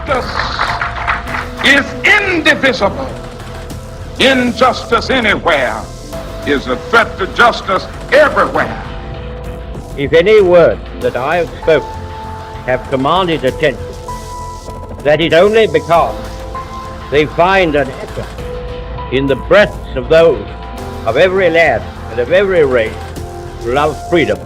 justice is indivisible. Injustice anywhere is a threat to justice everywhere. If any words that I have spoken have commanded attention, that is only because they find an echo in the breasts of those of every land and of every race who love freedom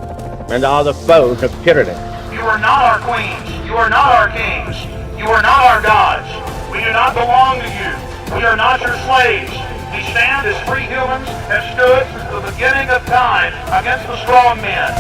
and are the foes of tyranny. You are not our queens. You are not our kings. You are not our gods. We do not belong to you. We are not your slaves. We stand as free humans, have stood since the beginning of time against the strong men.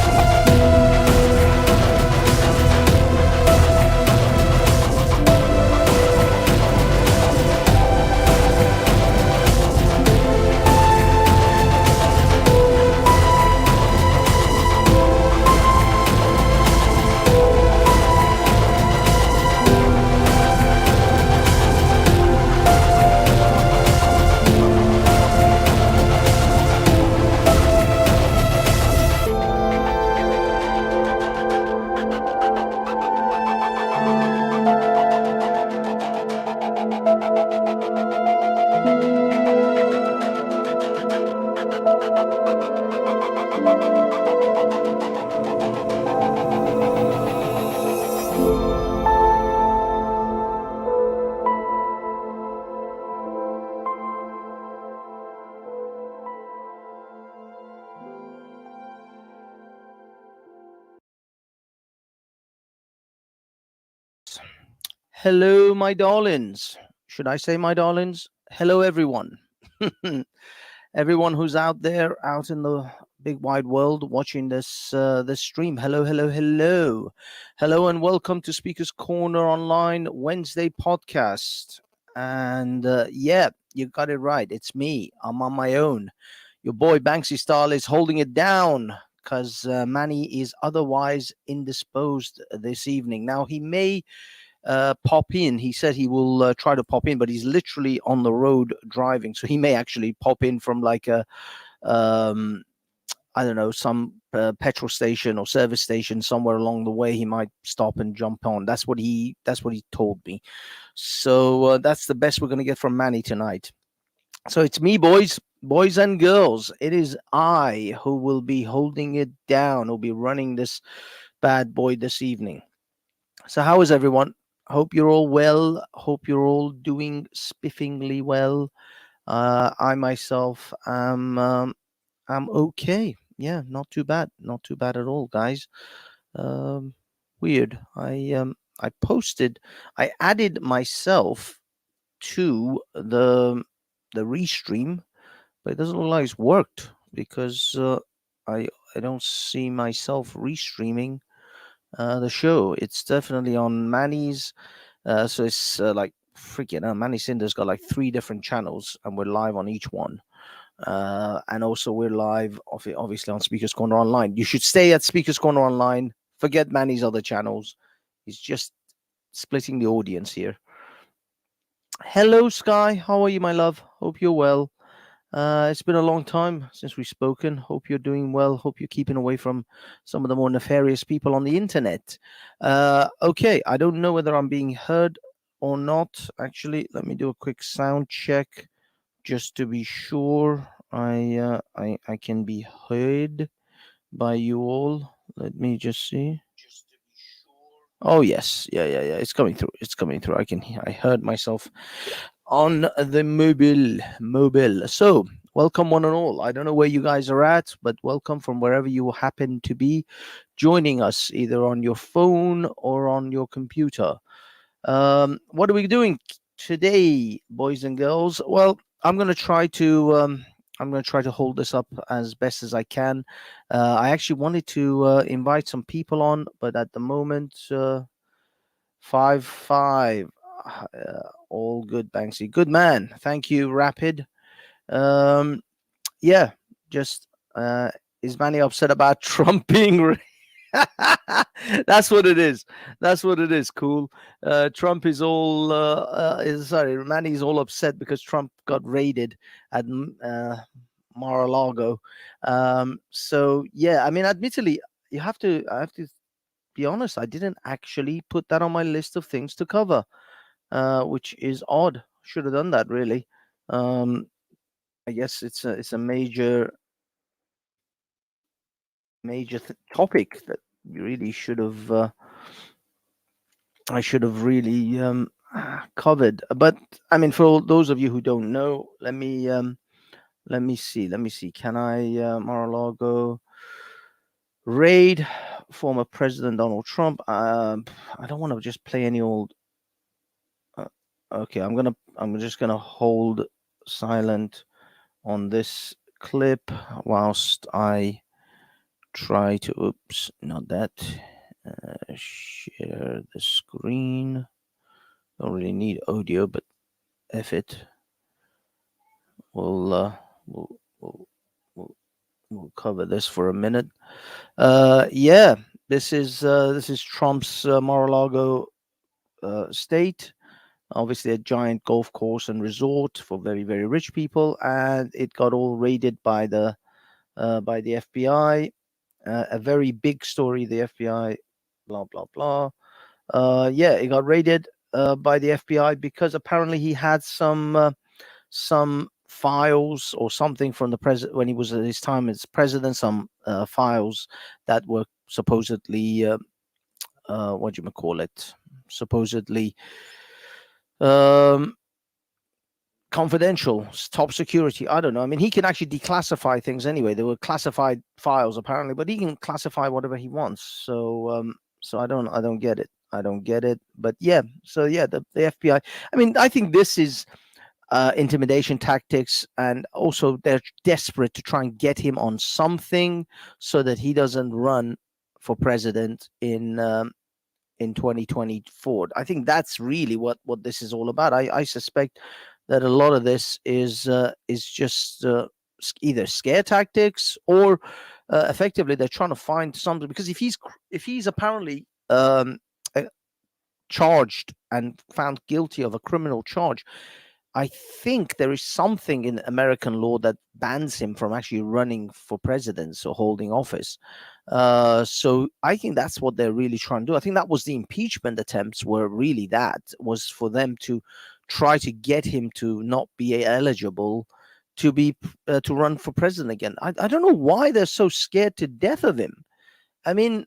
Hello, my darlings. Should I say my darlings? Hello, everyone. Everyone who's out there, out in the big wide world, watching this stream. Hello, hello, hello, hello, and welcome to Speakers Corner Online Wednesday podcast. And yeah, you got it right. It's me. I'm on my own. Your boy Banksystyle is holding it down because Manny is otherwise indisposed this evening. Now he may pop in. He said he will try to pop in, but he's literally on the road driving, so he may actually pop in from like a I don't know, some petrol station or service station somewhere along the way. He might stop and jump on. That's what he told me. So that's the best we're going to get from Manny tonight. So it's me, boys and girls. It is I who will be holding it down, who'll be running this bad boy this evening. So how is everyone? Hope you're all well. Hope you're all doing spiffingly well. I myself am okay. Yeah, not too bad. Not too bad at all, guys. Weird. I added myself to the restream, but it doesn't look like it's worked because I don't see myself restreaming the show. It's definitely on Manny's. So it's like freaking Manny Cinder's got like 3 different channels, and we're live on each one. And also we're live obviously on Speakers Corner Online. You should stay at Speakers Corner Online. Forget Manny's other channels. He's just splitting the audience here. Hello, Sky. How are you, my love? Hope you're well. It's been a long time since we've spoken. Hope you're doing well. Hope you're keeping away from some of the more nefarious people on the internet. Okay, I don't know whether I'm being heard or not. Actually, let me do a quick sound check just to be sure I can be heard by you all. Let me just see. Oh yes, yeah. It's coming through. I heard myself on the mobile. So welcome one and all. I don't know where you guys are at, but welcome from wherever you happen to be joining us, either on your phone or on your computer. What are we doing today, boys and girls? Well, I'm going to try to hold this up as best as I can. I actually wanted to invite some people on, but at the moment, 5-5. All good, Banksy. Good man. Thank you, Rapid. Yeah, just is Manny upset about Trump being That's what it is. Cool. Trump is all Manny's all upset because Trump got raided at Mar-a-Lago. So yeah, I mean, admittedly, I have to be honest, I didn't actually put that on my list of things to cover. which is odd. Should have done that really. I guess it's a major topic that we really should have. I should have really covered. But I mean, for all those of you who don't know, let me see. Let me see. Can I Mar-a-Lago raid former President Donald Trump? I don't want to just play any old. Okay, I'm just gonna hold silent on this clip whilst I try to. Oops, not that. Share the screen. Don't really need audio, but F it. We'll we'll, we'll cover this for a minute. Yeah, this is Trump's Mar-a-Lago state. Obviously, a giant golf course and resort for very very rich people, and it got all raided by the FBI. A very big story. The FBI, blah blah blah. Yeah, it got raided by the FBI because apparently he had some files or something from the president when he was at his time as president. Some files that were supposedly what do you call it? Supposedly um, confidential, top security. I don't know. I mean, he can actually declassify things anyway. They were classified files apparently, but he can classify whatever he wants. So I don't get it. I don't get it. But yeah, so yeah, the FBI. I mean, I think this is intimidation tactics, and also they're desperate to try and get him on something so that he doesn't run for president in 2024. I think that's really what this is all about. I suspect that a lot of this is just either scare tactics or effectively they're trying to find something, because if he's apparently charged and found guilty of a criminal charge, I think there is something in American law that bans him from actually running for president or holding office. So I think that's what they're really trying to do. I think that was the impeachment attempts were really that was for them to try to get him to not be eligible to run for president again. I don't know why they're so scared to death of him. I mean,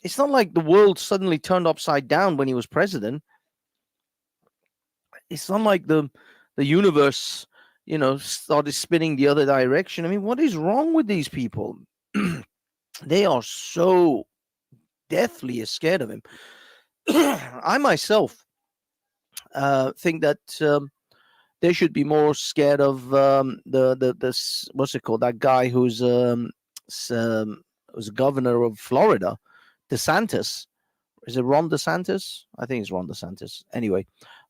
it's not like the world suddenly turned upside down when he was president. It's not like the universe, started spinning the other direction. I mean, what is wrong with these people? They are so deathly scared of him. I myself think that they should be more scared of the what's it called, that guy who's governor of Florida, DeSantis. Is it Ron DeSantis? I think it's Ron DeSantis. Anyway,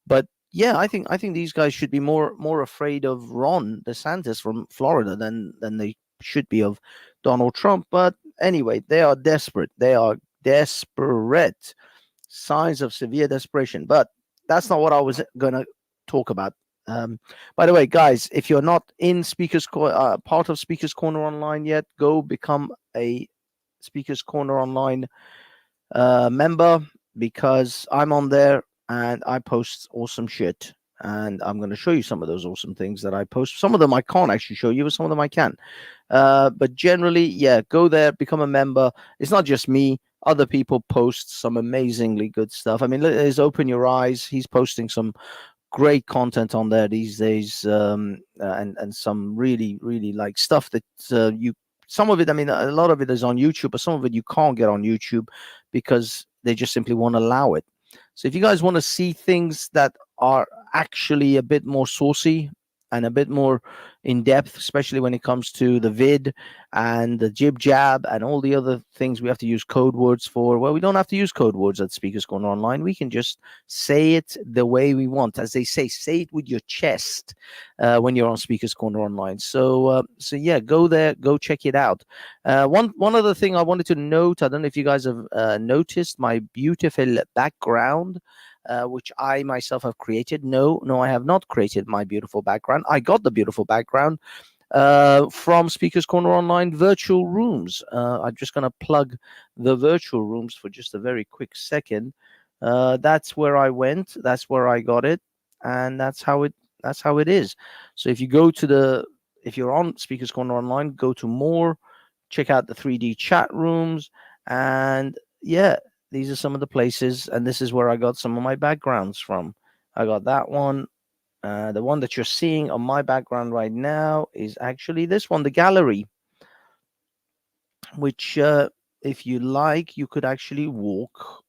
but yeah, I think these guys should be more afraid of Ron DeSantis from Florida than they should be of Donald Trump. But anyway, they are desperate. They are desperate. Signs of severe desperation. But that's not what I was going to talk about. By the way, guys, if you're not in part of Speakers Corner Online yet, go become a Speakers Corner Online member, because I'm on there and I post awesome shit, and I'm going to show you some of those awesome things that I post. Some of them I can't actually show you, but some of them I can. But generally, yeah, go there, become a member. It's not just me. Other people post some amazingly good stuff. I mean, there's Open Your Eyes. He's posting some great content on there these days, and some really, really like stuff that some of it, I mean, a lot of it is on YouTube, but some of it you can't get on YouTube because they just simply won't allow it. So if you guys want to see things that are actually a bit more saucy and a bit more in depth, especially when it comes to the vid and the jib jab and all the other things we have to use code words for, well, we don't have to use code words at Speakers Corner Online. We can just say it the way we want. As they say it with your chest when you're on Speakers Corner Online. So yeah, go there, go check it out. One other thing I wanted to note, I don't know if you guys have noticed my beautiful background, which I myself have created. No, I have not created my beautiful background. I got the beautiful background from Speakers Corner Online virtual rooms. I'm just going to plug the virtual rooms for just a very quick second. That's where I went. That's where I got it, and that's how it. That's how it is. So if you go to if you're on Speakers Corner online, go to more, check out the 3D chat rooms, and yeah, these are some of the places, and this is where I got some of my backgrounds from. I got that one. The one that you're seeing on my background right now is actually this one, the gallery, which, if you like, you could actually walk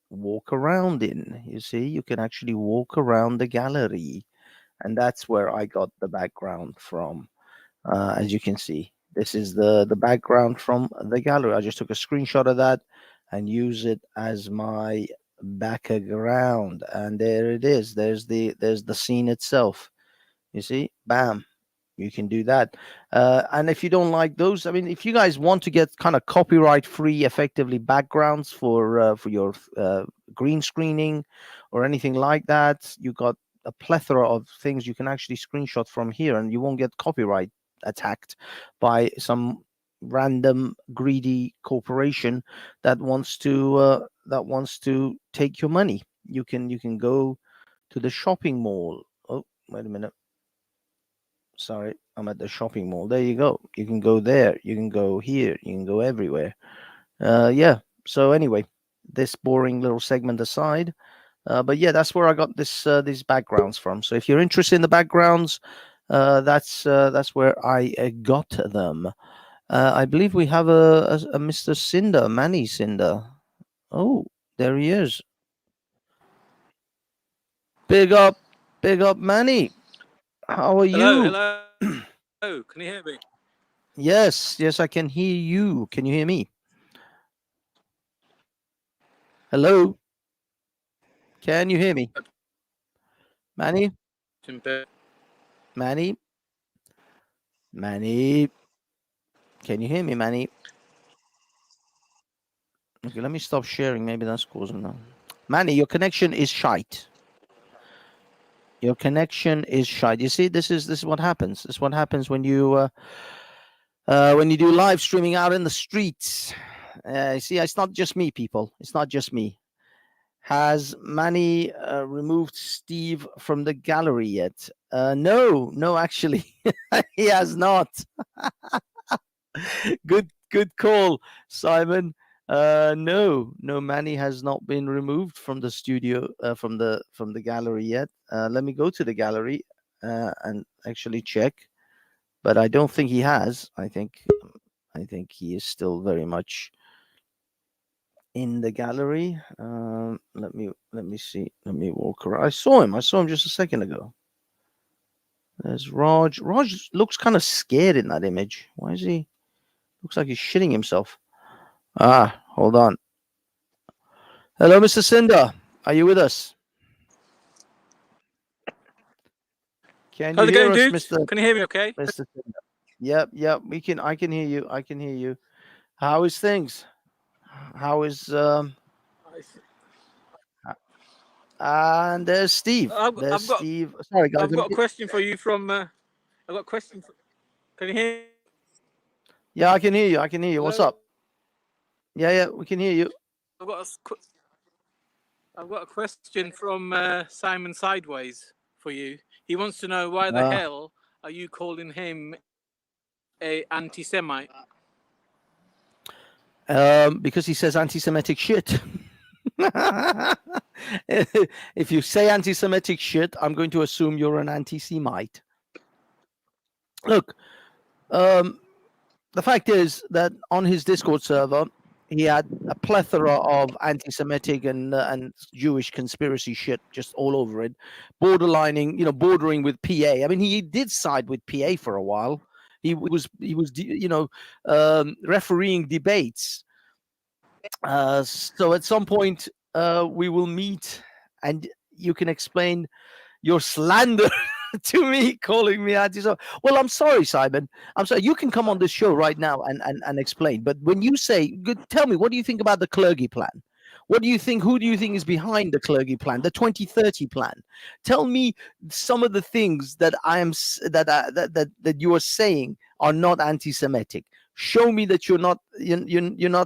around in. You see, you can actually walk around the gallery, and that's where I got the background from. As you can see, this is the background from the gallery. I just took a screenshot of that and use it as my background, and there it is. There's the scene itself. You see, bam, you can do that. And if you don't like those, I mean, if you guys want to get kind of copyright free, effectively backgrounds for your green screening or anything like that, you got a plethora of things you can actually screenshot from here, and you won't get copyright attacked by some random greedy corporation that wants to take your money. You can go to the shopping mall. Oh, wait a minute. Sorry, I'm at the shopping mall. There you go. You can go there. You can go here. You can go everywhere. Yeah. So anyway, this boring little segment aside, but yeah, that's where I got these backgrounds from. So if you're interested in the backgrounds, that's where I got them. I believe we have a Mr. Cinder, Manny Cinder. Oh, there he is. Big up, Manny. How are you? Hello. Can you hear me? Yes, I can hear you. Can you hear me? Hello? Can you hear me? Manny? Manny? Manny? Can you hear me, Manny? Okay, let me stop sharing. Maybe that's causing that. Manny, your connection is shite. Your connection is shite. You see, this is what happens. This is what happens when you do live streaming out in the streets. See, it's not just me, people. It's not just me. Has Manny removed Steve from the gallery yet? No, actually, he has not. Good call, Simon. No, Manny has not been removed from the studio, from the gallery yet. Let me go to the gallery and actually check, but I don't think he has. I think he is still very much in the gallery. Let me see. Let me walk around. I saw him just a second ago. There's Raj. Raj looks kind of scared in that image. Why is he? Looks like he's shitting himself. Hold on. Hello, Mr. Cinder. Are you with us? Can you hear us, Mr. Can you hear me okay? Mr. Cinder? Yep. I can hear you. How is things? How is and there's Steve. Steve. Sorry, guys. I've got a question for you from. I've got a question. Can you hear? Yeah, I can hear you. Hello? What's up? Yeah, we can hear you. I've got a question from Simon Sideways for you. He wants to know why the hell are you calling him a anti-Semite? Because he says anti-Semitic shit. If you say anti-Semitic shit, I'm going to assume you're an anti-Semite. Look, the fact is that on his Discord server, he had a plethora of anti-Semitic and Jewish conspiracy shit just all over it, bordering with PA. I mean, he did side with PA for a while. He was refereeing debates. So at some point, we will meet, and you can explain your slander to me, calling me anti-Semite. Well, I'm sorry, Simon. I'm sorry. You can come on this show right now and explain. But when you say, tell me, what do you think about the clergy plan? What do you think? Who do you think is behind the clergy plan, the 2030 plan? Tell me some of the things that that you are saying are not anti-Semitic. show me that you're not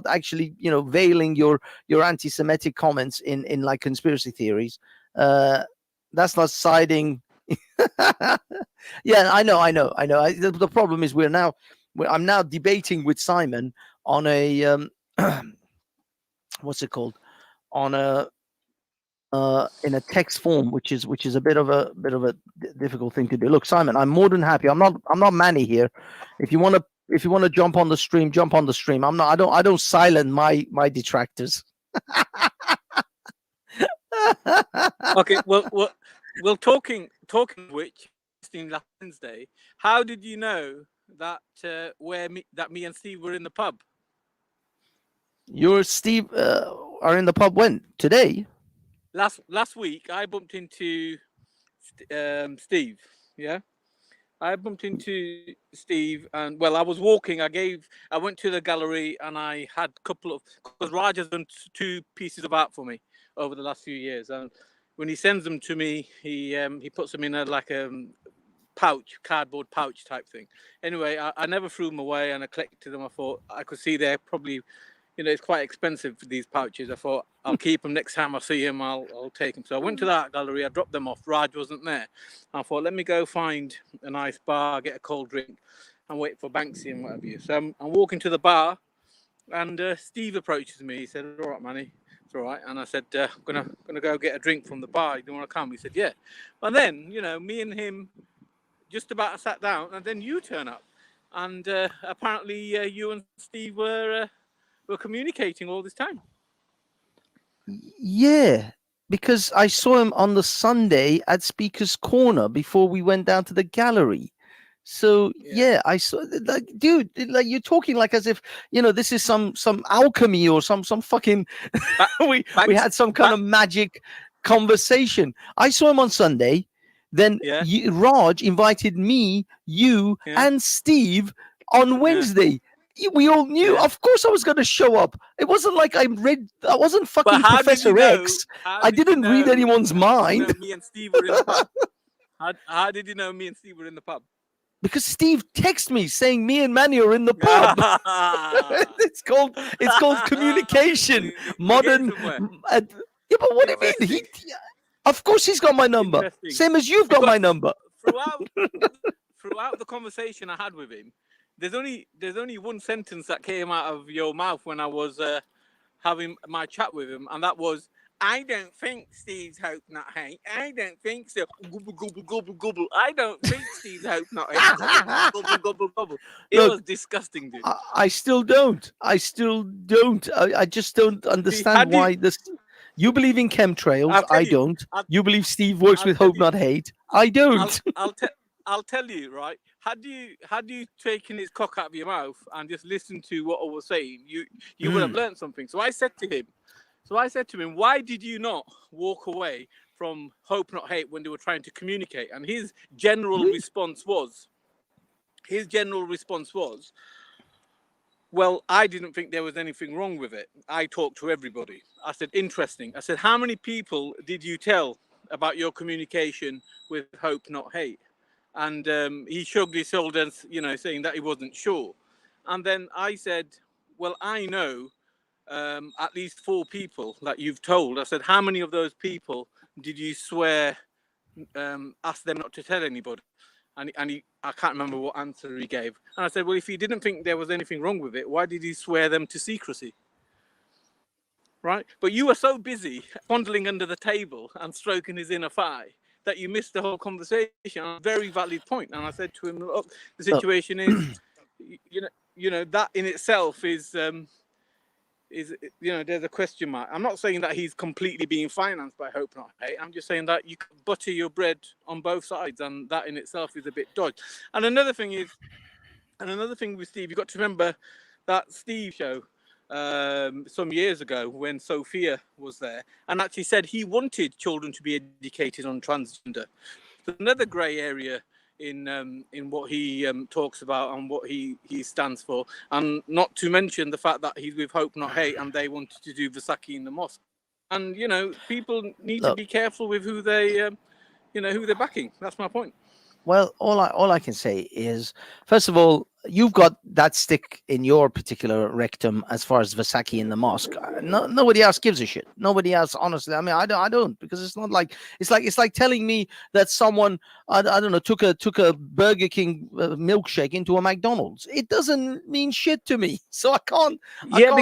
actually, veiling your anti-Semitic comments in like conspiracy theories. That's not siding. Yeah, I know. The problem is I'm now debating with Simon on a what's it called, on a in a text form, which is a bit of a difficult thing to do. Look, Simon, I'm more than happy. I'm not Manny here. If you want to jump on the stream, jump on the stream. I don't silence my detractors. Okay, well, talking which, last Wednesday, how did you know that me and Steve were in the pub? You and Steve are in the pub when? Today? Last week, I bumped into Steve. Yeah, I bumped into Steve, and I was walking. I went to the gallery, and I had a couple of, because Raj has done 2 pieces of art for me over the last few years, and when he sends them to me, he puts them in a pouch, cardboard pouch type thing. Anyway, I never threw them away, and I collected them. I thought I could see they're probably, it's quite expensive for these pouches. I thought I'll keep them. Next time I see him, I'll take them. So I went to that gallery. I dropped them off. Raj wasn't there. I thought, let me go find a nice bar, get a cold drink, and wait for Banksy and whatever you. So I'm walking to the bar, and Steve approaches me. He said, "All right, Manny, it's all right." And I said, "I'm gonna go get a drink from the bar. You don't want to come?" He said, "Yeah." And then, me and him just about sat down, and then you turn up, and apparently you and Steve were communicating all this time. Yeah, because I saw him on the Sunday at Speaker's Corner before we went down to the gallery. So yeah, I saw, like, dude, like, you're talking like as if this is some alchemy or some fucking we had some kind of magic conversation. I saw him on Sunday. Then Raj invited me, you, and Steve on Wednesday. We all knew. Of course, I was going to show up. It wasn't like I wasn't fucking Professor X. I didn't read anyone's mind. Me and Steve were in the pub. How did you know me and Steve were in the pub? Because Steve texted me saying me and Manny are in the pub. It's called communication. Modern. Yeah, but what do you mean? Of course, he's got my number. Same as you've got my number. Throughout the conversation I had with him, there's only one sentence that came out of your mouth when I was having my chat with him, and that was, "I don't think Steve's hope not hate. I don't think so. Gobble, gobble, gobble, gobble. I don't think Steve's hope not hate. Gobble, gobble, gobble, gobble." It was disgusting, dude. I still don't. I just don't understand why this. You believe in chemtrails. I don't. You believe Steve works with Hope Not Hate. I don't. I'll tell you, right? Had you taken his cock out of your mouth and just listened to what I was saying, you would have learned something. So I said to him, "Why did you not walk away from Hope Not Hate when they were trying to communicate?" And his general response was, "Well, I didn't think there was anything wrong with it. I talked to everybody." I said, "Interesting." I said, "How many people did you tell about your communication with Hope Not Hate?" And he shrugged his shoulders, saying that he wasn't sure. And then I said, "Well, I know at least 4 people that you've told." I said, "How many of those people did you swear, ask them not to tell anybody?" And I can't remember what answer he gave. And I said, "Well, if he didn't think there was anything wrong with it, why did he swear them to secrecy?" Right? But you were so busy fondling under the table and stroking his inner thigh that you missed the whole conversation. A very valid point. And I said to him, "Look, the situation is, that in itself is there's a question mark. I'm not saying that he's completely being financed by Hope Not Hate. I'm just saying that you can butter your bread on both sides, and that in itself is a bit dodgy." And another thing with Steve, you've got to remember that Steve show some years ago when Sophia was there, and actually said he wanted children to be educated on transgender. So another grey area in what he talks about and what he stands for, and not to mention the fact that he's with Hope Not Hate and they wanted to do Vasaki in the mosque. And people need to be careful with who they're backing. That's my point. Well, all I can say is, first of all, you've got that stick in your particular rectum as far as Versace in the mosque. Nobody else gives a shit. Nobody else, honestly. I mean, I don't, because it's not like it's like telling me that someone I don't know took a Burger King milkshake into a McDonald's. It doesn't mean shit to me, so I can't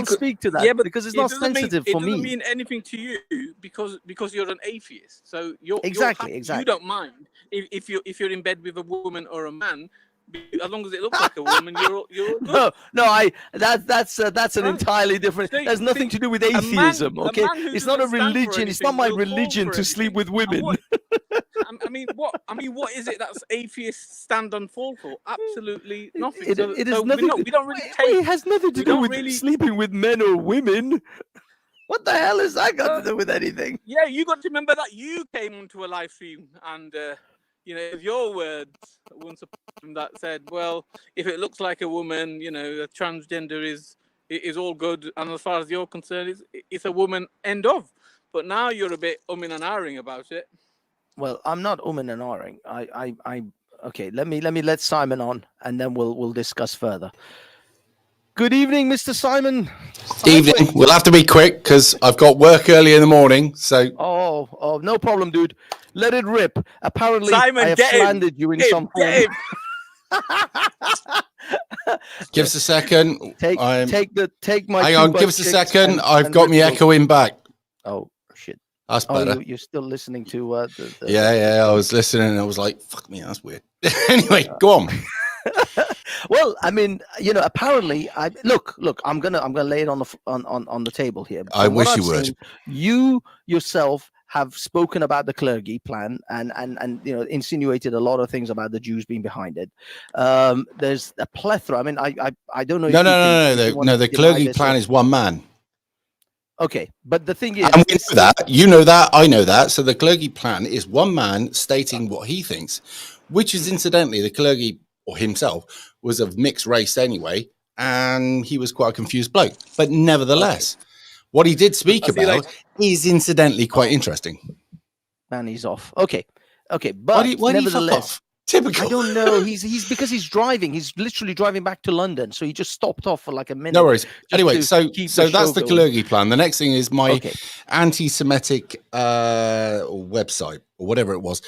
speak to that because it's not sensitive for me. It doesn't mean anything to you because you're an atheist. So you're exactly. You don't mind if you're in bed with a woman or a man. As long as it looks like a woman, you're good. That's an entirely different. There's nothing to do with atheism. Okay, it's not a religion. It's not my religion to sleep with women. I mean, what is it that's atheists stand and fall for? Absolutely nothing. It is nothing. We don't really take. It has nothing to do with sleeping with men or women. What the hell has that got to do with anything? Yeah, you got to remember that you came onto a live stream and. Your words once upon that said, well, if it looks like a woman, a transgender is all good, and as far as you're concerned, it's a woman. End of. But now you're a bit umming and ahhing about it. Well, I'm not umming and ahhing. Okay. Let me let Simon on, and then we'll discuss further. Good evening, Mr. Simon. Evening. We'll have to be quick because I've got work early in the morning. So. Oh, no problem, dude. Let it rip. Apparently, Simon, I have slandered you in some form. Give us a second. Take my. Hang on. Give us a second. I've got me echoing back. Oh shit. That's better. You're still listening to Yeah. I was listening and I was like, "Fuck me, that's weird." Anyway, go on. Well, I mean, apparently, look. I'm gonna lay it on the table here. I wish you would. You yourself have spoken about the clergy plan and insinuated a lot of things about the Jews being behind it. There's a plethora. I mean, I don't know. No. The clergy plan is one man. Okay, but the thing is, and we know that. You know that. I know that. So the clergy plan is one man stating what he thinks, which is incidentally the clergy or himself was of mixed race anyway, and he was quite a confused bloke. But nevertheless, what he did speak about is incidentally quite interesting. Man, he's off. Okay, but why nevertheless, typical. I don't know. He's because he's driving. He's literally driving back to London, so he just stopped off for like a minute. No worries. Anyway, so that's the clergy plan. The next thing is my anti-Semitic website or whatever it was.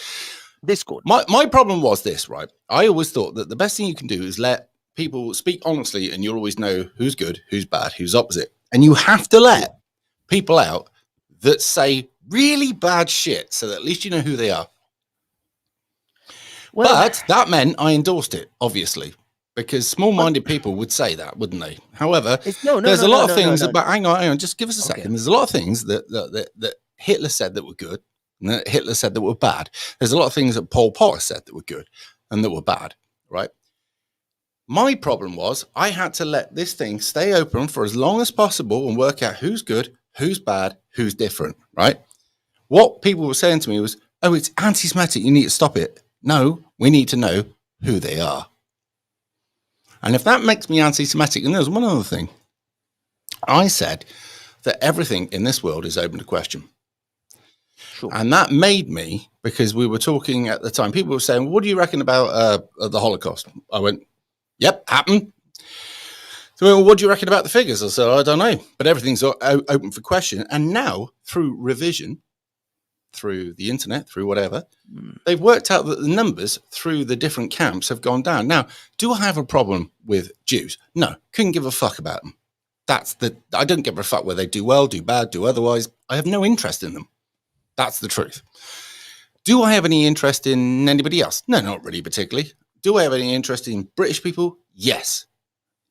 Discord. My problem was this, right? I always thought that the best thing you can do is let people speak honestly, and you'll always know who's good, who's bad, who's opposite. And you have to let people out that say really bad shit so that at least you know who they are. Well, but that meant I endorsed it, obviously, because small-minded people would say that, wouldn't they? However, there's a lot of things about... Hang on, just give us a second. There's a lot of things that Hitler said that were good, and that Hitler said that were bad. There's a lot of things that Pol Pot said that were good and that were bad, right? My problem was I had to let this thing stay open for as long as possible and work out who's good, who's bad, who's different, right? What people were saying to me was, oh, it's anti-Semitic, you need to stop it. No, we need to know who they are. And if that makes me anti-Semitic, and there's one other thing. I said that everything in this world is open to question. Sure. And that made me, because we were talking at the time, people were saying, well, what do you reckon about the Holocaust? I went, yep, happened. So, well, what do you reckon about the figures? I said, I don't know, but everything's open for question. And now, through revision, through the internet, through whatever, they've worked out that the numbers through the different camps have gone down. Now, do I have a problem with Jews? No, couldn't give a fuck about them. I don't give a fuck whether they do well, do bad, do otherwise. I have no interest in them. That's the truth. Do I have any interest in anybody else? No, not really particularly. Do I have any interest in British people? Yes.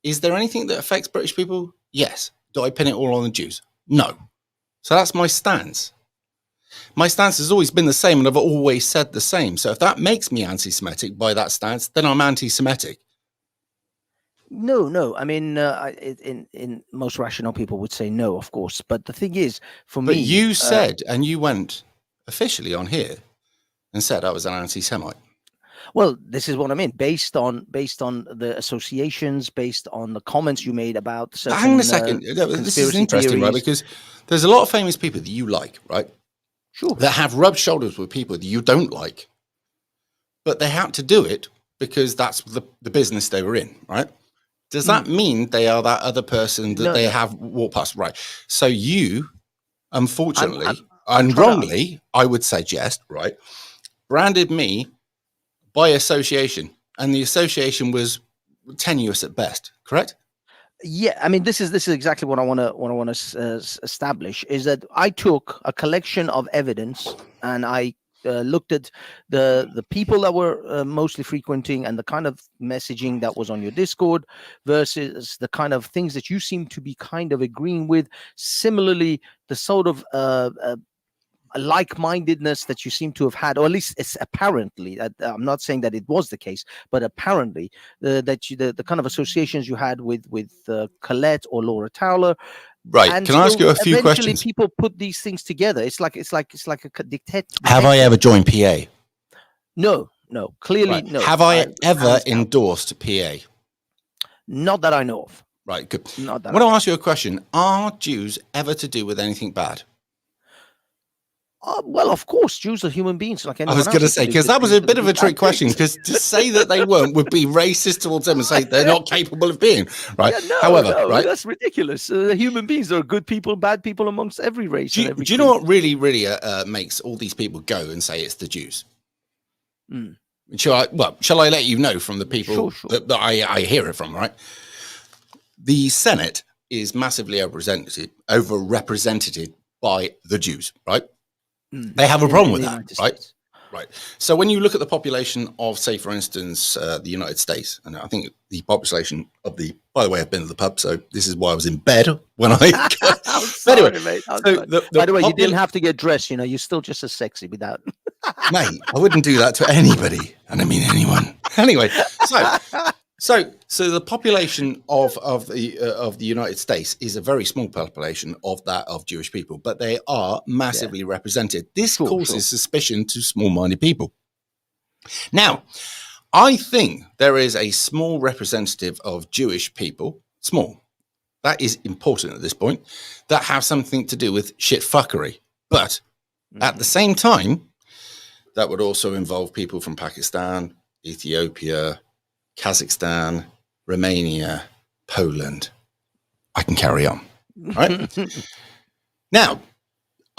Is there anything that affects British people? Yes. Do I pin it all on the Jews? No. So that's my stance. My stance has always been the same, and I've always said the same. So if that makes me anti-Semitic by that stance, then I'm anti-Semitic. No. I mean, in most rational people would say no, of course. But the thing is, for me... But you said, and you went officially on here and said I was an anti-Semite. Well, this is what I mean. Based on the associations, based on the comments you made about certain... Hang on a second. This is interesting, theories. Right? Because there's a lot of famous people that you like, right? Sure. That have rubbed shoulders with people that you don't like. But they had to do it because that's the business they were in, right? Does that mean they are that other person that they have walked past? Right. So you, unfortunately, and wrongly, I would suggest, right, branded me by association, and the association was tenuous at best, correct? Yeah, I mean, this is exactly what I want to establish, is that I took a collection of evidence and I looked at the people that were mostly frequenting and the kind of messaging that was on your Discord versus the kind of things that you seem to be kind of agreeing with. Similarly, the sort of like-mindedness that you seem to have had, or at least it's apparently, I'm not saying that it was the case, but apparently that you, the kind of associations you had with Colette or Laura Towler. Right. And can I ask you a few questions? People put these things together. It's like a dictate. Have I ever joined PA? No, clearly right. no. Have I ever endorsed PA? Not that I know of. Right, good. Not that I want to ask you a question. Are Jews ever to do with anything bad? Well, of course, Jews are human beings like anyone else. I was going to say, because that was a bit of a trick question, because to say that they weren't would be racist towards them and say they're not capable of being, right? Yeah, However, right? That's ridiculous. Human beings are good people, bad people amongst every race. Do you know what really makes all these people go and say it's the Jews? Shall I let you know from the people sure. that I hear it from, right? The Senate is massively overrepresented by the Jews, right? They have a problem with that, right? Right. So when you look at the population of, say, for instance, the United States, and I think the population of by the way, I've been to the pub, so this is why I was in bed when I. I'm sorry, anyway, mate. By the way, you didn't have to get dressed. You know, you're still just as sexy without. Mate, I wouldn't do that to anybody, and I mean anyone. Anyway, so the population of the United States is a very small population of Jewish people, but they are massively represented. This causes suspicion to small-minded people. Now, I think there is a small representative of Jewish people, small, that is important at this point, that have something to do with shit fuckery. But at the same time, that would also involve people from Pakistan, Ethiopia, Kazakhstan, Romania, Poland. I can carry on. Right? Now,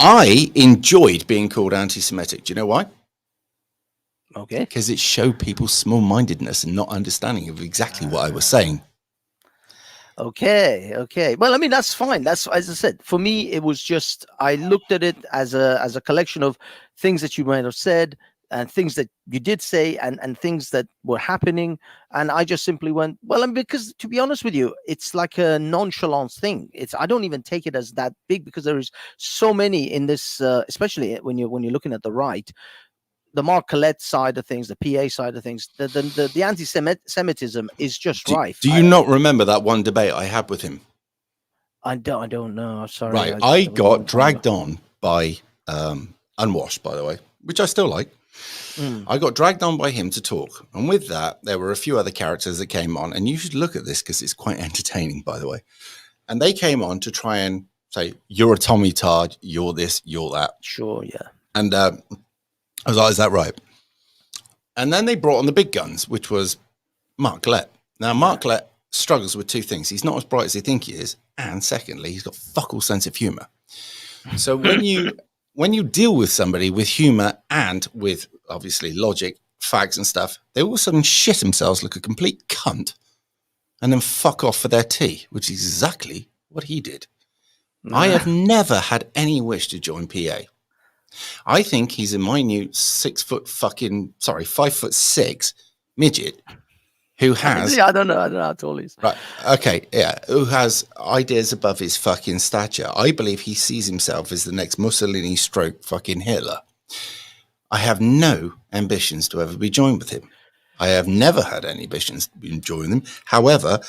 I enjoyed being called anti-Semitic. Do you know why? Okay. Because it showed people's small-mindedness and not understanding of exactly what I was saying. Okay. Well, I mean, that's fine. That's, as I said, for me, it was just, I looked at it as a collection of things that you might have said, and things that you did say, and things that were happening. And I just simply went, well, and because to be honest with you, it's like a nonchalant thing. I don't even take it as that big, because there is so many in this, especially when you're looking at the right, the Mark Collette side of things, the PA side of things, the anti-Semitism is just rife. Do you not remember that one debate I had with him? I don't know. Sorry. Right. I got dragged on by Unwashed, by the way, which I still like. I got dragged on by him to talk. And with that, there were a few other characters that came on. And you should look at this because it's quite entertaining, by the way. And they came on to try and say, you're a Tommy Tard, you're this, you're that. Sure, yeah. And I was like, is that right? And then they brought on the big guns, which was Mark Collette. Now, Mark Collette struggles with two things. He's not as bright as they think he is. And secondly, he's got fuck all sense of humor. So when you deal with somebody with humor and with obviously logic, facts and stuff, they all of a sudden shit themselves like a complete cunt and then fuck off for their tea, which is exactly what he did. I have never had any wish to join PA. I think he's a minute 5'6" midget who has. I don't know how tall he is. Right. Okay. Yeah. Who has ideas above his fucking stature. I believe he sees himself as the next Mussolini stroke fucking Hitler. I have no ambitions to ever be joined with him. I have never had any ambitions to join them. However,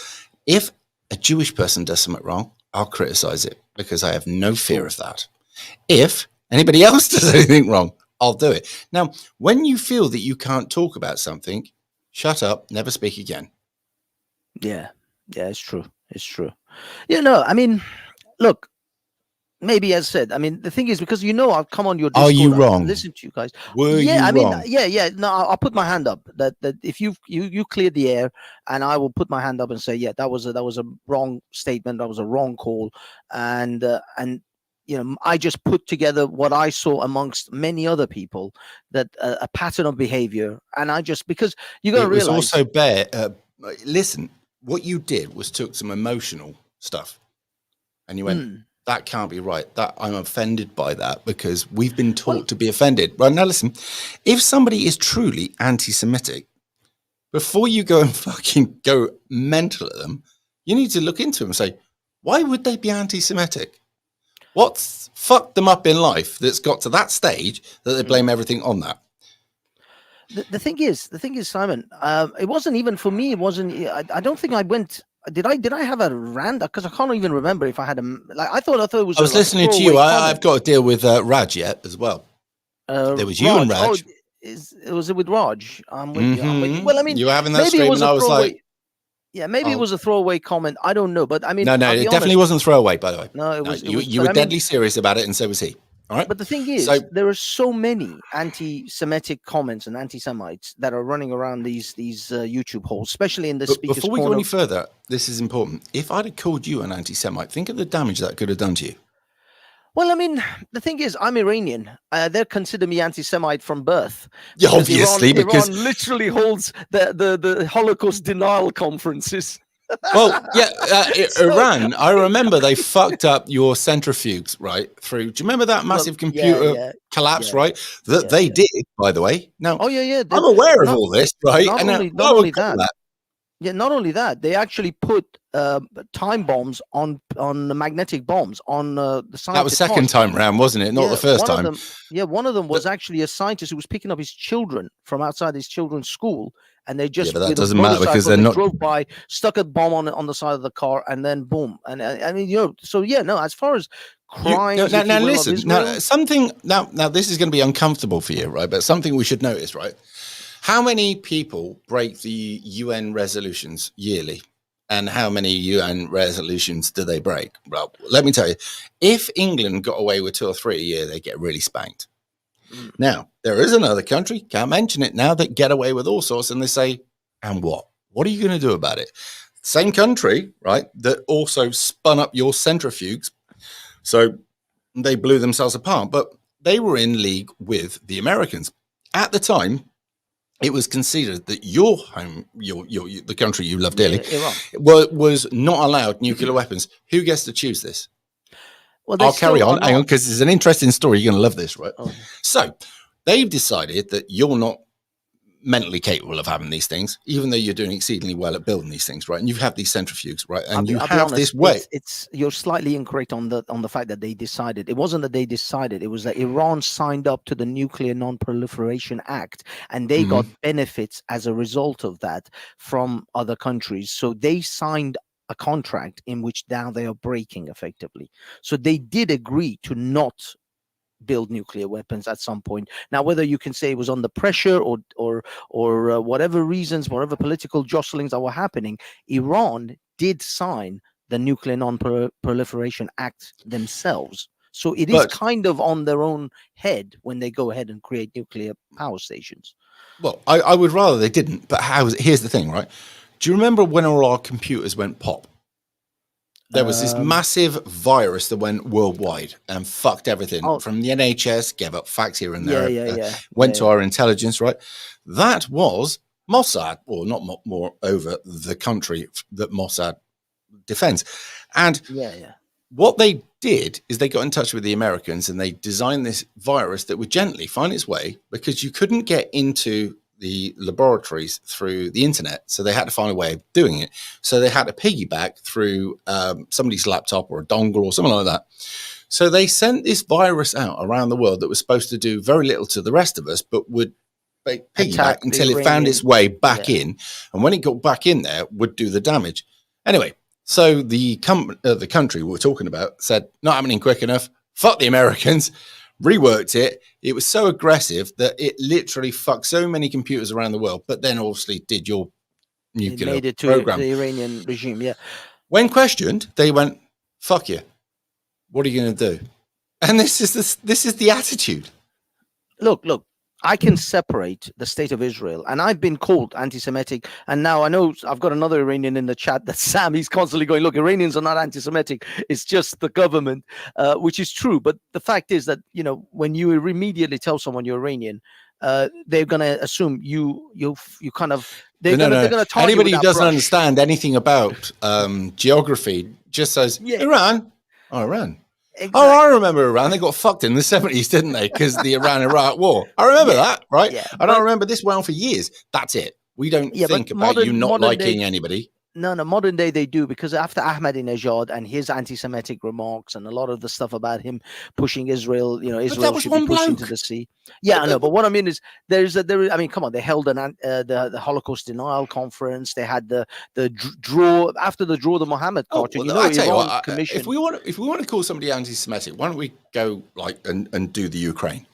if a Jewish person does something wrong, I'll criticize it because I have no fear of that. If anybody else does anything wrong, I'll do it. Now, when you feel that you can't talk about something, shut up, never speak again. Yeah, it's true. You know, I mean, look, maybe, as said, I mean, the thing is, because I'll come on your Discord. Are you wrong? Listen to you guys. Were you I mean, wrong? yeah. No, I'll put my hand up. That if you cleared the air, and I will put my hand up and say, yeah, that was a wrong statement. That was a wrong call, and I just put together what I saw amongst many other people, that a pattern of behavior, and I just, because you got to realize. It was also bare. Listen, what you did was took some emotional stuff, and you went. That can't be right. That I'm offended by that, because we've been taught to be offended. Right, now listen, if somebody is truly anti-Semitic, before you go and fucking go mental at them, you need to look into them and say, why would they be anti-Semitic? What's fucked them up in life that's got to that stage that they blame everything on that? The thing is, Simon, it wasn't even for me. It wasn't. I don't think I went. Did I have a rant? Because I can't even remember if I had a. I thought it was. I was listening to you. I've got to deal with Raj yet as well. There was you Raj. and Raj. Was it with Raj? I'm with you. Well, I mean, you were having that stream, and I was like, yeah, maybe it was a throwaway comment. I don't know, but I mean, no, it definitely wasn't throwaway. By the way, no, it was. You were deadly serious about it, and so was he. All right. But the thing is, there are so many anti-Semitic comments and anti-Semites that are running around these YouTube holes, especially in the speakers. Before we go any further, this is important. If I'd have called you an anti-Semite, think of the damage that could have done to you. Well, I mean, the thing is, I'm Iranian. They consider me anti-Semite from birth. Yeah, obviously, because Iran literally holds the Holocaust denial conferences. Well, yeah, Iran, I remember they fucked up your centrifuges, right? Through, do you remember that massive computer collapse, right? They did, by the way. Now, I'm aware of all this, right? Not only that. Yeah, not only that, they actually put time bombs on the magnetic bombs on the scientist. That was second time round, wasn't it? Not the first time. One of them was actually a scientist who was picking up his children from outside his children's school, and they just but that doesn't matter because they're not drove by, stuck a bomb on the side of the car, and then boom. And I mean, so as far as crimes, now listen, now this is going to be uncomfortable for you, right? But something we should notice, right? How many people break the UN resolutions yearly? And how many UN resolutions do they break? Well, let me tell you, if England got away with 2 or 3 a year, they get really spanked. Now, there is another country, can't mention it now, that get away with all sorts, and they say, and what? What are you going to do about it? Same country, right, that also spun up your centrifuges. So they blew themselves apart, but they were in league with the Americans. At the time, it was considered that your home, the country you love dearly, was not allowed nuclear weapons. Who gets to choose this? Well, I'll carry on. Hang on, because it's an interesting story. You're going to love this, right? Oh. So they've decided that you're not mentally capable of having these things, even though you're doing exceedingly well at building these things, right? And you have these centrifuges, right? And you have this way. You're slightly incorrect on the fact that they decided. It wasn't that they decided. It was that Iran signed up to the Nuclear Non-Proliferation Act, and they got benefits as a result of that from other countries. So they signed a contract in which now they are breaking effectively. So they did agree to not build nuclear weapons at some point. Now, whether you can say it was under pressure or whatever reasons, whatever political jostlings that were happening, Iran did sign the Nuclear Non-Proliferation Act themselves. So it is kind of on their own head when they go ahead and create nuclear power stations. Well, I would rather they didn't. But here's the thing, right? Do you remember when all our computers went pop? There was this massive virus that went worldwide and fucked everything from the NHS, gave up facts here and there, went to our intelligence, right? That was Mossad, or not more over the country that Mossad defends. And what they did is they got in touch with the Americans and they designed this virus that would gently find its way, because you couldn't get into the laboratories through the internet, so they had to find a way of doing it. So they had to piggyback through somebody's laptop or a dongle or something like that. So they sent this virus out around the world that was supposed to do very little to the rest of us, but would piggyback until it found its way back in, and when it got back in there, would do the damage. Anyway, so the country we were talking about said, not happening quick enough, fuck the Americans, reworked it. It was so aggressive that it literally fucked so many computers around the world, but then obviously did your nuclear program. The Iranian regime, When questioned, they went, fuck you. What are you going to do? And this is the attitude. Look, I can separate the state of Israel, and I've been called anti-Semitic, and now I know I've got another Iranian in the chat, that Sam, he's constantly going, look, Iranians are not anti-Semitic, it's just the government, which is true. But the fact is that, you know, when you immediately tell someone you're Iranian, they're going to assume you kind of, they're going to target anybody you who with that doesn't brush. understand anything about geography just says, Iran. Oh, Iran. Exactly. Oh, I remember Iran. They got fucked in the 70s, didn't they? Because the Iran-Iraq war. I remember that, right? Yeah, I don't remember this well for years. That's it. We don't think about you not liking anybody. No, modern day they do, because after Ahmadinejad and his anti-Semitic remarks and a lot of the stuff about him pushing Israel, you know, Israel should be pushed into the sea. Yeah, I know. But what I mean is, I mean, come on, they held the Holocaust denial conference. They had the draw after the draw the Muhammad cartoon. Well, I tell you what, if we want to call somebody anti-Semitic, why don't we go like and do the Ukraine?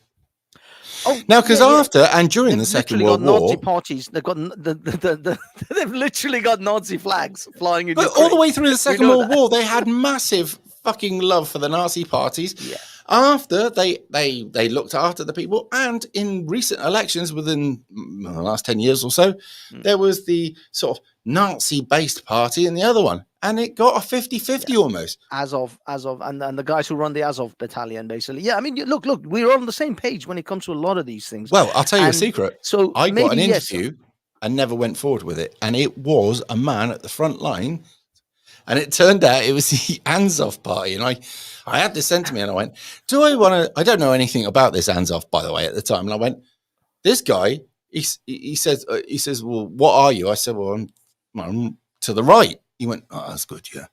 Oh, now, because after and during the Second World War, Nazi parties, they've got they've literally got Nazi flags flying in. But Ukraine. All the way through the Second World War, they had massive fucking love for the Nazi parties. Yeah. After they looked after the people, and in recent elections within the last 10 years or so, there was the sort of Nazi-based party in the other one, and it got a 50-50 almost. Azov, and the guys who run the Azov battalion, basically. Yeah, I mean, look, we're on the same page when it comes to a lot of these things. Well, I'll tell you a secret. So I got an interview and never went forward with it, and it was a man at the front line, and it turned out it was the Azov party, and I had this sent to me, and I went, do I want to? I don't know anything about this Azov, by the way, at the time, and I went, this guy, he says, well, what are you? I said, well, I'm to the right. He went, oh, that's good, yeah.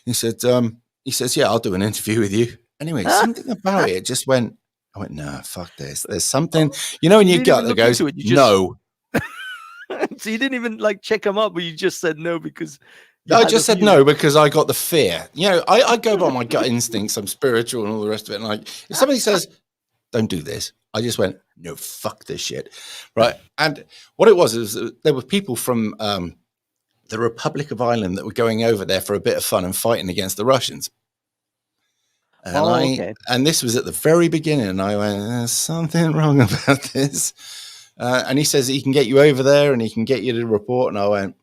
He says, yeah, I'll do an interview with you. Anyway, something about it just went, I went, no, fuck this. There's something, you know, when you gut that goes, no. So you didn't even like check him up, but you just said no because... I just said no because I got the fear. You know, I go by my gut instincts. I'm spiritual and all the rest of it. And like, if somebody says, don't do this, I just went, no, fuck this shit. Right. And what it was there were people from the Republic of Ireland that were going over there for a bit of fun and fighting against the Russians. And and this was at the very beginning. And I went, there's something wrong about this. And he says he can get you over there and he can get you to report. And I went,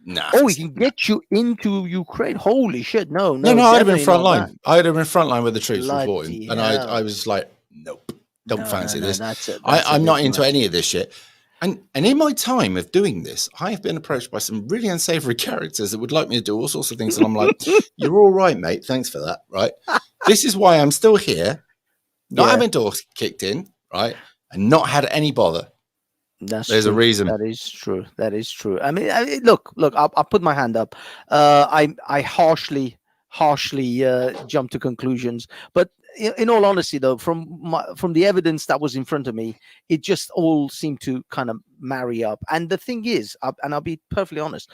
nah. Oh, he can get you into Ukraine. Holy shit. No. I'd have been front line. I'd have been front line with the troops reporting. And I was like, nope, don't fancy this. I'm not into any of this shit. And in my time of doing this, I have been approached by some really unsavory characters that would like me to do all sorts of things. And I'm like, you're all right, mate. Thanks for that. Right. This is why I'm still here. Not having doors kicked in. Right. And not had any bother. There's a reason. That is true. I mean, look, I'll put my hand up. I harshly jump to conclusions, but in all honesty, though, from the evidence that was in front of me, it just all seemed to kind of marry up. And the thing is, and I'll be perfectly honest,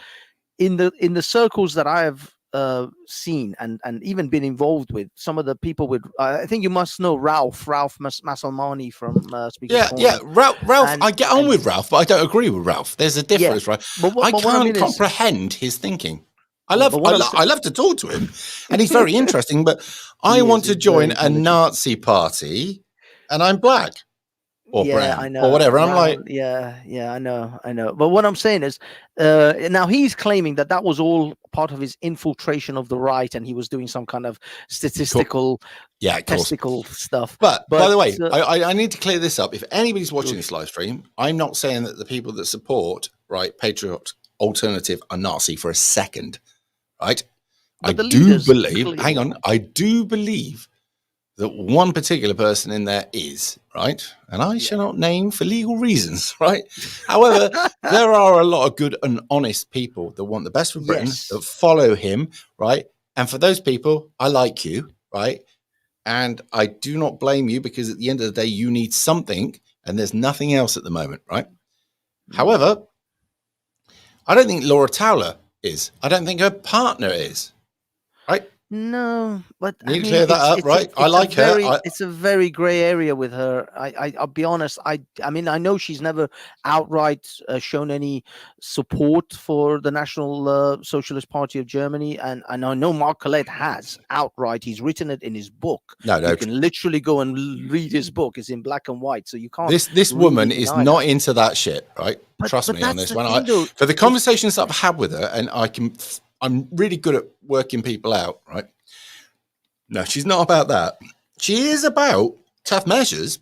in the circles that I have seen and even been involved with, some of the people with, I think you must know Ralph Masalmani from Speakers Corner. Yeah, Ralph. I get on with Ralph, but I don't agree with Ralph. There's a difference, right? I can't comprehend his thinking. I love to talk to him, and he's very interesting. But I want to join a Nazi party, and I'm black or brown, I know, or whatever. I'm like, I know. But what I'm saying is, now he's claiming that was all part of his infiltration of the right, and he was doing some kind of statistical, testicle stuff. But by the way, I need to clear this up. If anybody's watching this live stream, I'm not saying that the people that support Patriot Alternative are Nazi for a second. Right, I do believe. Hang on, I do believe that one particular person in there is right, and I shall not name for legal reasons. Right. However, there are a lot of good and honest people that want the best for Britain, that follow him. Right, and for those people, I like you. Right, and I do not blame you because at the end of the day, you need something, and there's nothing else at the moment. Right. However, I don't think Laura Towler is. I don't think her partner is. Right? No, but You I need to mean, clear that up, right? I like her. It's a very grey area with her. I'll be honest. I mean, I know she's never outright shown any support for the National Socialist Party of Germany, and I know Mark Collett has outright. He's written it in his book. No, you can literally go and read his book. It's in black and white, so you can't. This woman is not into that shit, right? Trust me on this one. For the conversations I've had with her, and I'm really good at working people out, right? No, she's not about that. She is about tough measures,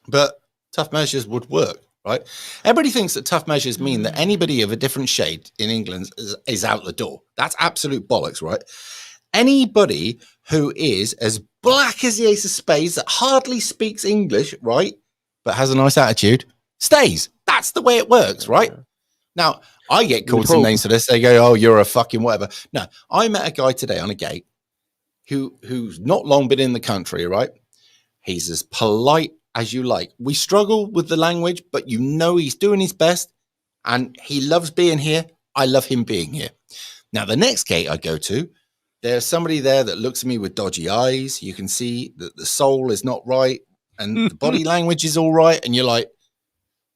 but tough measures would work, right? Everybody thinks that tough measures mean that anybody of a different shade in England is out the door. That's absolute bollocks, right? Anybody who is as black as the ace of spades, that hardly speaks English, right, but has a nice attitude, stays. That's the way it works, right? Now, I get called some names for this. They go, oh, you're a fucking whatever. No, I met a guy today on a gate who's not long been in the country, right? He's as polite as you like. We struggle with the language, but you know he's doing his best, and he loves being here. I love him being here. Now, the next gate I go to, there's somebody there that looks at me with dodgy eyes. You can see that the soul is not right, and the body language is all right, and you're like,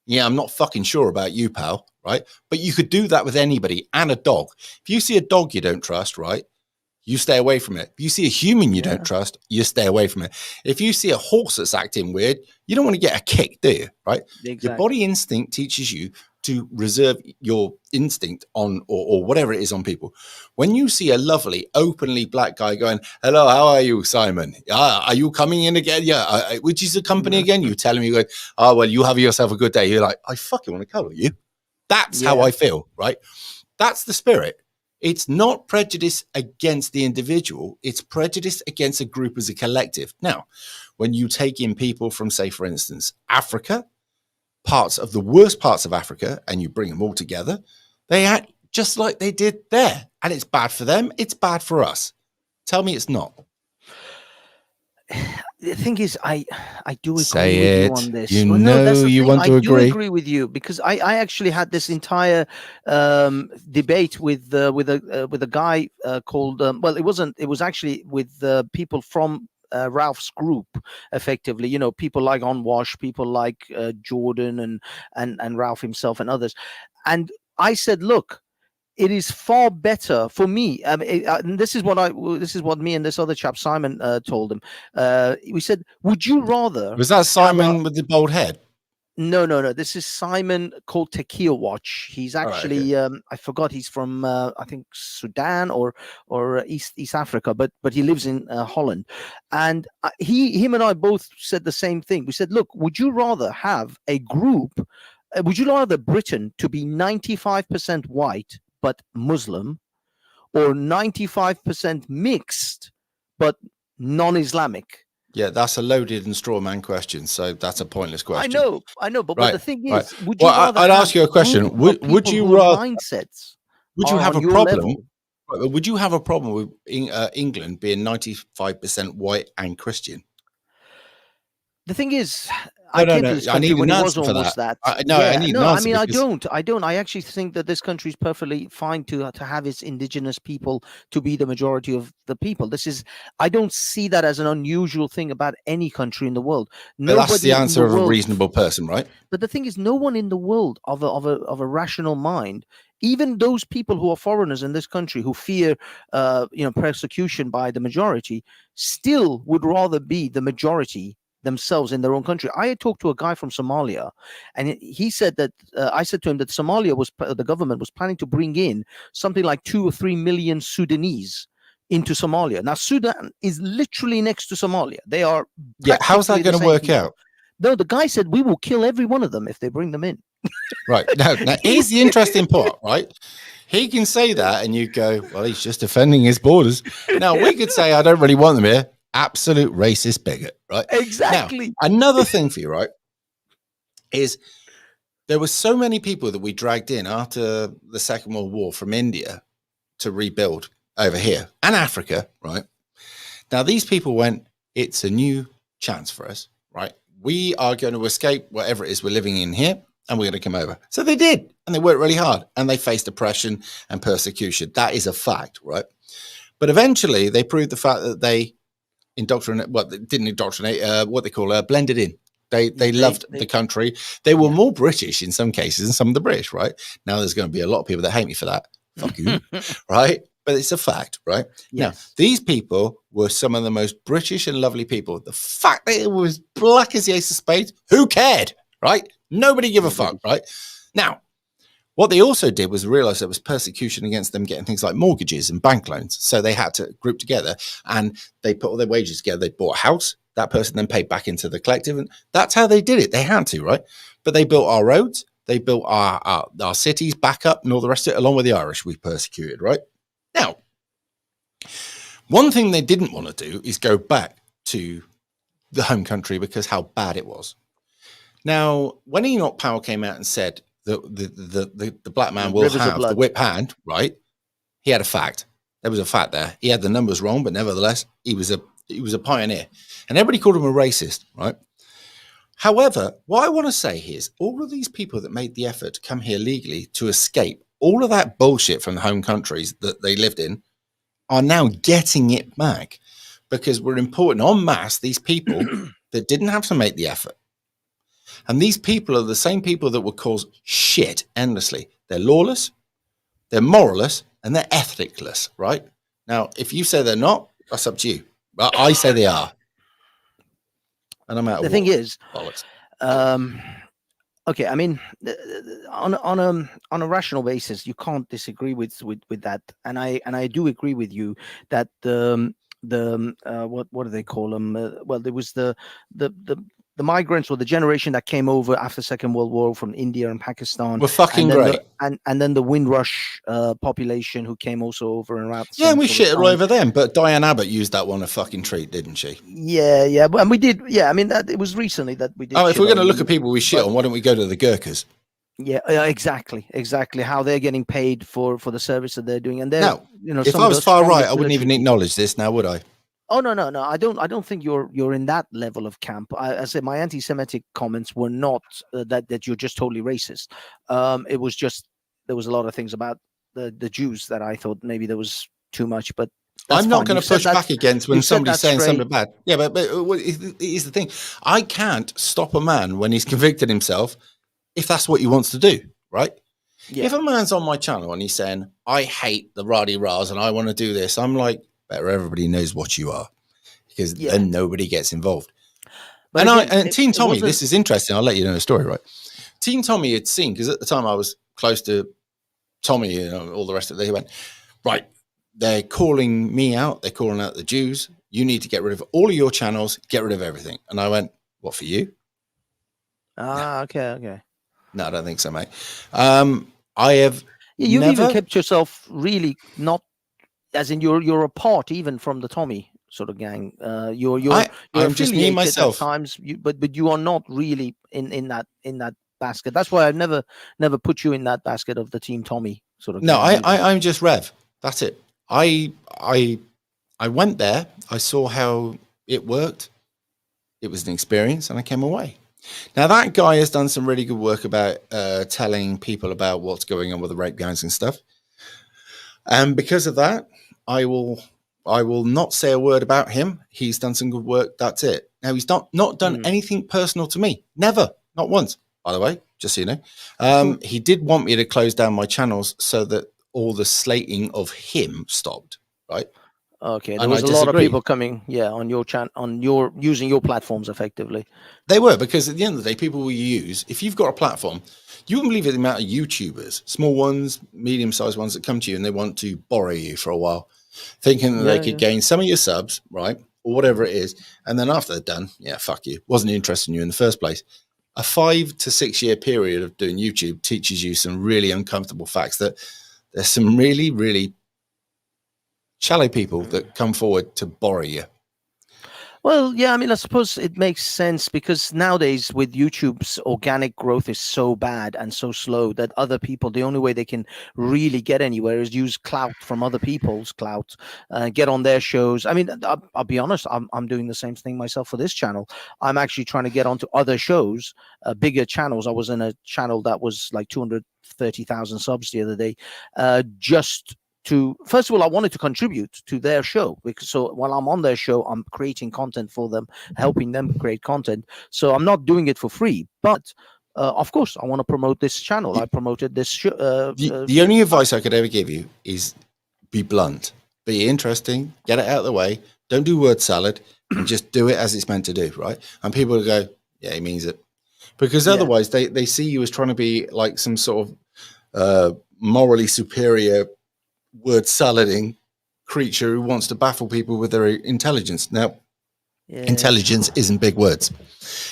yeah, I'm not fucking sure about you, pal, right? But you could do that with anybody and a dog. If you see a dog you don't trust, right, you stay away from it. If you see a human you don't trust, you stay away from it. If you see a horse that's acting weird, you don't want to get a kick, do you, right? Exactly. Your body instinct teaches you to reserve your instinct on or whatever it is on people. When you see a lovely, openly black guy going, hello, how are you, Simon? Are you coming in again? Yeah. Which is the company again? You telling me, going, oh, well, you have yourself a good day. You're like, I fucking want to cuddle you. That's how I feel, right? That's the spirit. It's not prejudice against the individual. It's prejudice against a group as a collective. Now, when you take in people from, say, for instance, Africa, parts of the worst parts of Africa, and you bring them all together, they act just like they did there. And it's bad for them. It's bad for us. Tell me it's not. The thing is, I do agree Say with it. you on this. You know you want to agree. I do agree with you, because I actually had this entire debate with a guy called well, it was actually with people from Ralph's group, effectively, you know, people like Onwash, people like Jordan and Ralph himself and others. And I said, look, it is far better for me. And this is what me and this other chap Simon told him. We said, would you rather? Was that Simon with the bald head? No. This is Simon called Tequila Watch. He's actually I forgot. He's from I think Sudan or East Africa, but he lives in Holland. And him and I both said the same thing. We said, look, would you rather have a group? Would you rather Britain to be 95% white but Muslim, or 95% mixed but non-Islamic? Yeah, that's a loaded and straw man question, so that's a pointless question. I know, but the thing is, would you I'd ask you a question. Would you rather mindsets? Would you have a problem? Would you have a problem with England being 95% white and Christian? The thing is, I came to this country when it was almost that. I need an answer. I don't. I actually think that this country is perfectly fine to have its indigenous people to be the majority of the people. I don't see that as an unusual thing about any country in the world. That's the answer of a reasonable person, right? But the thing is, no one in the world of a rational mind, even those people who are foreigners in this country who fear, persecution by the majority, still would rather be the majority themselves in their own country. I had talked to a guy from Somalia, and he said that I said to him that the government was planning to bring in something like 2 or 3 million Sudanese into Somalia. Now, Sudan is literally next to Somalia. They are. Yeah, how's that going to work out? No, the guy said we will kill every one of them if they bring them in. Right. Now here's the interesting part, right? He can say that, and you go, well, he's just defending his borders. Now, we could say, I don't really want them here. Absolute racist bigot, right? Exactly. Now, another thing for you, right, is there were so many people that we dragged in after the Second World War from India to rebuild over here and Africa, right? Now, these people went, it's a new chance for us, right? We are going to escape whatever it is we're living in here, and we're going to come over. So they did, and they worked really hard, and they faced oppression and persecution. That is a fact, right? But eventually they proved the fact that they indoctrinate, well, they didn't indoctrinate, what they call blended in. They loved the country. They were more British in some cases than some of the British, right? Now there's going to be a lot of people that hate me for that. Fuck you, right? But it's a fact, right? Yes. Now, these people were some of the most British and lovely people. The fact that it was black as the ace of spades, who cared, right? Nobody gave a fuck, right? Now, what they also did was realize there was persecution against them getting things like mortgages and bank loans. So they had to group together and they put all their wages together. They bought a house. That person then paid back into the collective. And that's how they did it. They had to, right? But they built our roads. They built our cities back up and all the rest of it, along with the Irish we persecuted, right? Now, one thing they didn't want to do is go back to the home country because how bad it was. Now, when Enoch Powell came out and said the black man will have the whip hand, right? He had a fact. There was a fact there. He had the numbers wrong, but nevertheless, he was a pioneer. And everybody called him a racist, right? However, what I want to say is all of these people that made the effort to come here legally to escape all of that bullshit from the home countries that they lived in are now getting it back because we're importing en masse these people that didn't have to make the effort. And these people are the same people that will cause shit endlessly. They're lawless, they're moralless, and they're ethicless, right? Now, if you say they're not, that's up to you. But I say they are. And I'm out of the thing is, okay, I mean, on a rational basis, you can't disagree with that, and I do agree with you that what do they call them? Well, there was the migrants or the generation that came over after Second World War from India and Pakistan were fucking great, and then the Windrush population who came also over and around. Yeah, we shit all over them, but Diane Abbott used that one a fucking treat, didn't she? Yeah, and we did. Yeah, I mean that it was recently that we did. Oh, if we're going to look at people we shit on, why don't we go to the Gurkhas? Yeah, exactly. How they're getting paid for the service that they're doing, and they're now, if I was far right, I wouldn't even acknowledge this now, would I? Oh no! I don't think you're in that level of camp. I said my anti-Semitic comments were not that you're just totally racist. It was just there was a lot of things about the Jews that I thought maybe there was too much. But I'm not going to push back against when somebody's saying something bad. Yeah, but here's the thing: I can't stop a man when he's convicted himself if that's what he wants to do, right? Yeah. If a man's on my channel and he's saying I hate the rah-de-rahs and I want to do this, I'm like, better everybody knows what you are, because then nobody gets involved. But and Teen Tommy, this is interesting. I'll let you know the story, right? Teen Tommy had seen, because at the time I was close to Tommy and all the rest of it. They went, right, they're calling me out. They're calling out the Jews. You need to get rid of all of your channels, get rid of everything. And I went, what, for you? Okay. No, I don't think so, mate. I have you've even kept yourself really not, as in you're apart even from the Tommy sort of gang. I'm just me myself at times, but you are not really in that basket. That's why I've never put you in that basket of the Team Tommy sort of. No, I'm just Rev. That's it. I went there. I saw how it worked. It was an experience, and I came away. Now that guy has done some really good work about telling people about what's going on with the rape gangs and stuff. And because of that, I will not say a word about him. He's done some good work. That's it. Now he's not done anything personal to me. Never, not once. By the way, just so you know, he did want me to close down my channels so that all the slating of him stopped. Right. Okay, there was a lot of people coming, on your channel, using your platforms effectively. They were, because at the end of the day, people will use, if you've got a platform, you wouldn't believe the amount of YouTubers, small ones, medium-sized ones that come to you and they want to borrow you for a while, thinking that they could gain some of your subs, right, or whatever it is, and then after they're done, fuck you, wasn't interested in you in the first place. A 5 to 6 year period of doing YouTube teaches you some really uncomfortable facts, that there's some really, really shallow people that come forward to borrow you. Well, yeah, I mean, I suppose it makes sense, because nowadays with YouTube's organic growth is so bad and so slow that other people, the only way they can really get anywhere is use clout from other people's clout, get on their shows. I mean, I'll be honest, I'm doing the same thing myself for this channel. I'm actually trying to get onto other shows, bigger channels. I was in a channel that was like 230,000 subs the other day, just to, first of all, I wanted to contribute to their show, because so while I'm on their show, I'm creating content for them, helping them create content. So I'm not doing it for free, but of course, I want to promote this channel. I promoted this show. The only advice I could ever give you is be blunt, be interesting, get it out of the way. Don't do word salad, and just do it as it's meant to do, right? And people will go, yeah, he means it. Because otherwise they see you as trying to be like some sort of morally superior word salading creature who wants to baffle people with their intelligence. Now, intelligence isn't big words.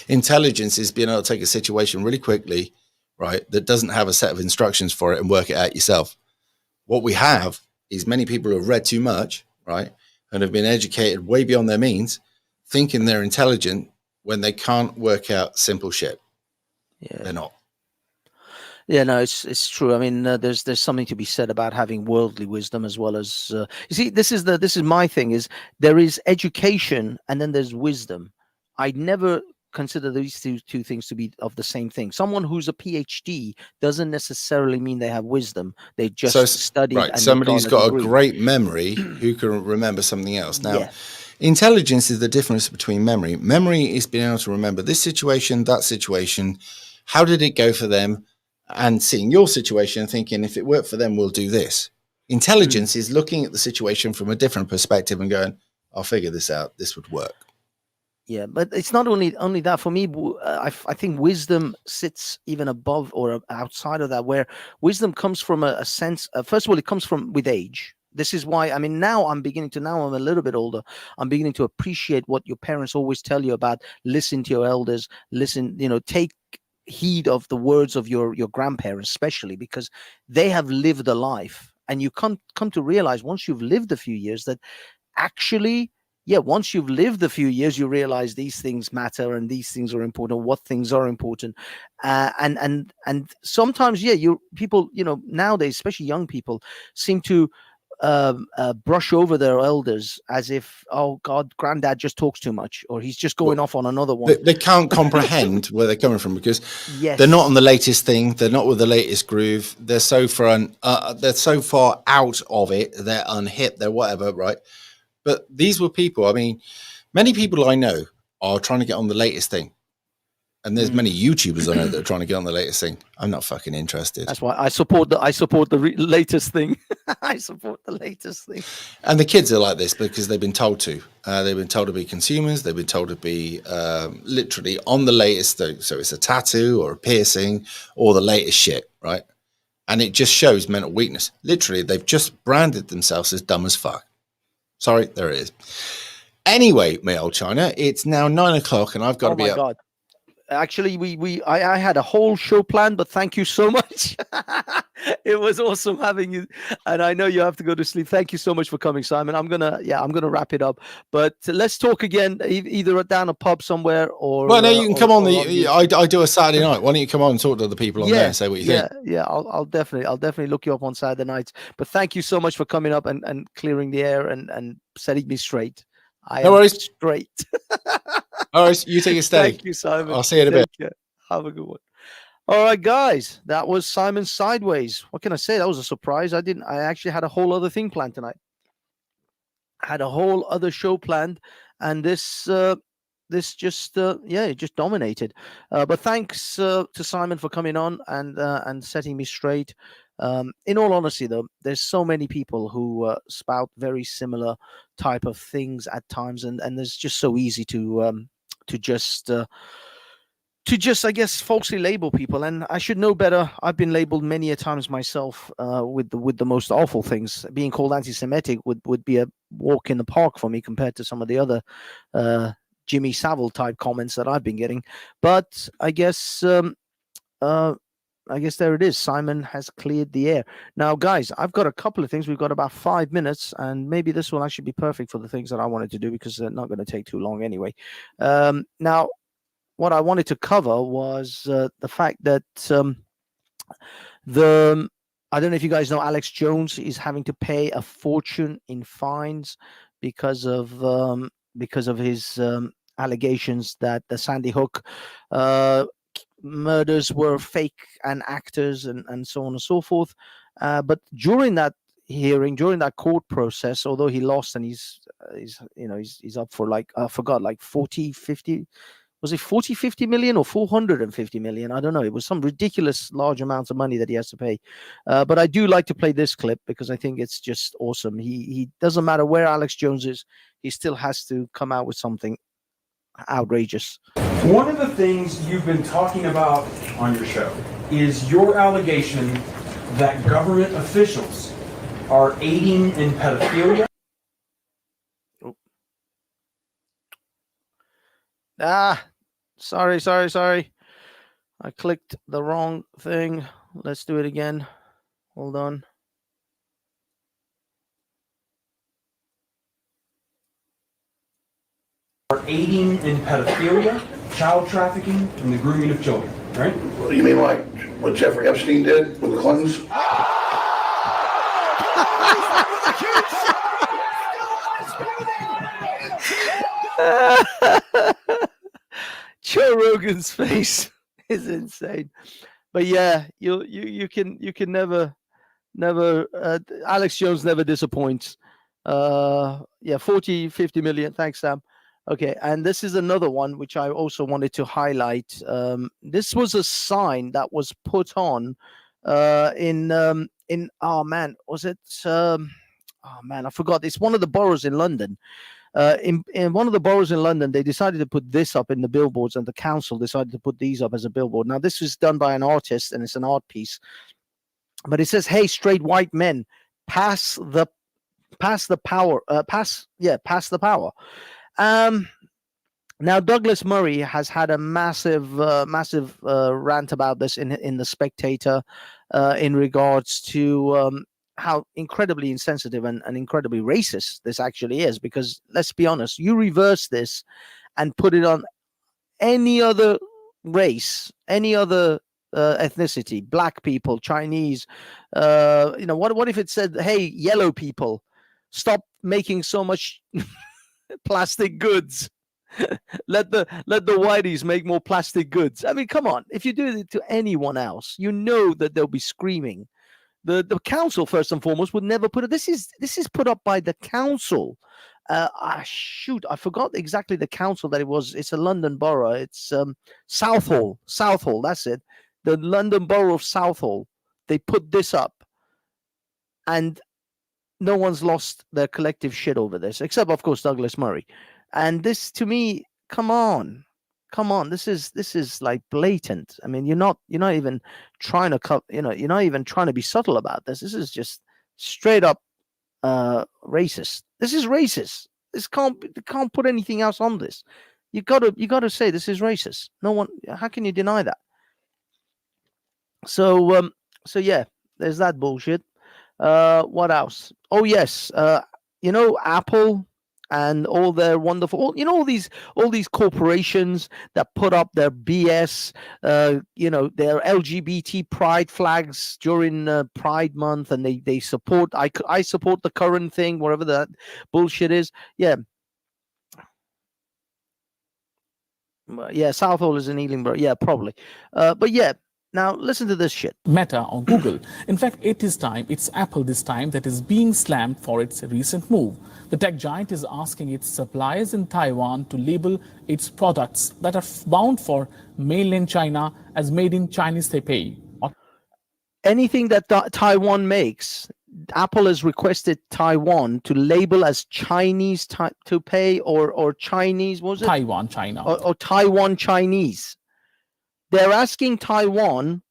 Intelligence is being able to take a situation really quickly, right, that doesn't have a set of instructions for it and work it out yourself. What we have is many people who have read too much, right, and have been educated way beyond their means, thinking they're intelligent when they can't work out simple shit. They're not. Yeah, no, it's true. I mean, there's something to be said about having worldly wisdom as well as you see. This is my thing. Is there is education and then there's wisdom. I never consider these two things to be of the same thing. Someone who's a PhD doesn't necessarily mean they have wisdom. They just studied. Right, somebody's got a great memory who can remember something else. Now, intelligence is the difference between memory. Memory is being able to remember this situation, that situation. How did it go for them? And seeing your situation and thinking, if it worked for them, we'll do this. Intelligence is looking at the situation from a different perspective and going, I'll figure this out. This would work. Yeah, but it's not only that. For me, I think wisdom sits even above or outside of that, where wisdom comes from a sense. First of all, it comes from with age. This is why, I mean, now I'm a little bit older. I'm beginning to appreciate what your parents always tell you about. Listen to your elders. Listen, take heed of the words of your grandparents, especially because they have lived a life, and you come to realize once you've lived a few years that actually, once you've lived a few years, you realize these things matter and these things are important, what things are important, and sometimes people nowadays, especially young people, seem to brush over their elders as if, oh God, granddad just talks too much, or he's just going off on another one. They can't comprehend where they're coming from because they're not on the latest thing. They're not with the latest groove. They're so far out of it. They're unhip. They're whatever, right? But these were people. I mean, many people I know are trying to get on the latest thing. And there's many YouTubers I know that are trying to get on the latest thing. I'm not fucking interested. That's why I support the latest thing. I support the latest thing. And the kids are like this because they've been told to. They've been told to be consumers. They've been told to be literally on the latest thing. So it's a tattoo or a piercing or the latest shit, right? And it just shows mental weakness. Literally, they've just branded themselves as dumb as fuck. Sorry, there it is. Anyway, my old China, it's now 9 o'clock and I've got to be up. Oh my God. Actually, I had a whole show planned, but thank you so much. It was awesome having you, and I know you have to go to sleep. Thank you so much for coming, Simon. I'm gonna wrap it up, but let's talk again, either down a pub somewhere or. Well, no, you can come on. I do a Saturday night. Why don't you come on and talk to other people on there and say what you think? Yeah. I'll definitely look you up on Saturday nights. But thank you so much for coming up and clearing the air and setting me straight. No worries. Straight. All right, you take a stay. Thank you, Simon. I'll see you in a bit. Have a good one. All right, guys, that was Simon Sideways. What can I say? That was a surprise. I actually had a whole other thing planned tonight. I had a whole other show planned, and this just it just dominated. But thanks to Simon for coming on and setting me straight. In all honesty, though, there's so many people who spout very similar type of things at times, and it's just so easy to just I guess falsely label people. And I should know better. I've been labeled many a times myself with the most awful things. Being called anti-Semitic would be a walk in the park for me compared to some of the other Jimmy Savile type comments that I've been getting. But I guess there it is. Simon has cleared the air. Now, guys, I've got a couple of things. We've got about 5 minutes, and maybe this will actually be perfect for the things that I wanted to do because they're not going to take too long anyway. Now, what I wanted to cover was the fact that I don't know if you guys know, Alex Jones is having to pay a fortune in fines because of his allegations that the Sandy Hook murders were fake and actors and so on and so forth. But during that hearing, during that court process, although he lost and he's up for like, I forgot, like 40, 50, was it 40, 50 million or 450 million? I don't know. It was some ridiculous large amounts of money that he has to pay. But I do like to play this clip because I think it's just awesome. He doesn't matter where Alex Jones is, he still has to come out with something outrageous. One of the things you've been talking about on your show is your allegation that government officials are aiding in pedophilia. Sorry. I clicked the wrong thing. Let's do it again. Hold on. Are aiding in pedophilia, child trafficking, and the grooming of children, right? Well, you mean like what Jeffrey Epstein did with the Clintons? Joe Rogan's face is insane, but yeah, you can never Alex Jones never disappoints. 40, 50 million. Thanks, Sam. Okay, and this is another one which I also wanted to highlight. This was a sign that was put on in oh man, was it oh man, I forgot. It's one of the boroughs in London. In one of the boroughs in London, they decided to put this up in the billboards, and the council decided to put these up as a billboard. Now, this was done by an artist, and it's an art piece. But it says, "Hey, straight white men, pass the power. Pass the power." Now, Douglas Murray has had a massive rant about this in the Spectator, in regards to how incredibly insensitive and incredibly racist this actually is. Because let's be honest, you reverse this and put it on any other race, any other ethnicity, black people, Chinese. What if it said, "Hey, yellow people, stop making so much plastic goods. let the whiteys make more plastic goods." I mean, come on. If you do it to anyone else, you know that they'll be screaming. The council, first and foremost, would never put it. This is put up by the council. Shoot, I forgot exactly the council that it was. It's a London borough. It's Southall. That's it. The London borough of Southall. They put this up, and no one's lost their collective shit over this, except of course Douglas Murray. And this, to me, come on, this is like blatant. I mean, you're not even trying to you're not even trying to be subtle about this. This is just straight up racist. This is racist. This can't put anything else on this. You gotta say this is racist. No one. How can you deny that? So yeah, there's that bullshit. What else? Oh yes, Apple and all their wonderful, all these corporations that put up their BS, their LGBT pride flags during Pride Month, and they support. I support the current thing, whatever that bullshit is. Yeah. Yeah, Southall is in Ealingborough. Yeah, probably. But yeah. Now, listen to this shit. Meta or Google. In fact, it's Apple this time that is being slammed for its recent move. The tech giant is asking its suppliers in Taiwan to label its products that are bound for mainland China as made in Chinese Taipei. Anything that Taiwan makes, Apple has requested Taiwan to label as Chinese Taipei or Chinese, what was it? Taiwan, China. Or Taiwan Chinese. They're asking Taiwan,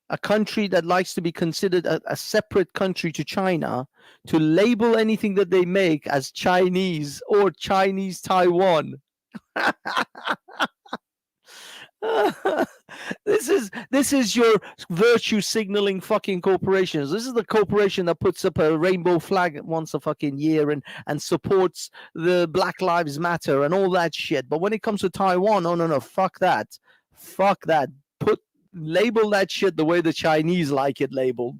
a country that likes to be considered a separate country to China, to label anything that they make as Chinese or Chinese Taiwan. This is your virtue signaling fucking corporations. This is the corporation that puts up a rainbow flag once a fucking year and supports the Black Lives Matter and all that shit. But when it comes to Taiwan, no, fuck that. Fuck that. Label that shit the way the Chinese like it labeled,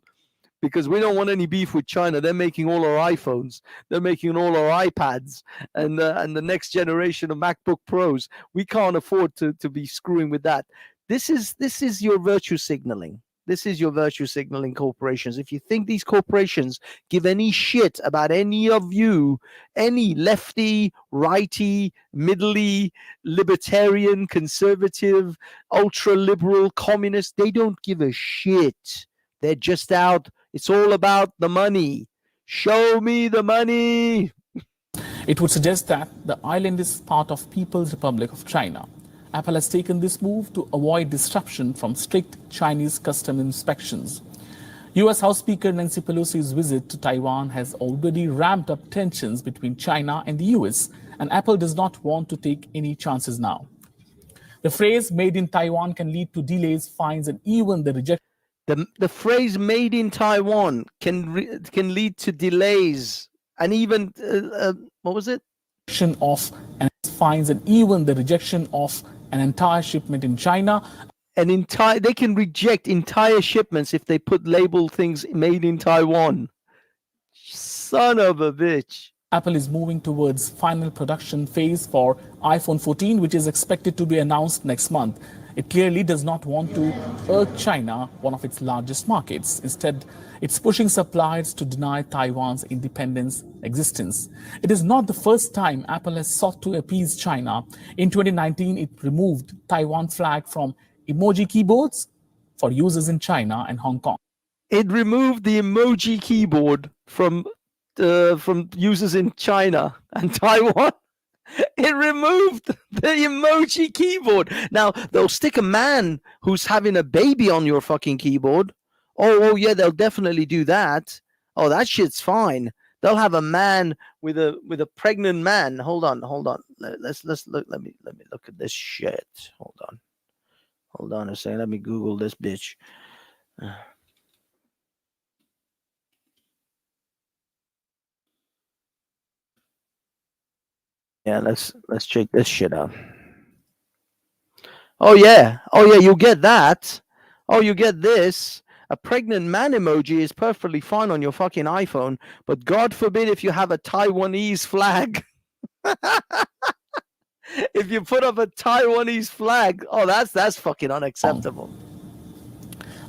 because we don't want any beef with China. They're making all our iPhones, they're making all our iPads, and the next generation of MacBook Pros. We can't afford to be screwing with that. This is your virtue signaling. This is your virtue signaling corporations. If you think these corporations give any shit about any of you, any lefty, righty, middly, libertarian, conservative, ultra liberal, communist, they don't give a shit. They're just out. It's all about the money. Show me the money. It would suggest that the island is part of People's Republic of China. Apple has taken this move to avoid disruption from strict Chinese custom inspections. U.S. House Speaker Nancy Pelosi's visit to Taiwan has already ramped up tensions between China and the U.S., and Apple does not want to take any chances now. The phrase "made in Taiwan" can lead to delays, fines, and even the rejection. The phrase "made in Taiwan" can lead to delays and even what was it? Of and fines and even the rejection of an entire shipment in China. They can reject entire shipments if they put labeled things "made in Taiwan." Son of a bitch. Apple is moving towards final production phase for iPhone 14, which is expected to be announced next month. It clearly does not want to hurt China, one of its largest markets. Instead, it's pushing suppliers to deny Taiwan's independence existence. It is not the first time Apple has sought to appease China. In 2019, it removed Taiwan flag from emoji keyboards for users in China and Hong Kong. It removed the emoji keyboard from users in China and Taiwan. It removed the emoji keyboard. Now, they'll stick a man who's having a baby on your fucking keyboard. Oh yeah, they'll definitely do that. Oh, that shit's fine. They'll have a man with a pregnant man. Hold on. Let's look. Let me look at this shit. Hold on a second. Let me Google this bitch. Yeah, let's check this shit out. Oh yeah, you get that. Oh, you get this. A pregnant man emoji is perfectly fine on your fucking iPhone, but God forbid if you have a Taiwanese flag. If you put up a Taiwanese flag, oh, that's fucking unacceptable.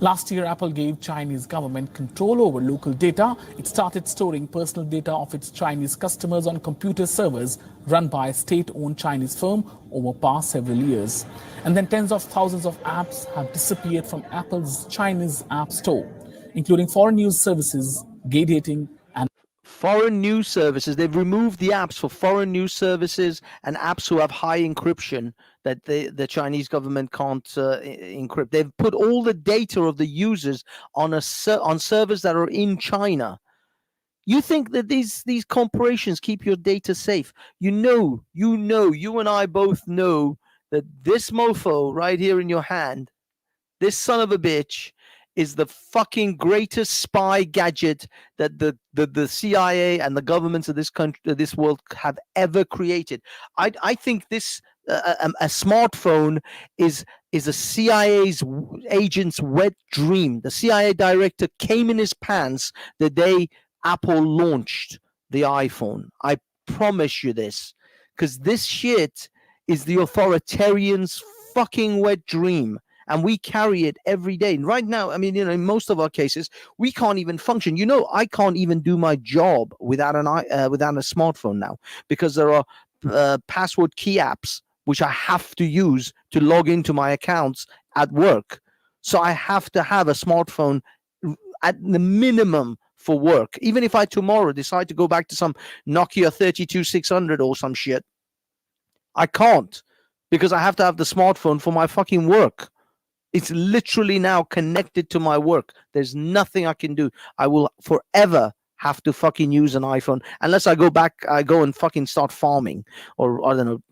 Last year, Apple gave Chinese government control over local data. It started storing personal data of its Chinese customers on computer servers run by a state-owned Chinese firm over past several years. And then tens of thousands of apps have disappeared from Apple's Chinese App Store, including foreign news services, gay dating, and foreign news services. They've removed the apps for foreign news services and apps who have high encryption that the Chinese government can't encrypt. They've put all the data of the users on servers that are in China. You think that these corporations keep your data safe? You and I both know that this mofo right here in your hand, this son of a bitch, is the fucking greatest spy gadget that the CIA and the governments of this country, this world, have ever created. I think this a smartphone is a CIA's agent's wet dream. The CIA director came in his pants the day Apple launched the iPhone. I promise you this, because this shit is the authoritarian's fucking wet dream. And we carry it every day. And right now, I mean, in most of our cases, we can't even function. I can't even do my job without a smartphone now, because there are password key apps which I have to use to log into my accounts at work. So I have to have a smartphone at the minimum for work. Even if I tomorrow decide to go back to some Nokia 32600 or some shit, I can't, because I have to have the smartphone for my fucking work. It's literally now connected to my work. There's nothing I can do. I will forever have to fucking use an iPhone unless I go and fucking start farming, or I don't know,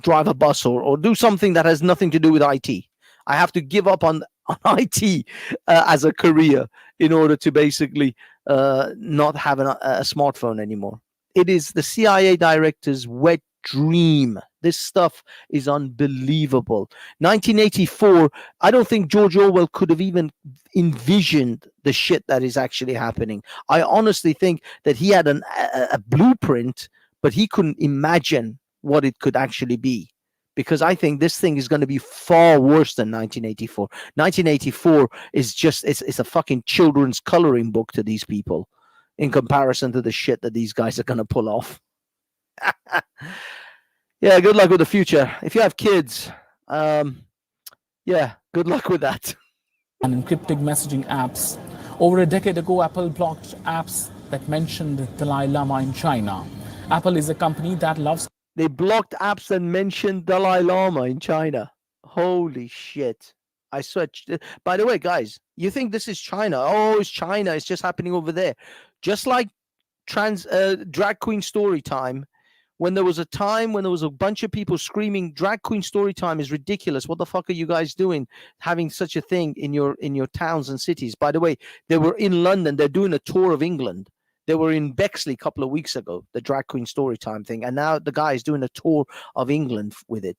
drive a bus or do something that has nothing to do with IT. I have to give up on IT as a career in order to basically not have a smartphone anymore. It is the CIA director's wet dream. This stuff is unbelievable. 1984, I don't think George Orwell could have even envisioned the shit that is actually happening. I honestly think that he had a blueprint, but he couldn't imagine what it could actually be. because I think this thing is going to be far worse than 1984. 1984 is just, it's a fucking children's coloring book to these people in comparison to the shit that these guys are going to pull off. Yeah, good luck with the future. If you have kids, yeah, good luck with that. And encrypted messaging apps. Over a decade ago, Apple blocked apps that mentioned the Dalai Lama in China. Apple is a company that loves... They blocked apps that mentioned Dalai Lama in China. Holy shit. I swear. By the way, guys, you think this is China? Oh, it's China. It's just happening over there. Just like drag queen story time. When there was a time when there was a bunch of people screaming, drag queen story time is ridiculous. What the fuck are you guys doing having such a thing in your towns and cities? By the way, they were in London. They're doing a tour of England. They were in Bexley a couple of weeks ago, the drag queen story time thing. And now the guy is doing a tour of England with it.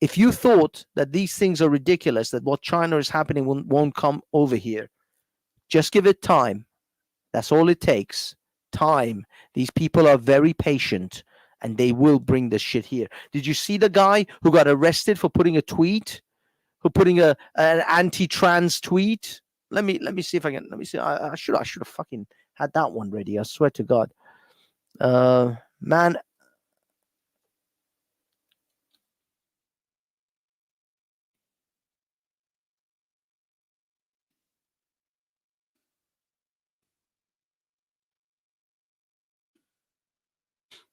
If you thought that these things are ridiculous, that what China is happening won't come over here, just give it time. That's all it takes. Time. These people are very patient. And they will bring this shit here. Did you see the guy who got arrested for putting a tweet, an anti-trans tweet? Let me see if I can. Let me see. I should have fucking had that one ready. I swear to God, man.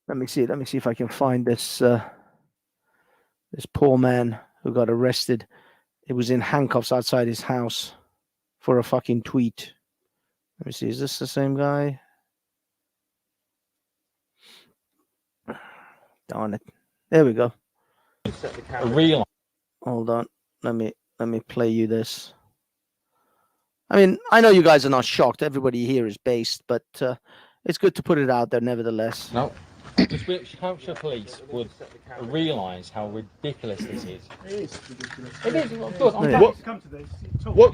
Let me see if I can find this this poor man who got arrested. It was in handcuffs outside his house for a fucking tweet. Let me see. Is this the same guy? Darn it. There we go. Hold on. Let me play you this. I mean, I know you guys are not shocked. Everybody here is based, but it's good to put it out there nevertheless. No. The Hampshire police would realise how ridiculous this is. It is. It is. What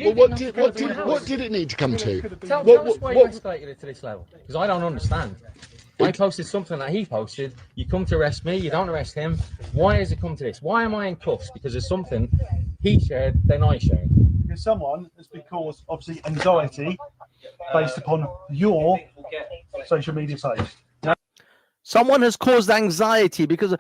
did it need to come to? Tell us why you escalated it to this level, because I don't understand. I posted something that he posted. You come to arrest me. You don't arrest him. Why has it come to this? Why am I in cuffs? Because of something he shared, then I shared. Because someone has been caused, obviously, anxiety based upon your social media page. Someone has caused anxiety because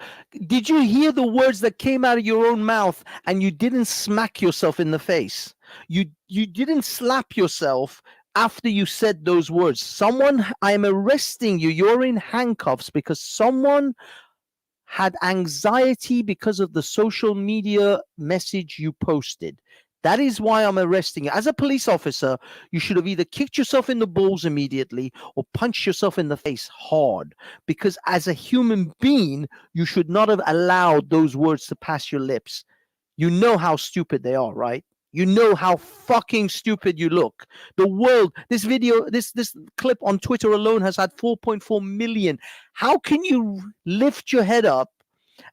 did you hear the words that came out of your own mouth and you didn't smack yourself in the face? You didn't slap yourself after you said those words. Someone, I am arresting you. You're in handcuffs because someone had anxiety because of the social media message you posted. That is why I'm arresting you. As a police officer, you should have either kicked yourself in the balls immediately or punched yourself in the face hard. Because as a human being, you should not have allowed those words to pass your lips. You know how stupid they are, right? You know how fucking stupid you look. The world, this video, this clip on Twitter alone has had 4.4 million. How can you lift your head up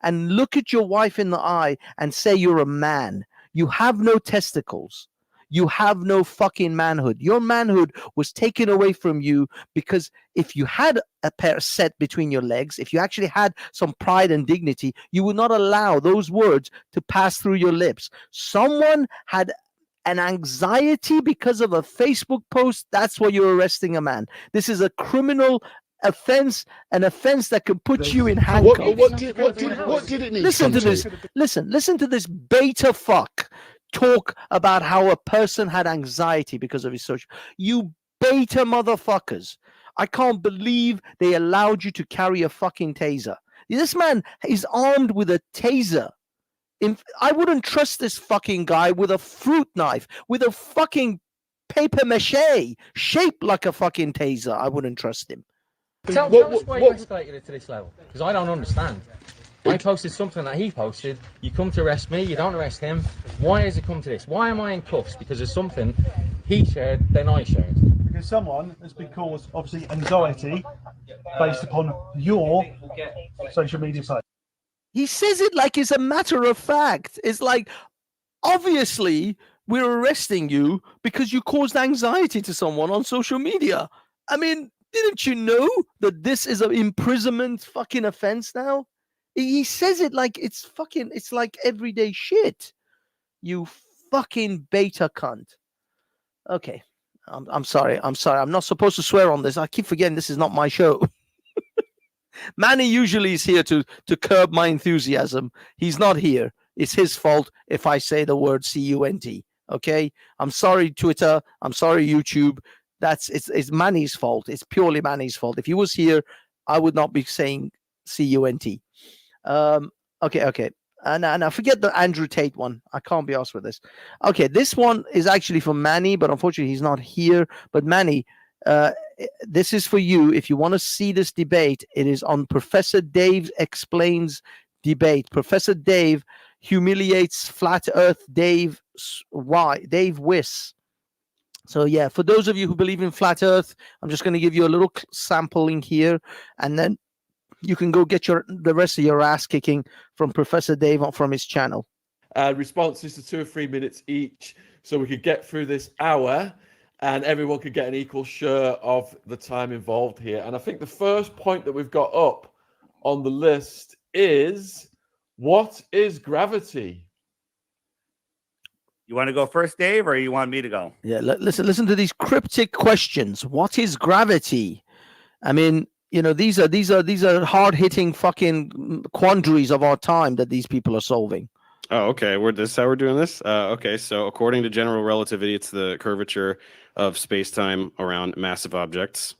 and look at your wife in the eye and say you're a man? You have no testicles. You have no fucking manhood. Your manhood was taken away from you because if you had a pair set between your legs, if you actually had some pride and dignity, you would not allow those words to pass through your lips. Someone had an anxiety because of a Facebook post. That's why you're arresting a man. This is a criminal offense, an offense that can put you in handcuffs. What did it need? Listen to this. Listen to this beta fuck talk about how a person had anxiety because of his social. You beta motherfuckers. I can't believe they allowed you to carry a fucking taser. This man is armed with a taser. I wouldn't trust this fucking guy with a fruit knife, with a fucking paper mache shaped like a fucking taser. I wouldn't trust him. Tell us why you escalated it to this level, because I don't understand. I posted something that he posted. You come to arrest me. You don't arrest him. Why has it come to this? Why am I in cuffs? Because of something he shared, then I shared. Because someone has been caused, obviously, anxiety based upon your social media page. He says it like it's a matter of fact. It's like, obviously, we're arresting you because you caused anxiety to someone on social media. I mean, didn't you know that this is an imprisonment fucking offense now? He says it like it's fucking. It's like everyday shit. You fucking beta cunt. Okay, I'm sorry. I'm sorry. I'm not supposed to swear on this. I keep forgetting this is not my show. Manny usually is here to curb my enthusiasm. He's not here. It's his fault if I say the word cunt. Okay, I'm sorry, Twitter. I'm sorry, YouTube. It's Manny's fault. It's purely Manny's fault. If he was here, I would not be saying cunt. Okay. And I forget the Andrew Tate one. I can't be asked with this. Okay, this one is actually for Manny, but unfortunately he's not here. But Manny, this is for you. If you want to see this debate, it is on Professor Dave Explains debate. Professor Dave humiliates Flat Earth Dave Wiss. So yeah, for those of you who believe in Flat Earth, I'm just going to give you a little sampling here, and then you can go get the rest of your ass kicking from Professor Dave from his channel. Responses to 2 or 3 minutes each, so we could get through this hour and everyone could get an equal share of the time involved here. And I think the first point that we've got up on the list is, what is gravity? You want to go first, Dave, or you want me to go? Yeah, listen to these cryptic questions. What is gravity? I mean, you know, these are hard-hitting fucking quandaries of our time that these people are solving. Oh, okay. This is how we're doing this? Okay, so according to general relativity, it's the curvature of space-time around massive objects.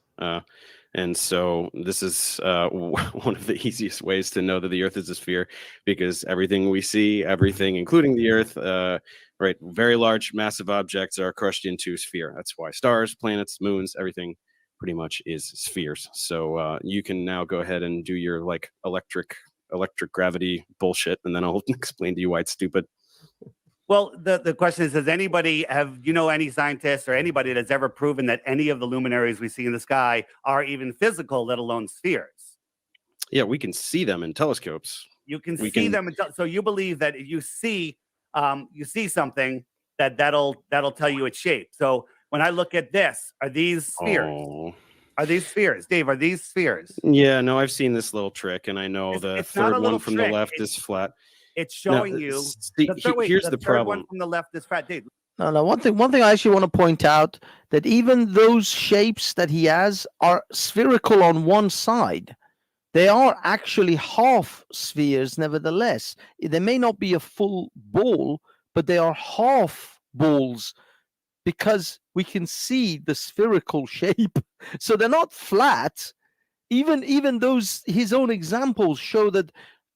And so this is one of the easiest ways to know that the Earth is a sphere, because everything we see, everything, including the Earth, right, very large, massive objects are crushed into a sphere. That's why stars, planets, moons, everything pretty much is spheres. So you can now go ahead and do your like electric gravity bullshit, and then I'll explain to you why it's stupid. Well, the question is, does anybody any scientists or anybody that's ever proven that any of the luminaries we see in the sky are even physical, let alone spheres? Yeah, we can see them in telescopes. You can see them. So you believe that if you see something that'll tell you its shape. So when I look at this, are these spheres? Oh. Are these spheres? Dave, are these spheres? Yeah, no, I've seen this little trick, and I know the third one from the left is flat. It's showing you. Here's the problem. One from the left is flat, Dave. No. One thing I actually want to point out, that even those shapes that he has are spherical on one side. They are actually half spheres, nevertheless. They may not be a full ball, but they are half balls, because we can see the spherical shape. So they're not flat. Even those, his own examples show that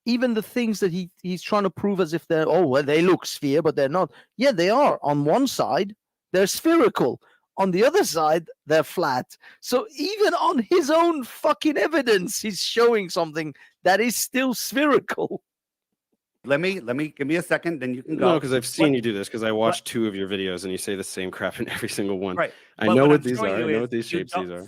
even the things that he's trying to prove as if they're, they look sphere, but they're not. Yeah, they are. On one side, they're spherical. On the other side, they're flat. So even on his own fucking evidence, he's showing something that is still spherical. Let me give me a second, then you can go. No, because I've seen you do this, because I watched 2 of your videos and you say the same crap in every single one. Right. I know what these are. I know what these shapes these are.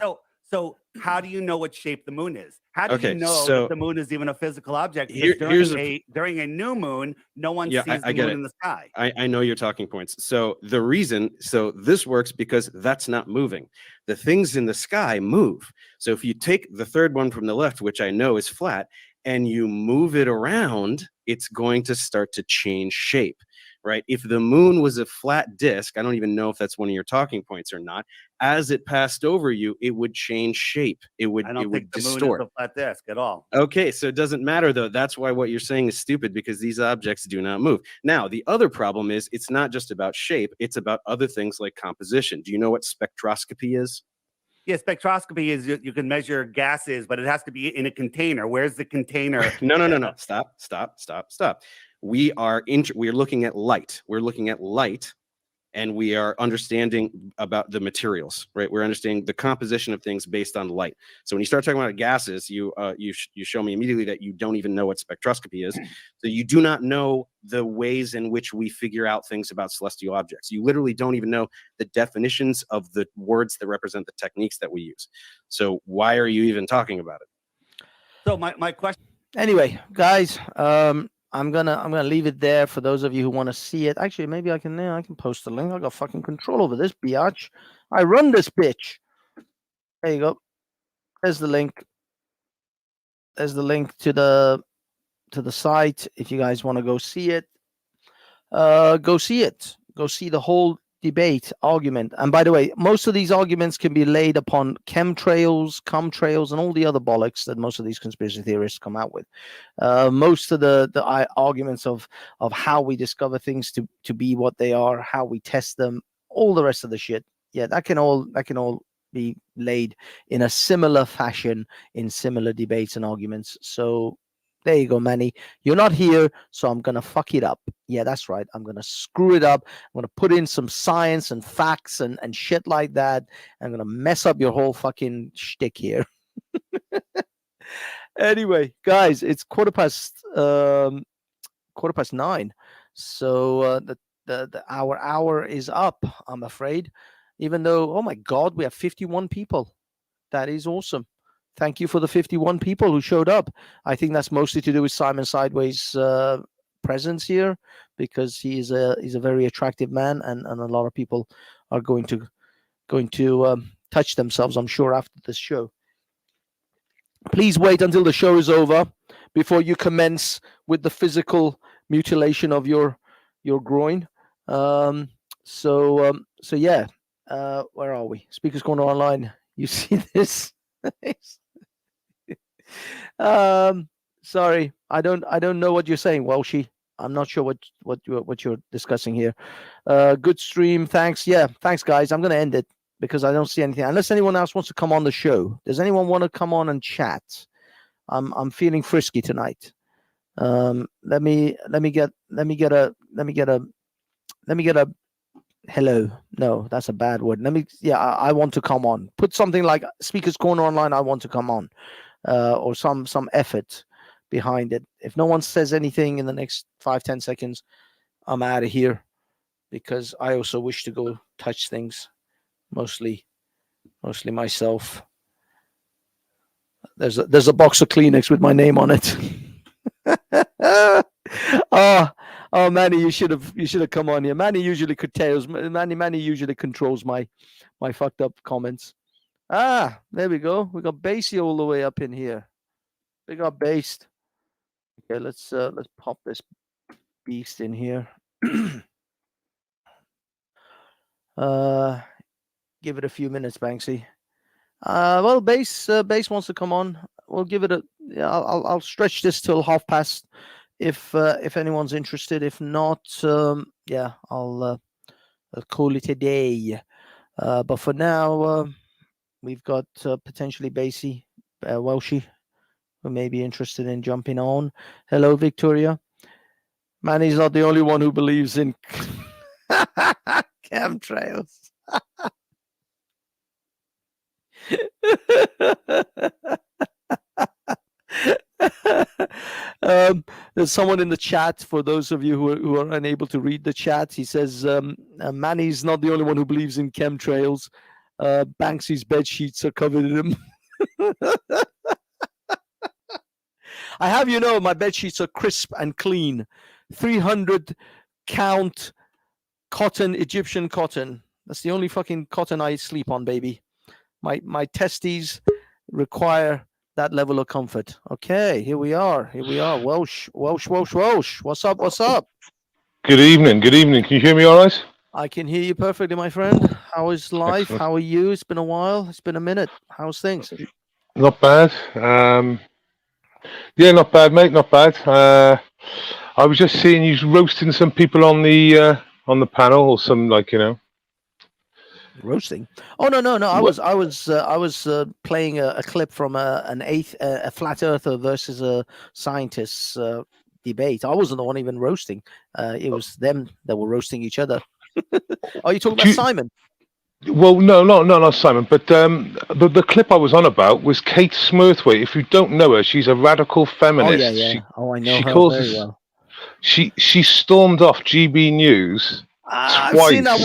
So how do you know what shape the moon is? How do you know that the moon is even a physical object? During a new moon, no one sees the moon in the sky. I know your talking points. So the reason, this works because that's not moving. The things in the sky move. So if you take the third one from the left, which I know is flat, and you move it around, it's going to start to change shape, right? If the moon was a flat disk, I don't even know if that's one of your talking points or not. As it passed over you, it would change shape. It would distort. The moon is a flat disk at all. Okay, so it doesn't matter though. That's why what you're saying is stupid, because these objects do not move. Now, the other problem is it's not just about shape, it's about other things like composition. Do you know what spectroscopy is? Yeah, spectroscopy is you can measure gases, but it has to be in a container. Where's the container? No. Stop. We're looking at light. We're looking at light, and we are understanding about the materials, right? We're understanding the composition of things based on light. So when you start talking about gases, you show me immediately that you don't even know what spectroscopy is. So you do not know the ways in which we figure out things about celestial objects. You literally don't even know the definitions of the words that represent the techniques that we use. So why are you even talking about it? So my question. Anyway, guys, I'm gonna leave it there for those of you who want to see it. Actually, maybe I can post the link. I got fucking control over this biatch. I run this bitch. There you go. There's the link. There's the link to the site if you guys want to go see it. Go see it. Go see the whole debate argument. And by the way, most of these arguments can be laid upon chemtrails, cumtrails, and all the other bollocks that most of these conspiracy theorists come out with. Most of the arguments of how we discover things to be what they are, how we test them, all the rest of the shit. Yeah, that can all be laid in a similar fashion in similar debates and arguments. So there you go, Manny. You're not here, so I'm going to fuck it up. Yeah, that's right. I'm going to screw it up. I'm going to put in some science and facts and shit like that. I'm going to mess up your whole fucking shtick here. Anyway, guys, it's 9:15. So our hour is up, I'm afraid. Even though, oh my God, we have 51 people. That is awesome. Thank you for the 51 people who showed up. I think that's mostly to do with Simon Sideways' presence here, because he's a very attractive man, and a lot of people are going to touch themselves, I'm sure, after this show. Please wait until the show is over before you commence with the physical mutilation of your groin. So yeah. Where are we? Speakers Corner Online. You see this? Sorry, I don't know what you're saying, Welshie. I'm not sure what you're discussing here. Good stream, thanks. Yeah, thanks, guys. I'm gonna end it because I don't see anything. Unless anyone else wants to come on the show. Does anyone want to come on and chat? I'm feeling frisky tonight. Let me get a hello. No, that's a bad word. I want to come on. Put something like Speakers Corner Online. I want to come on, or some effort behind it. If no one says anything in the next 5-10 seconds, I'm out of here, because I also wish to go touch things, mostly myself. There's a box of Kleenex with my name on it. Oh, Manny, you should have come on here. Manny usually curtails. Manny usually controls my fucked up comments. There we go. We got Banksy all the way up in here. We got based. Okay, let's pop this beast in here. Give it a few minutes, Banksy. Well, Base wants to come on. We'll give it I'll stretch this till past. If anyone's interested. If not, yeah, I'll call it a day. But for now, we've got potentially Banksy, Welshie, who may be interested in jumping on. Hello, Victoria. Manny's not the only one who believes in chemtrails. There's someone in the chat, for those of you who are unable to read the chat. He says Manny's not the only one who believes in chemtrails. Banksy's bed sheets are covered in them. I have, my bed sheets are crisp and clean. 300 count cotton, Egyptian cotton. That's the only fucking cotton I sleep on, baby. My testes require that level of comfort. Okay, here we are. Welsh. What's up? Good evening. Can you hear me all right? I can hear you perfectly, my friend. How is life? Excellent. How are you? It's been a while. It's been a minute. How's things? Not bad. Yeah, not bad, mate. Not bad. I was just seeing you roasting some people on the panel, or some, roasting. Oh no! I was playing a clip from a flat earther versus a scientist debate. I wasn't the one even roasting. It was them that were roasting each other. Are you talking about Simon? Well, no, not Simon. But the clip I was on about was Kate Smurthwaite. If you don't know her, she's a radical feminist. Oh yeah. I know her very well. She stormed off GB News. I've seen that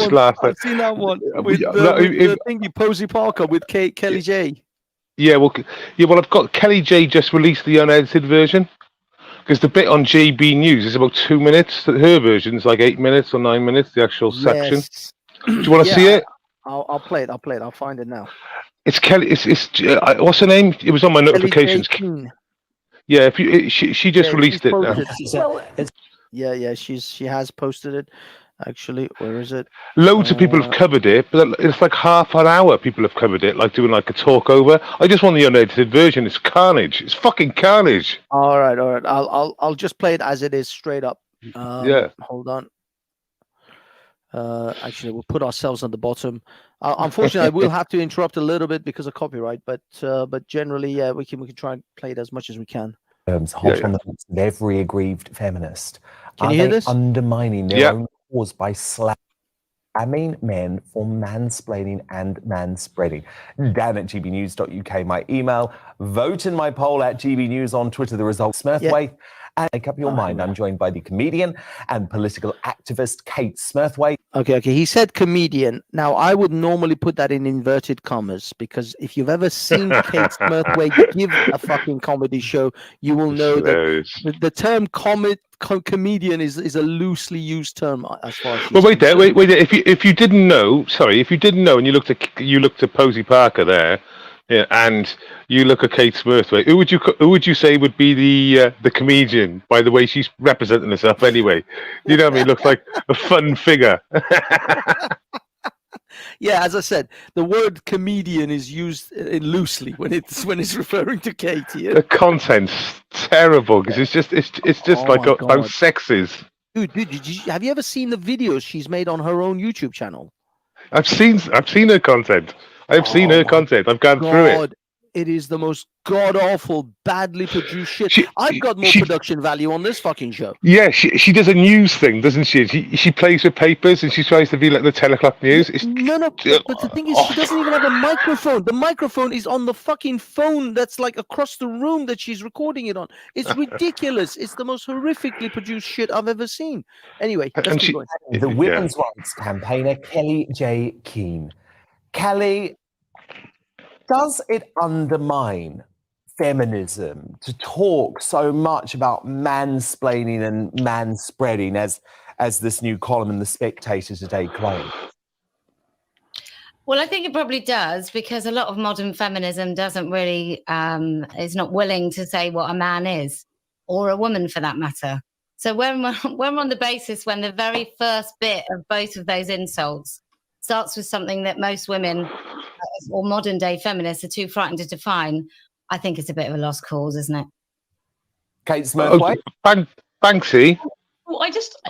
one with the thingy Posey Parker with Kelly J. Yeah, well, I've got Kelly J just released the unedited version, because the bit on GB News is about 2 minutes. Her version is like 8 minutes or 9 minutes. The actual section. Do you want to see it? I'll play it. I'll find it now. It's Kelly. It's what's her name? It was on my notifications. Yeah, if you, she just released it. Yeah, she has posted it. Actually, where is it? Loads of people have covered it, but it's like half an hour. People have covered it, like doing like a talk over. I just want the unedited version. It's carnage. It's fucking carnage. All right. I'll just play it as it is, straight up. Yeah. Hold on. Actually, we'll put ourselves on the bottom. Unfortunately, I will have to interrupt a little bit because of copyright, but generally, yeah, we can try and play it as much as we can. Hot on the fence with every aggrieved feminist. Can you hear this? Undermining their own cause by slamming men for mansplaining and manspreading? Dan at gbnews.uk, my email. Vote in my poll at gbnews on Twitter. The results, Smurthwaite. And make up your mind. I'm joined by the comedian and political activist Kate Smurthwaite. Okay. He said comedian. Now, I would normally put that in inverted commas because if you've ever seen Kate Smurthwaite give a fucking comedy show, you will know that the term comedian is a loosely used term as far as. Well, wait there. If you didn't know, and you looked at Posey Parker there. Yeah, and you look at Kate Smurthwaite. Who would you say would be the comedian by the way she's representing herself anyway? You know what I mean? Looks like a fun figure. Yeah, as I said, the word comedian is used loosely when it's referring to Kate. Yeah? The content's terrible because it's just like about sexes. Dude, have you ever seen the videos she's made on her own YouTube channel? I've seen her content. I've seen her content. I've gone through it. It is the most god-awful, badly produced shit. I've got more production value on this fucking show. Yeah, she does a news thing, doesn't she? She plays with papers and she tries to be like the 10 o'clock news. No, but the thing is, she doesn't even have a microphone. The microphone is on the fucking phone that's like across the room that she's recording it on. It's ridiculous. It's the most horrifically produced shit I've ever seen. Anyway, let's keep going. The women's rights campaigner, Kelly J. Keane. Kelly, does it undermine feminism to talk so much about mansplaining and manspreading as this new column in The Spectator today claims? Well, I think it probably does because a lot of modern feminism doesn't really, is not willing to say what a man is or a woman for that matter. So when we're on the basis when the very first bit of both of those insults starts with something that most women or modern day feminists are too frightened to define, I think it's a bit of a lost cause, isn't it? Kate Smurthwaite? Banksy? Well, I just...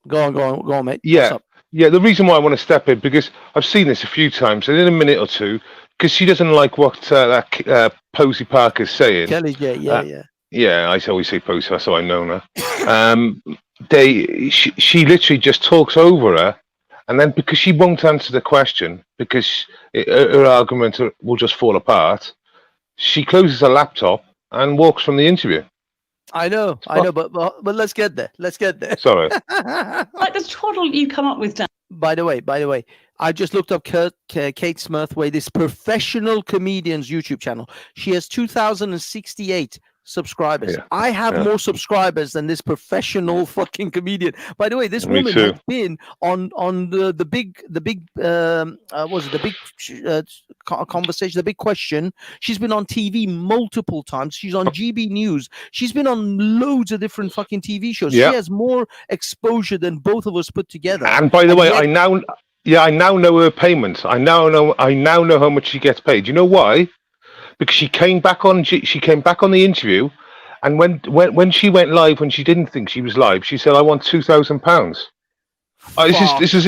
Go on, mate. Yeah. Yeah, the reason why I want to step in, because I've seen this a few times, and in a minute or two, because she doesn't like what that Posey Parker's saying. Kelly, yeah. Yeah, I always say Posey, that's how I know her. She literally just talks over her, and then because she won't answer the question, because her argument will just fall apart, she closes her laptop and walks from the interview. I know, but let's get there. Sorry. Like the twaddle you come up with, Dan. By the way, I just looked up Kate Smurthwaite, this professional comedian's YouTube channel. She has 2,068 subscribers. Yeah. I have more subscribers than this professional fucking comedian. By the way, this woman has been on the big conversation, the big question. She's been on TV multiple times. She's on GB News. She's been on loads of different fucking TV shows. Yeah. She has more exposure than both of us put together. And by the way, I now know her payments. I now know how much she gets paid. You know why? Because she came back on the interview, and when she went live, when she didn't think she was live, she said, "I want £2,000." This is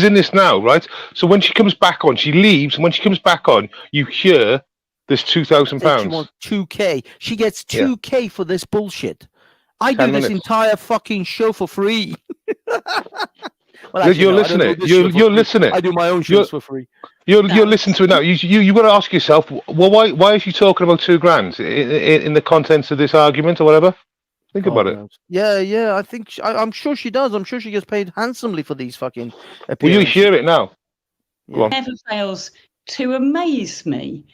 in this now, right? So when she comes back on, she leaves, and when she comes back on, you hear this £2,000. She wants 2K. She gets 2K for this bullshit. I do this entire fucking show for free. Well, actually, you're listening. You're listening. I do my own shows for free. You're listening to it now. You got to ask yourself, well, why is she talking about $2,000 in the contents of this argument or whatever? Think about it. Yeah. I'm sure she does. I'm sure she gets paid handsomely for these fucking appearances. Will you hear it now? Go on. Never fails to amaze me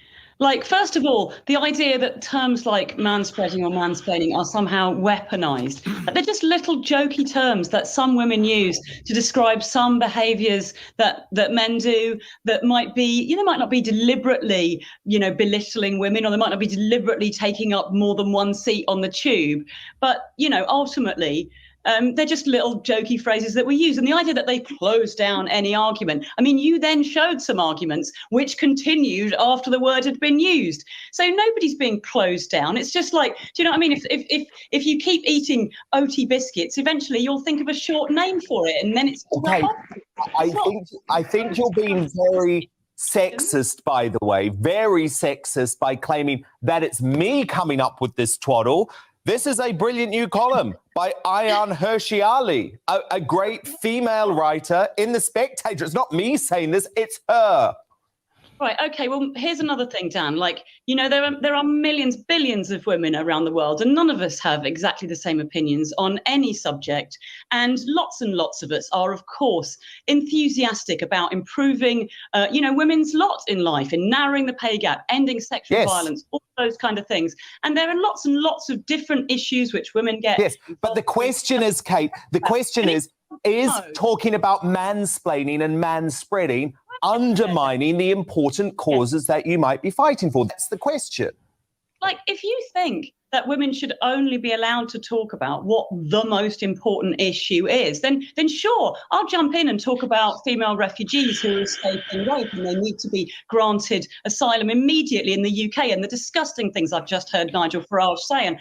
Like, first of all, the idea that terms like manspreading or mansplaining are somehow weaponized. They're just little jokey terms that some women use to describe some behaviors that men do that might be, might not be deliberately, belittling women, or they might not be deliberately taking up more than one seat on the tube. But, ultimately, they're just little jokey phrases that we use. And the idea that they close down any argument. I mean, you then showed some arguments which continued after the word had been used. So nobody's being closed down. It's just like, do you know what I mean? If you keep eating OT biscuits, eventually you'll think of a short name for it. And then it's okay. I think you're being very sexist, by the way, very sexist by claiming that it's me coming up with this twaddle. This is a brilliant new column by Ayaan Hirsi Ali, a great female writer in The Spectator. It's not me saying this, it's her. Right, okay, well, here's another thing, Dan. Like, there are millions, billions of women around the world, and none of us have exactly the same opinions on any subject. And lots of us are, of course, enthusiastic about improving, women's lot in life, in narrowing the pay gap, ending sexual violence, all those kind of things. And there are lots and lots of different issues which women get. Yes, but the question is, Kate, is talking about mansplaining and manspreading undermining the important causes that you might be fighting for? That's the question. Like, if you think that women should only be allowed to talk about what the most important issue is, then sure, I'll jump in and talk about female refugees who are escaping rape and they need to be granted asylum immediately in the UK, and the disgusting things I've just heard Nigel Farage saying.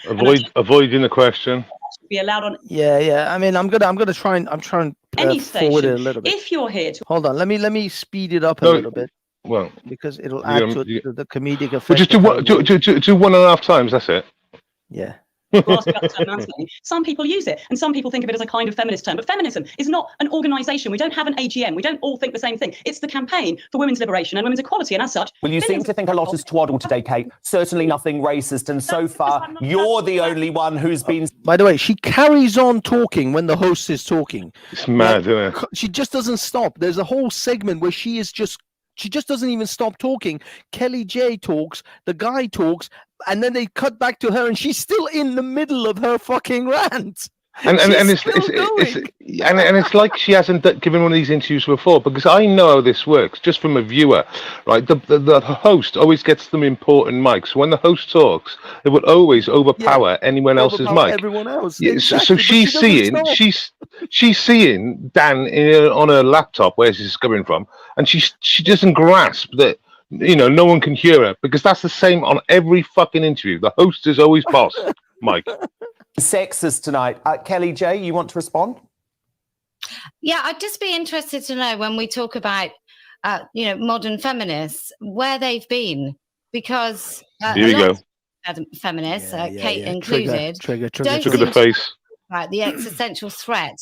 Avoiding the question. Be allowed on. Yeah. I mean, I'm gonna try and any forward station, it a little bit. If you're here to hold on, let me speed it up a little bit. Well, because it'll add to the comedic effect. Well, just do 1.5 times. That's it. Yeah. Some people use it, and some people think of it as a kind of feminist term. But feminism is not an organisation. We don't have an AGM. We don't all think the same thing. It's the campaign for women's liberation and women's equality, and as such... Well, you seem to think a lot is twaddle today, Kate. Certainly nothing racist, and so far, you're the only one who's been... By the way, she carries on talking when the host is talking. It's mad, isn't it? She just doesn't stop. There's a whole segment where she just doesn't even stop talking. Kelly J talks, the guy talks, and then they cut back to her, and she's still in the middle of her fucking rant. And it's like she hasn't given one of these interviews before, because I know how this works just from a viewer, right? The host always gets them important mics. When the host talks, it will always overpower anyone else's mic. Everyone else. Yeah, exactly. So she's seeing Dan on her laptop where she's coming from, and she doesn't grasp that. No one can hear her, because that's the same on every fucking interview. The host is always boss, Mike. Sexist tonight. Kelly J, you want to respond? Yeah, I'd just be interested to know, when we talk about, modern feminists, where they've been, because here we go. Feminists, Kate included, trigger the face. Right, the existential threat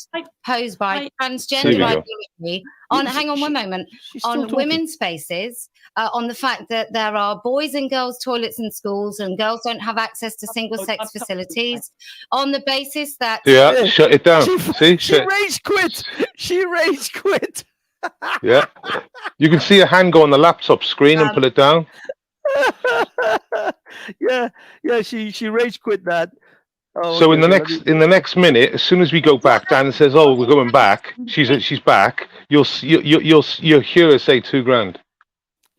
posed by transgender ideology hang on one moment, on women's spaces, on the fact that there are boys and girls toilets in schools and girls don't have access to single-sex facilities, on the basis that... Yeah, shut it down. She rage quit. She rage quit. Yeah, you can see a hand go on the laptop screen and pull it down. Yeah, she rage quit that. Oh, so in the next minute, as soon as we go back, Dan says, "Oh, we're going back." She's back. You'll hear her say $2,000.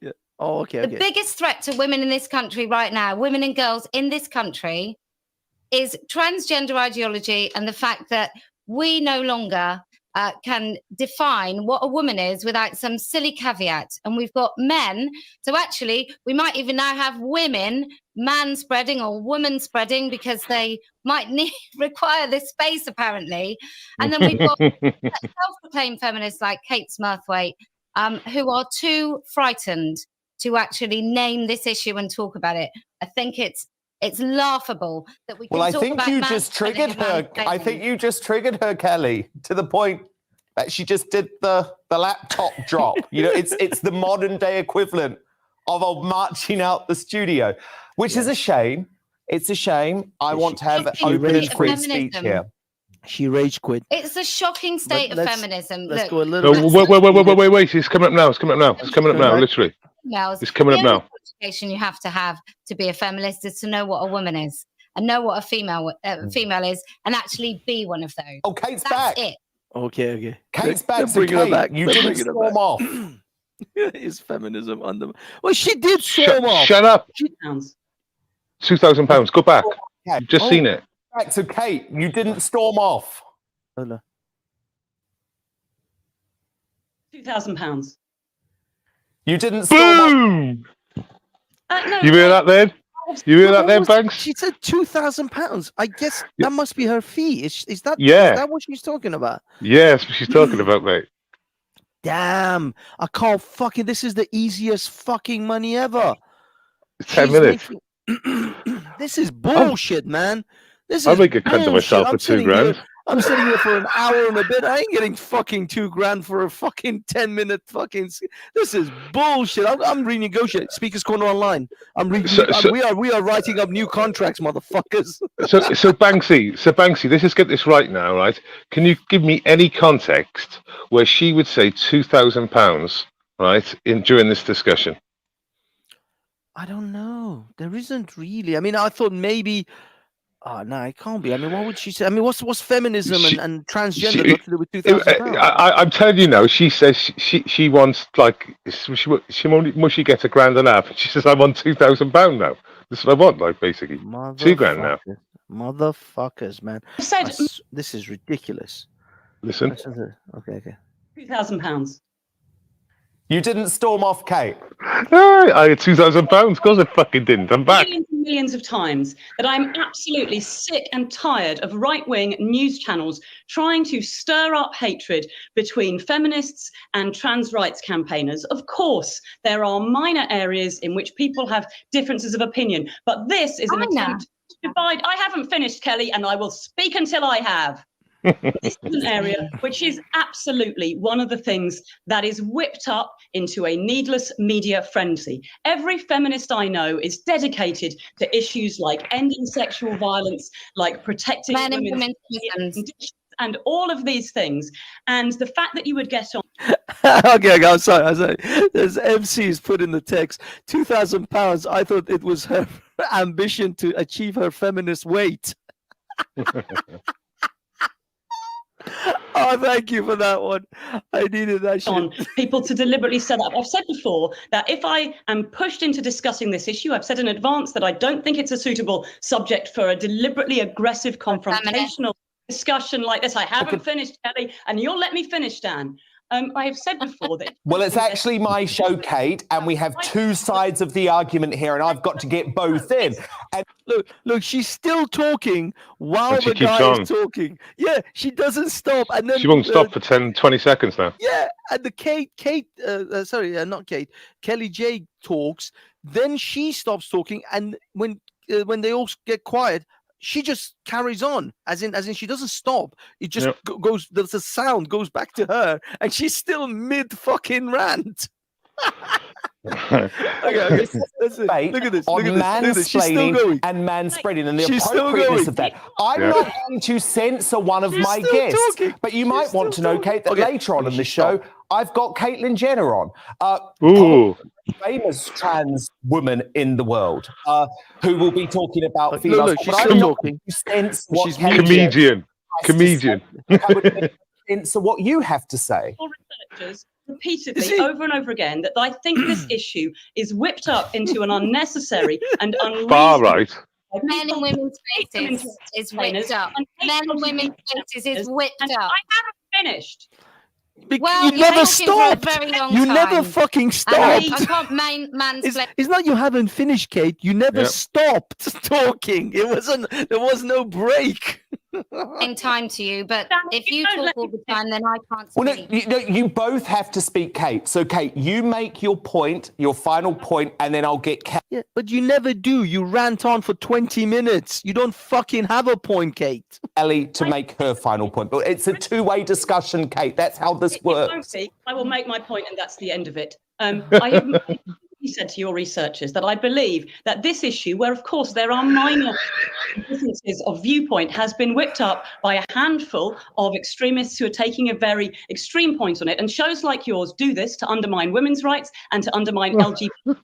Yeah. Oh, okay. The biggest threat to women in this country right now, women and girls in this country, is transgender ideology and the fact that we no longer can define what a woman is without some silly caveat. And we've got men, so actually we might even now have women man-spreading or woman-spreading, because they might require this space apparently. And then we've got self-proclaimed feminists like Kate Smurthwaite, who are too frightened to actually name this issue and talk about it. I think it's laughable that we can talk about... Well, I think you just triggered her. I think you just triggered her, Kelly, to the point that she just did the laptop drop. It's the modern day equivalent of marching out the studio, which is a shame. It's a shame. I want to have open and free speech here. She rage quit. It's a shocking state of feminism. Let's go a little... Wait. It's coming up now. It's coming up now. Literally. It's coming up now. qualification you have to be a feminist is to know what a woman is and know what a female is and actually be one of those. Oh, Kate's That's back. it. Okay. Kate's back. So Kate, you didn't storm off. Is feminism on them? Well, she did storm off. Shut up. £2,000. Go back. You've just seen it. Back to Kate. You didn't storm off. £2,000. You didn't storm off. No, You hear that then? You hear that then, Banks? She said £2,000. I guess that must be her fee. Is that what she's talking about? Yeah, that's what she's talking about, mate. Damn, I can't fucking. This is the easiest fucking money ever. 10 minutes. This is bullshit, man. This I'll is make a cunt of myself for £2,000. I'm sitting here for an hour and a bit. I ain't getting fucking $2,000 for a fucking 10-minute fucking. This is bullshit. I'm renegotiating. Speakers Corner Online. We are writing up new contracts, motherfuckers. So Banksy, let's just get this right now, right? Can you give me any context where she would say £2,000, right, during this discussion? I don't know. There isn't really. I mean, I thought maybe. Oh no, it can't be. I mean, what would she say? I mean, what's feminism and transgender got to do with £2,000? I'm telling you now. She says she wants she only gets £1,500. She says I want £2,000 now. This is what I want, like basically £2,000 now. Motherfuckers, man. This is ridiculous. Listen. Okay. £2,000. You didn't storm off, Kate. I had £2,000. Of course I fucking didn't. I'm back. Millions of times that I'm absolutely sick and tired of right-wing news channels trying to stir up hatred between feminists and trans rights campaigners. Of course, there are minor areas in which people have differences of opinion, but this is an attempt to divide. I haven't finished, Kelly, and I will speak until I have. This is an area which is absolutely one of the things that is whipped up into a needless media frenzy. Every feminist I know is dedicated to issues like ending sexual violence, like protecting women's and all of these things. And the fact that you would get on. Okay, I'm sorry. There's MC's put in the text £2,000. I thought it was her ambition to achieve her feminist weight. Oh, thank you for that one. I needed that shit. On people to deliberately set up. I've said before that if I am pushed into discussing this issue, I've said in advance that I don't think it's a suitable subject for a deliberately aggressive confrontational discussion like this. I haven't finished, Kelly, and you'll let me finish, Dan. I have said before that. Well, it's actually my show, Kate, and we have two sides of the argument here, and I've got to get both in. And look, she's still talking while the guy is talking. Yeah, she doesn't stop, and then she won't stop for 10-20 seconds now. Yeah, and the not Kate, Kelly J talks, then she stops talking, and when they all get quiet, she just carries on, as in she doesn't stop. It just goes. The sound goes back to her, and she's still mid fucking rant. Okay. Look at this. On mansplaining and manspreading and the appropriateness of that. I'm not going to censor one of my guests, but you might want to know, Kate, that later on in the show, I've got Caitlyn Jenner on. Famous trans woman in the world who will be talking about females. Look, she's still talking. She's comedian. So what you have to say. Researchers repeatedly over and over again that I think this issue is whipped up into an unnecessary and unreasonable. Far right. Men and women's faces is whipped up. Men and women's faces is whipped up. I haven't finished. Well, you never stopped. You never fucking stopped. I can't mansplain. It's not you haven't finished, Kate. You never stopped talking. There was no break. In time to you, but if you talk all the time, then I can't speak. Well, no, you both have to speak, Kate. So, Kate, you make your point, your final point, and then I'll get Kate. Yeah, but you never do. You rant on for 20 minutes. You don't fucking have a point, Kate. Ellie to make her final point. But it's a two-way discussion, Kate. That's how this works. I will make my point, and that's the end of it. I have said to your researchers that I believe that this issue, where of course there are minor differences of viewpoint, has been whipped up by a handful of extremists who are taking a very extreme point on it. And shows like yours do this to undermine women's rights and to undermine LGBT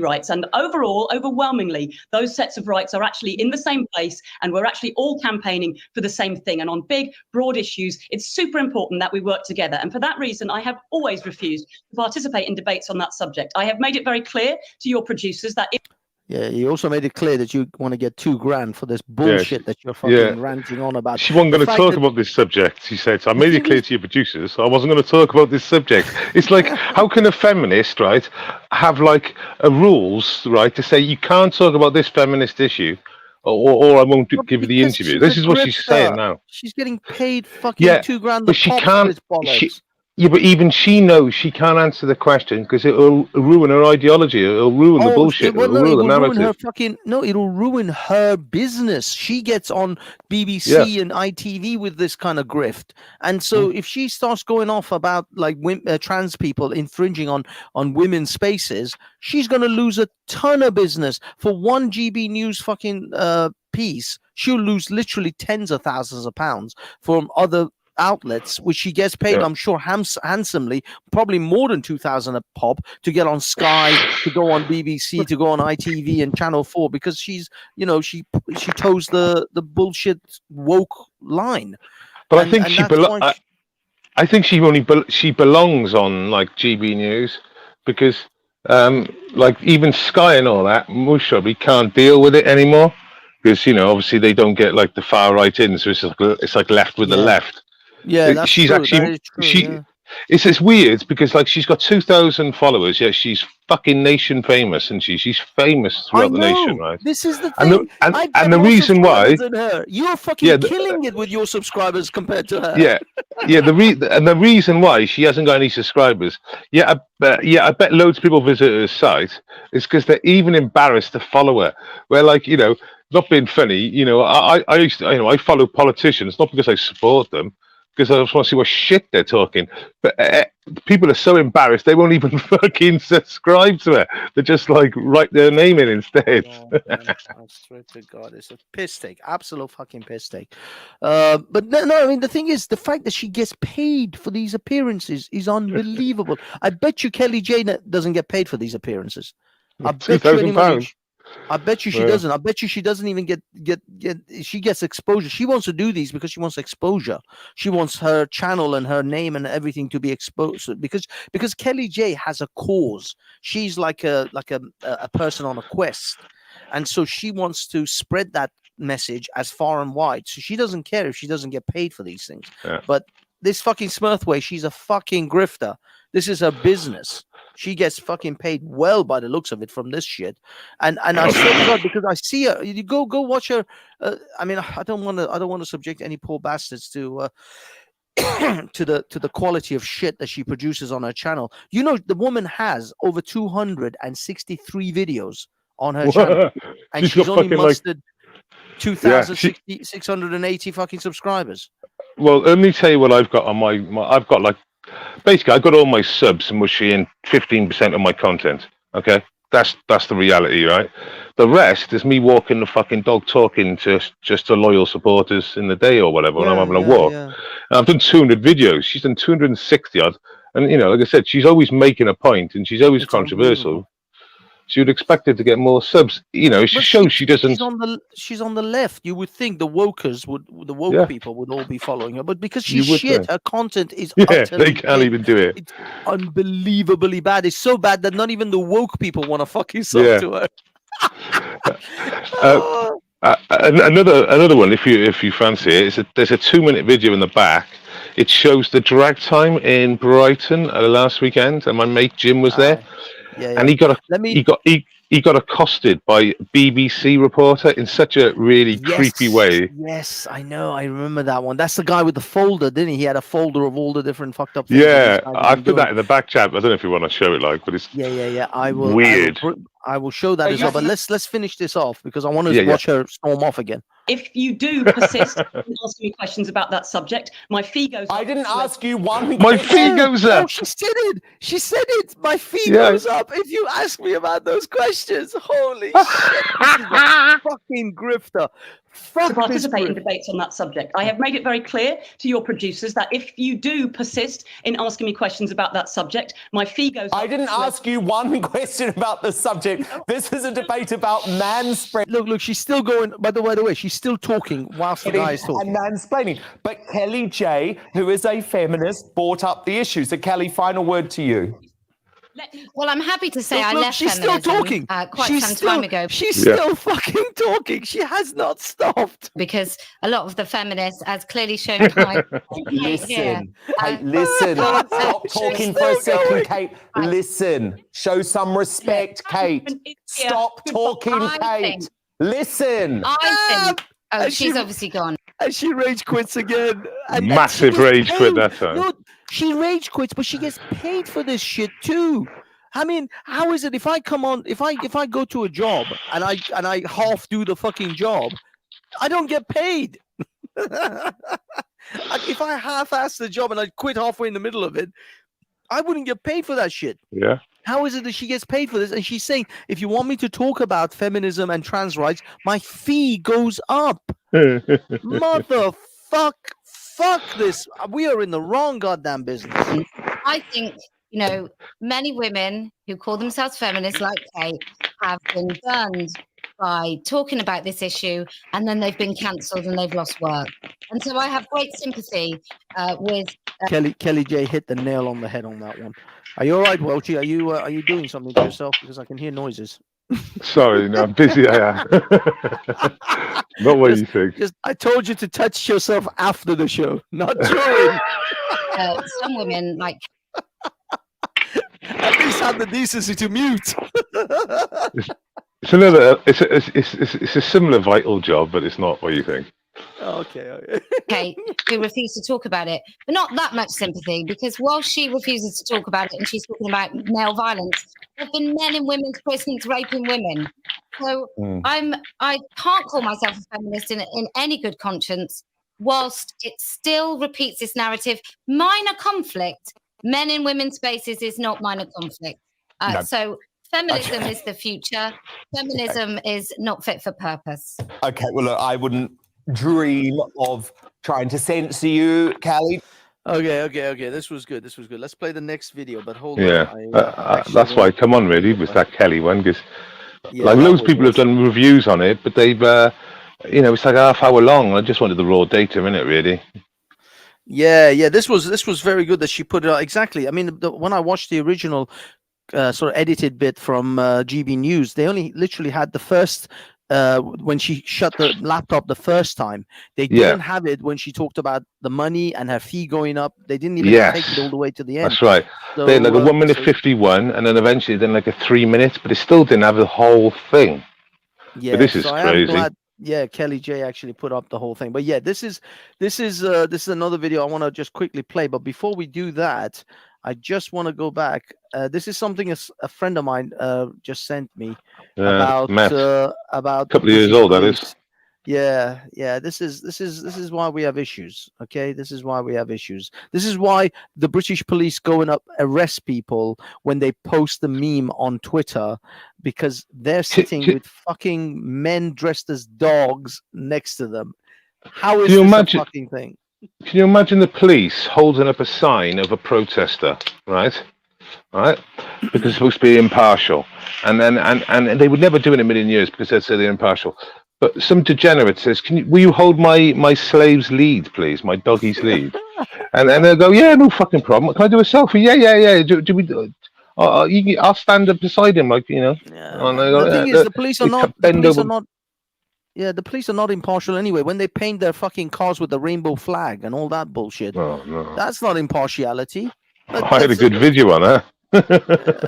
rights. And overall, overwhelmingly, those sets of rights are actually in the same place, and we're actually all campaigning for the same thing. And on big, broad issues, it's super important that we work together. And for that reason, I have always refused to participate in debates on that subject. I have made it very clear to your producers that if Yeah, you also made it clear that you want to get $2,000 for this bullshit that you're fucking ranting on about. She wasn't going to talk about this subject. She said, so I made it clear to your producers, I wasn't going to talk about this subject. It's like, how can a feminist, right, have like rules, right, to say you can't talk about this feminist issue, or I won't give you the interview. This is what she's saying now. She's getting paid fucking $2,000 but she pop can't. for this bollocks. Yeah, but even she knows she can't answer the question because it'll ruin her ideology. It'll ruin the bullshit. It'll ruin the narrative. It'll ruin her business. She gets on BBC and ITV with this kind of grift. And so if she starts going off about like trans people infringing on women's spaces, she's going to lose a ton of business. For one GB News fucking piece, she'll lose literally tens of thousands of pounds from other outlets, which she gets paid, I'm sure, handsomely, probably more than 2,000 a pop to get on Sky, to go on BBC, to go on ITV and Channel 4, because she's, she toes the bullshit woke line. But I think I think she belongs on like GB News because like even Sky and all that, most probably can't deal with it anymore because obviously they don't get like the far right in, so it's like left with the left. Yeah, that's she's true. actually that is true, it's weird because like she's got 2,000 followers. Yeah, she's fucking nation famous, and she's famous throughout the nation, right? This is the thing. And the reason why you're fucking killing it with your subscribers compared to her. The reason why she hasn't got any subscribers. I bet loads of people visit her site is because they're even embarrassed to follow her. Where like not being funny, I used to, I follow politicians not because I support them, because I just want to see what shit they're talking. But people are so embarrassed they won't even fucking subscribe to her. They just like write their name in instead. I swear to God, it's a piss take, absolute fucking piss take. But no, I mean the thing is, the fact that she gets paid for these appearances is unbelievable. I bet you Kelly J doesn't get paid for these appearances. I bet you £2,000. I bet you she doesn't. I bet you she doesn't even get. She gets exposure. She wants to do these because she wants exposure. She wants her channel and her name and everything to be exposed because Kelly J has a cause. She's like a person on a quest, and so she wants to spread that message as far and wide. So she doesn't care if she doesn't get paid for these things. Yeah. But this fucking Smurthway, she's a fucking grifter. This is her business. She gets fucking paid well by the looks of it from this shit, and I swear to God, because I see her. You go watch her. I mean, I don't want to subject any poor bastards to to the quality of shit that she produces on her channel. The woman has over 263 videos on her channel, and she's only mustered 2,680 fucking subscribers. Well, let me tell you what I've got on my I've got like. Basically, I got all my subs and mushy in 15% of my content. Okay, that's the reality, right? The rest is me walking the fucking dog, talking to loyal supporters in the day or whatever when I'm having a walk. And I've done 200 videos. She's done 260 odd, and like I said, she's always making a point and she's always controversial. So you'd expect her to get more subs. It shows she doesn't. She's on the left. You would think the woke people would all be following her, but because she's shit, her content is they can't even do it. It's unbelievably bad. It's so bad that not even the woke people want to fucking sub to her. Another one, if you fancy it, there's a 2-minute video in the back. It shows the drag time in Brighton last weekend, and my mate Jim was there. And he got accosted by BBC reporter in such a really creepy way. Yes, I know. I remember that one. That's the guy with the folder, didn't he? He had a folder of all the different fucked up things. Yeah, I put that in the back chat. I don't know if you want to show it, but it's I will. Weird. I will show that as well. But let's finish this off because I want to watch her storm off again. if you do persist in asking me questions about that subject, my fee goes up. I didn't ask you one My fee goes No, up. she said it. She said it. My fee Yeah. goes up if you ask me about those questions. Holy shit. This is a fucking grifter. Fuck to participate in debates on that subject. I have made it very clear to your producers that if you do persist in asking me questions about that subject, my fee goes up. I didn't ask you one question about the subject. This is a debate about manspreading. Look, she's still going. By the way, she's still talking whilst the guy is talking. And mansplaining. But Kelly J, who is a feminist, brought up the issue. So, Kelly, final word to you. Well, I'm happy to say Look, I look, left she's still feminism talking. quite She's some still, time ago. She's still fucking talking. She has not stopped. Because a lot of the feminists, as clearly shown by Kate here, Kate, listen. Stop talking for a second, Kate. Listen. Show some respect, Kate. Stop talking, Kate. Listen. I think. Oh, And she's she- obviously gone. And she rage quits again. Massive she gets rage quit paid. that time. No, she rage quits, but she gets paid for this shit too. I mean, how is it if I come on, if I go to a job and I half do the fucking job, I don't get paid. If I half-ass the job and I quit halfway in the middle of it, I wouldn't get paid for that shit. Yeah. How is it that she gets paid for this? And she's saying, if you want me to talk about feminism and trans rights, my fee goes up. Motherfuck, fuck this. We are in the wrong goddamn business. I think, many women who call themselves feminists like Kate have been burned by talking about this issue, and then they've been cancelled and they've lost work. And so I have great sympathy with Kelly J hit the nail on the head on that one. Are you all right, Welchie? Are you doing something to yourself? Because I can hear noises. Sorry, no, I'm busy. I am. Not what you think. I told you to touch yourself after the show, not during. some women like. At least have the decency to mute. It's another. It's a similar vital job, but it's not what you think. Okay. Kate, who refused to talk about it, but not that much sympathy, because while she refuses to talk about it and she's talking about male violence, there have been men in women's prisons raping women. So I can't call myself a feminist in any good conscience, whilst it still repeats this narrative. Minor conflict, men in women's spaces is not minor conflict. No. So feminism is the future. Feminism is not fit for purpose. Okay, well, look, I wouldn't dream of trying to censor you, Kelly. Okay. This was good. Let's play the next video, but hold Yeah, on. that's why I come on really with that Kelly one, because Yeah, like that loads of was people have done reviews on it, but they've it's like half hour long. I just wanted the raw data in it, really. Yeah. This was very good that she put it out. Exactly. I mean, when I watched the original sort of edited bit from GB News, they only literally had the first. When she shut the laptop the first time, they didn't have it when she talked about the money and her fee going up. They didn't even take it all the way to the end. That's right. So, they had like a 1 minute 51, and then eventually then like a 3 minutes, but it still didn't have the whole thing. Yeah, but this is so I am crazy. glad, Kelly J actually put up the whole thing. But yeah, this is another video I want to just quickly play. But before we do that, I just want to go back. This is something a friend of mine just sent me about a couple of years old. That is. Yeah. This is why we have issues. Okay, this is why we have issues. This is why the British police go and arrest people when they post the meme on Twitter, because they're sitting with fucking men dressed as dogs next to them. How is this a fucking thing? Can you imagine the police holding up a sign of a protester, right? Because it's supposed to be impartial, and they would never do it in a million years because they'd say they're impartial. But some degenerate says, will you hold my slave's lead, please, my doggie's lead? and they'll go, yeah, no fucking problem. Can I do a selfie? Yeah. Do we do it? I'll stand up beside him, like, you know. The thing is, the police are not. Yeah, the police are not impartial anyway. When they paint their fucking cars with the rainbow flag and all that bullshit, no. That's not impartiality. I had a good video on that.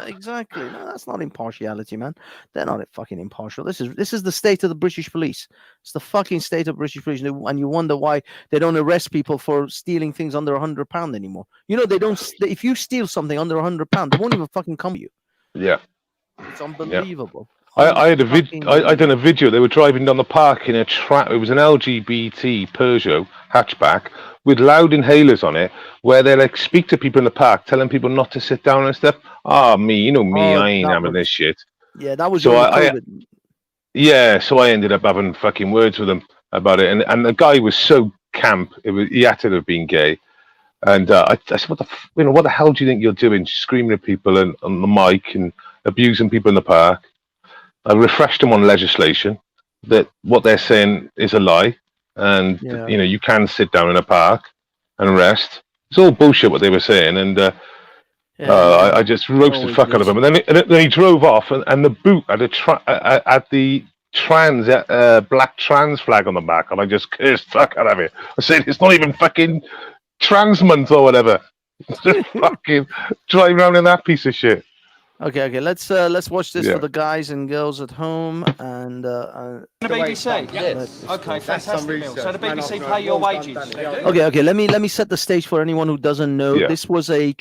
Exactly. No, that's not impartiality, man. They're not fucking impartial. This is the state of the British police. It's the fucking state of British police, and you wonder why they don't arrest people for stealing things under £100 anymore. You know, they don't. If you steal something under £100, they won't even fucking come to you. Yeah. It's unbelievable. I had I done a video. They were driving down the park in a it was an LGBT Peugeot hatchback with loud inhalers on it, where they like speak to people in the park, telling people not to sit down and stuff. Ah, me, you know me, I ain't having this shit. Yeah, that was So during the COVID. Yeah, so I ended up having fucking words with him about it, and the guy was so camp. He had to have been gay, and I said, what the hell do you think you're doing, screaming at people on the mic and abusing people in the park? I refreshed them on legislation that what they're saying is a lie, and you can sit down in a park and rest. It's all bullshit what they were saying, and I just roasted the fuck out of him. And then he drove off, and the boot had the black trans flag on the back, and I just cursed the fuck out of it. I said, it's not even fucking trans month or whatever. Just fucking driving around in that piece of shit. Okay. Let's watch this for the guys and girls at home. And The BBC. Yes. Okay, fantastic. So the BBC pay your wages. Okay. Let me set the stage for anyone who doesn't know. Yeah. This was a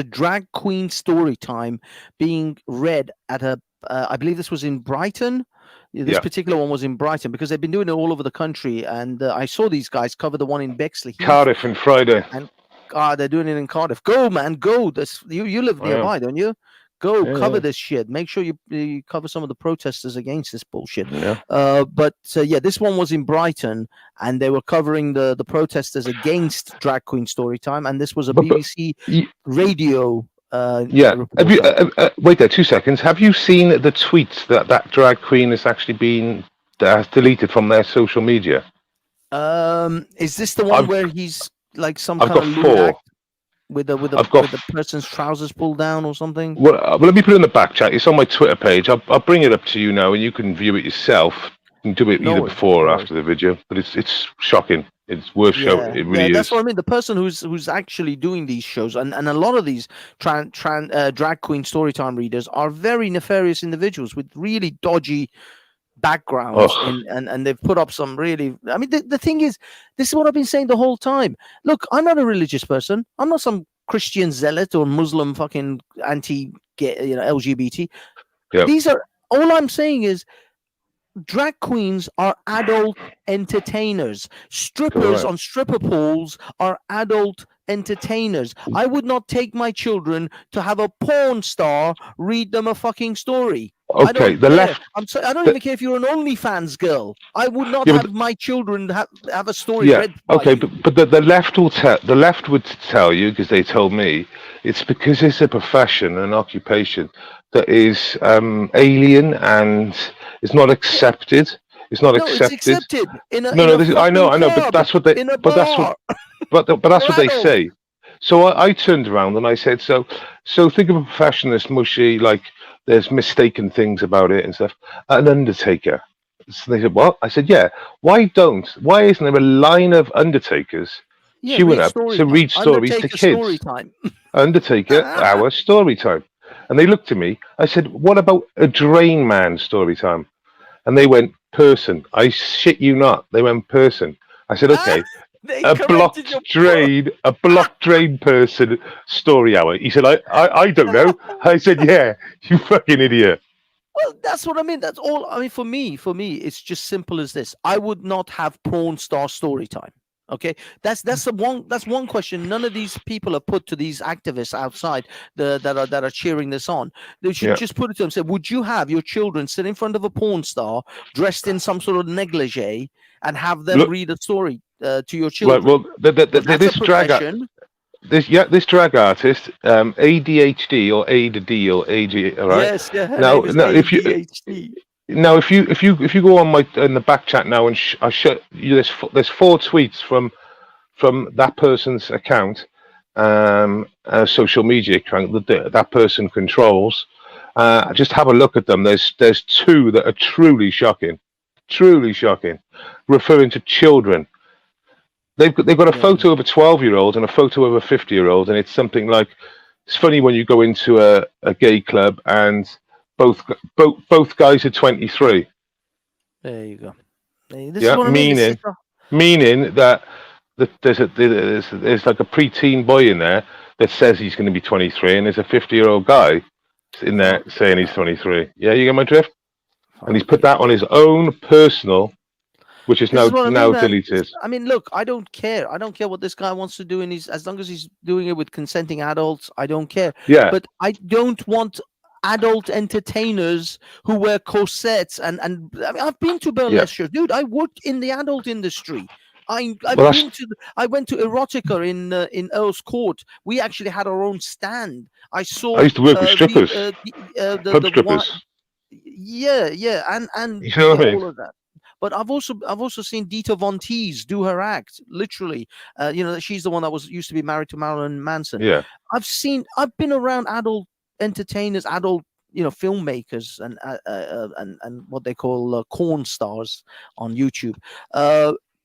drag queen story time being read at I believe this was in Brighton. This particular one was in Brighton because they've been doing it all over the country. And I saw these guys cover the one in Bexley, Cardiff, on Friday. And they're doing it in Cardiff. Go, man, go. You live nearby, don't you? Go cover this shit. Make sure you cover some of the protesters against this bullshit. Yeah. But this one was in Brighton, and they were covering the protesters against drag queen story time, and this was a BBC radio. Have you wait there 2 seconds? Have you seen the tweets that drag queen has actually been deleted from their social media? Is this the one where he's like some I've kind got of 4. act with the person's trousers pulled down or something? Well, let me put it in the back chat. It's on my Twitter page. I'll bring it up to you now, and you can view it yourself. You can do it either before or after the video, but it's shocking. It's worth showing. It really is. That's what I mean. The person who's actually doing these shows, and a lot of these drag queen storytime readers are very nefarious individuals with really dodgy backgrounds, and they've put up some really. I mean, the thing is, this is what I've been saying the whole time. Look, I'm not a religious person. I'm not some Christian zealot or Muslim fucking LGBT. Yeah. These are all I'm saying is. Drag queens are adult entertainers. Strippers on stripper poles are adult entertainers. I would not take my children to have a porn star read them a fucking story. Okay, I don't even care if you're an OnlyFans girl. I would not have my children have a story read. Okay, but the left would tell you, because they told me, it's because it's a profession, an occupation that is alien and is not accepted. It's not accepted. It's accepted. I know, but that's what they. But that's what they say. So I turned around and I said, so think of a profession that's mushy, like there's mistaken things about it and stuff. An undertaker. So they said, what? I said, yeah. Why isn't there a line of undertakers queuing up to read stories to kids? Undertaker, our story time. And they looked at me. I said, what about a drain man story time? And they went, person. I shit you not. They went, person. I said, okay. A blocked drain person story hour. He said, I don't know. I said, yeah, you fucking idiot. Well, that's what I mean. That's all. I mean, for me, it's just simple as this. I would not have porn star story time. Okay, that's one question none of these people have put to these activists outside that are cheering this on. They should just put it to them. Say, would you have your children sit in front of a porn star dressed in some sort of negligee and have them read a story to your children? Right, well, this drag artist, ADHD or ADD or AG, all right? Yes, yeah. Now, if you go on in the back chat now and I show you there's 4 tweets from that person's account, a social media account that person controls. Just have a look at them. There's 2 that are truly shocking, referring to children. They've got a photo of a 12-year-old and a photo of a 50-year-old, and it's something like, it's funny when you go into a gay club and both guys are 23. There you go. Meaning that there's like a preteen boy in there that says he's going to be 23, and there's a 50-year-old guy in there saying he's 23. Yeah, you get my drift? And he's put that on his own personal, which is now deleted. I mean, look, I don't care. I don't care what this guy wants to do, and as long as he's doing it with consenting adults, I don't care. Yeah. But I don't want adult entertainers who wear corsets and I mean, I've been to burlesque shows, dude. I worked in the adult industry. I went to Erotica in Earl's Court. We actually had our own stand. I used to work with strippers, pub strippers. Yeah, and you know what I mean? all of that. But I've also seen Dita Von Teese do her act. Literally, she's the one that used to be married to Marilyn Manson. Yeah, I've been around adult entertainers, adult filmmakers, and what they call corn stars on YouTube.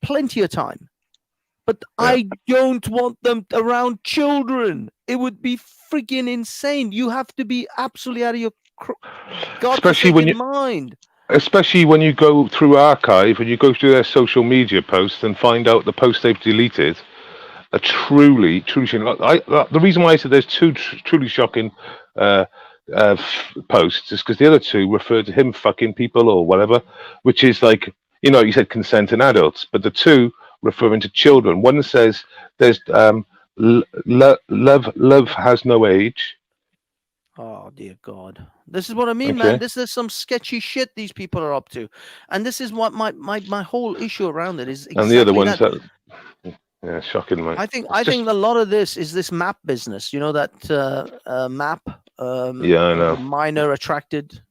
Plenty of time, but I don't want them around children. It would be freaking insane. You have to be absolutely out of your mind. Especially when you go through archive and you go through their social media posts and find out the posts they've deleted are truly shocking. The reason why I said there's two truly shocking posts is because the other two refer to him fucking people or whatever, which is like, you said consent in adults, but the two referring to children. One says there's love has no age. Oh dear God! This is what I mean, man. This is some sketchy shit these people are up to, and this is what my whole issue around it is. Exactly and the other one's that shocking, man. I think a lot of this is this map business. You know that map. Yeah, I know. Minor attracted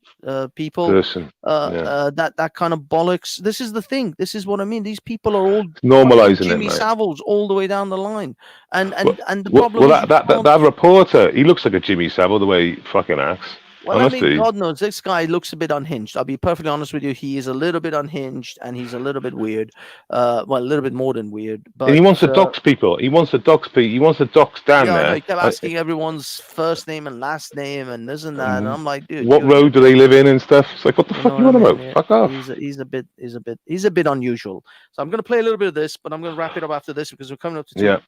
people. Person. That kind of bollocks. This is the thing. This is what I mean. These people are all normalizing Jimmy it, mate. Saviles all the way down the line, and the problem. Well, that reporter, he looks like a Jimmy Savile the way he fucking acts. Well, honestly. I mean, God knows this guy looks a bit unhinged. I'll be perfectly honest with you. He is a little bit unhinged, and he's a little bit weird. Well, a little bit more than weird. But and he wants to dox people. He wants to dox people. He wants to dox down there. He kept asking everyone's first name and last name and this and that. And I'm like, dude, what road do they live in and stuff? It's like, what the fuck you want about? Yeah. Fuck off. He's a bit unusual. So I'm gonna play a little bit of this, but I'm gonna wrap it up after this because we're coming up to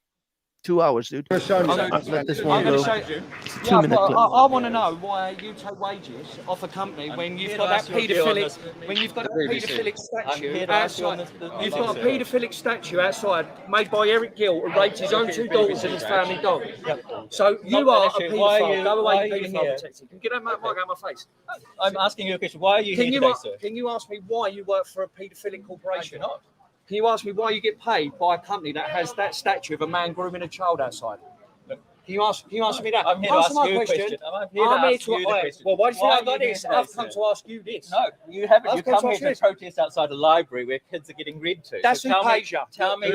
2 hours, dude. Let this one go. I want to know why you take wages off a company when you've got that paedophilic statue outside. You've got a paedophilic statue outside made by Eric Gill who raped his own two daughters and his family dog. So you are a paedophile. Go away, paedophile detective. Get that mic out of my face. I'm asking you a question. Why are you here today, sir? Can you ask me why you work for a paedophilic corporation? Can you ask me why you get paid by a company that has that statue of a man grooming a child outside? Can you answer me that? I'm here to ask you a question. I'm here to ask you the question. Well, why do you think I've got this? I've come to ask you this. No, you haven't. You come here to protest outside a library where kids are getting read to. That's who pays you. Tell me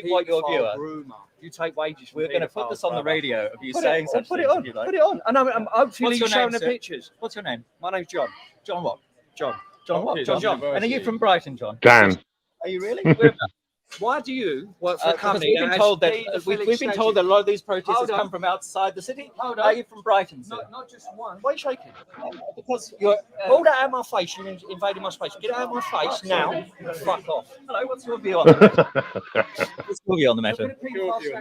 what your view is. You take wages. We're going to put this on the radio of you saying such things. Put it on. And I'm hopefully showing the pictures. What's your name? My name's John. John what? John what? John. And are you from Brighton, John? Dan. Are you really? Why do you work for a company? We've been told that a lot of these protesters come from outside the city. Are you from Brighton, sir? Not just one. Why are you shaking? Because you're all that out of my face. You're invading my space. Get out of my face now. Fuck off. Hello. What's your view on the matter? What's your view on the matter?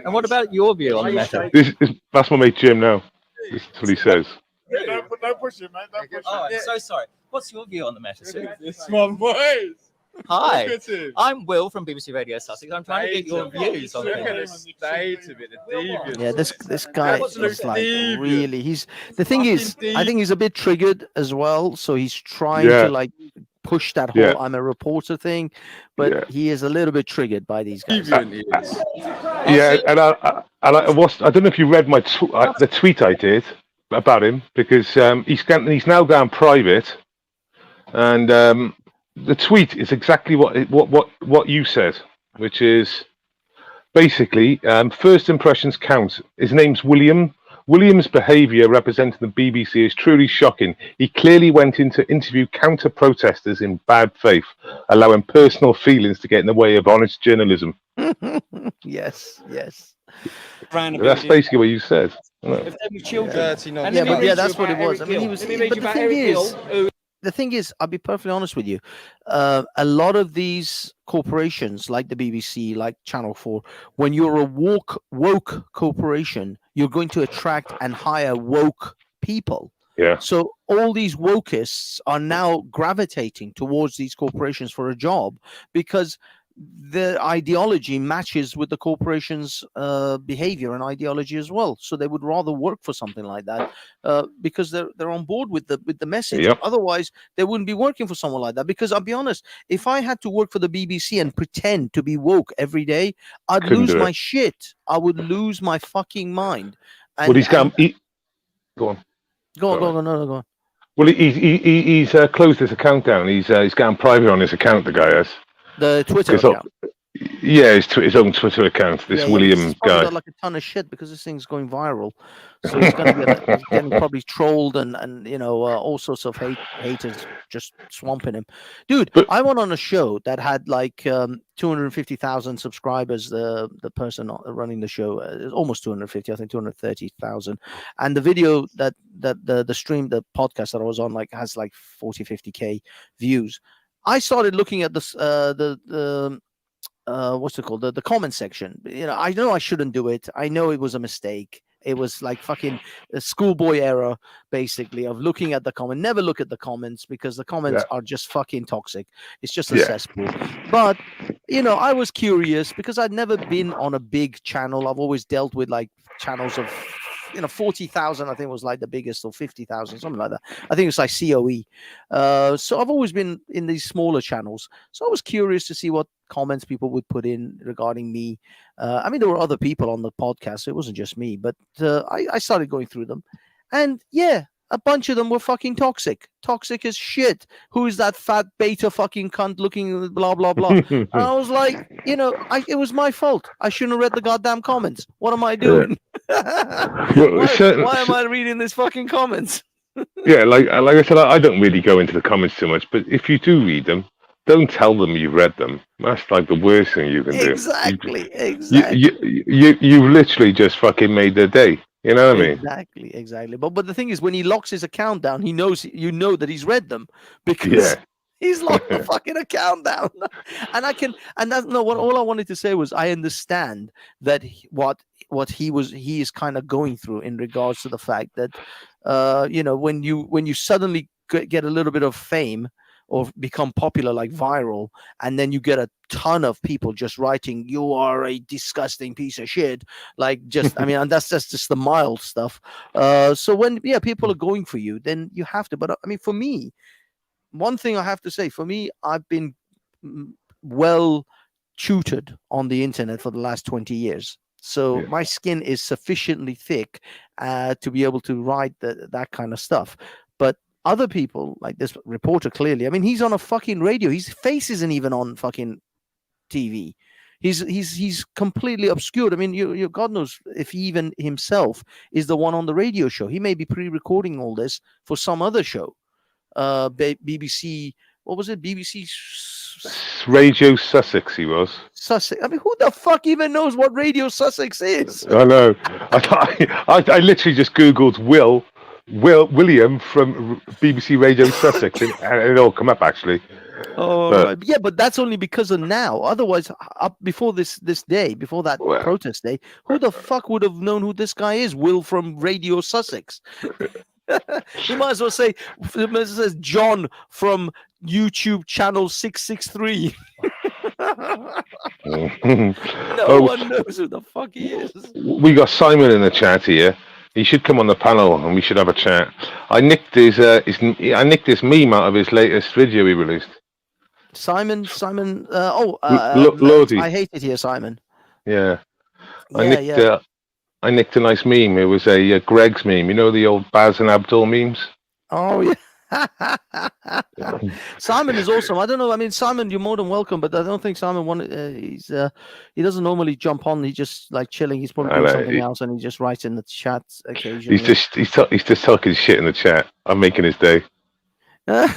And what about your view on the matter? That's my mate Jim now. This is what he says. Yeah, don't push it, man. Don't push it. Oh, I'm so sorry. What's your view on the matter, sir? Small boys. Hi, I'm Will from BBC Radio Sussex. I'm trying to get your views on things. Yeah, this guy is like really. The thing is, I think he's a bit triggered as well. So he's trying to like push that whole "I'm a reporter" thing, but he is a little bit triggered by these guys. Yeah, and I don't know if you read my the tweet I did about him because he's now down private, and. The tweet is exactly what you said, which is basically first impressions count. His name's William. William's behaviour representing the BBC is truly shocking. He clearly went in to interview counter-protesters in bad faith, allowing personal feelings to get in the way of honest journalism. Yes. That's basically what you said. If they were children, that's what it was. I mean, he was. But the thing is, I'll be perfectly honest with you. A lot of these corporations, like the BBC, like Channel 4, when you're a woke corporation, you're going to attract and hire woke people. Yeah. So all these wokeists are now gravitating towards these corporations for a job because the ideology matches with the corporation's behavior and ideology as well. So they would rather work for something like that because they're on board with the message. Yep. Otherwise, they wouldn't be working for someone like that. Because I'll be honest, if I had to work for the BBC and pretend to be woke every day, I'd Couldn't lose do my it. shit. I would lose my fucking mind. Well, he's gone. Go on. Go on. No. Well, he's closed his account down. He's gone private on his account. The guy has the Twitter account. Yeah, his own Twitter account. This William he's probably guy. got like a ton of shit because this thing's going viral. So he's going to he's getting probably trolled and all sorts of haters just swamping him. Dude, I went on a show that had like 250,000 subscribers. The person running the show, almost 250, I think 230,000. And the video that the stream, the podcast that I was on, like has like 50K views. I started looking at this what's it called? The comment section. I know I shouldn't do it. I know it was a mistake. It was like fucking a schoolboy error, basically, of looking at the comment. Never look at the comments because the comments are just fucking toxic. It's just a cesspool. But, I was curious because I'd never been on a big channel. I've always dealt with like channels of 40,000, I think was like the biggest, or 50,000, something like that. I think it's like COE. So I've always been in these smaller channels. So I was curious to see what comments people would put in regarding me. I mean, there were other people on the podcast. So it wasn't just me, but I started going through them. And yeah, a bunch of them were fucking toxic as shit. Who is that fat beta fucking cunt looking blah, blah, blah. And I was like, it was my fault. I shouldn't have read the goddamn comments. What am I doing? Why am I reading these fucking comments? Yeah, like I said, I don't really go into the comments too much, but if you do read them, don't tell them you've read them. That's like the worst thing you can do. Exactly. You've literally just fucking made their day. You know what I mean? Exactly. But the thing is, when he locks his account down, he knows that he's read them because he's locked the fucking account down. And all I wanted to say was I understand that what he is kind of going through in regards to the fact that when you suddenly get a little bit of fame or become popular, like viral, and then you get a ton of people just writing, "You are a disgusting piece of shit." Like, and that's just the mild stuff. So when people are going for you, then you have to. But I mean, for me, one thing I have to say, for me, I've been well tutored on the internet for the last 20 years. So my skin is sufficiently thick to be able to write that kind of stuff. But other people, like this reporter, clearly, I mean, he's on a fucking radio. His face isn't even on fucking TV. He's completely obscured. I mean, you God knows if he even himself is the one on the radio show. He may be pre-recording all this for some other show. BBC, what was it? BBC Radio Sussex. He was Sussex. I mean, who the fuck even knows what Radio Sussex is? I know. I literally just googled William from BBC Radio Sussex, and it all come up actually. Right. Yeah, but that's only because of now. Otherwise, up before this day, before that protest day, who the fuck would have known who this guy is? Will from Radio Sussex. You might as well say it says John from YouTube channel 663. No one knows who the fuck he is. We got Simon in the chat here. He should come on the panel and we should have a chat. I nicked his meme out of his latest video he released. Simon. Lodi. I hate it here, Simon. Yeah. I nicked a nice meme. It was a Greg's meme. You know the old Baz and Abdul memes? Oh, yeah. Simon is awesome. I don't know. I mean, Simon, you're more than welcome, but I don't think Simon wanted. He doesn't normally jump on. He's just like chilling. He's probably doing something else, and he just writes in the chat occasionally. He's just talking shit in the chat. I'm making his day. I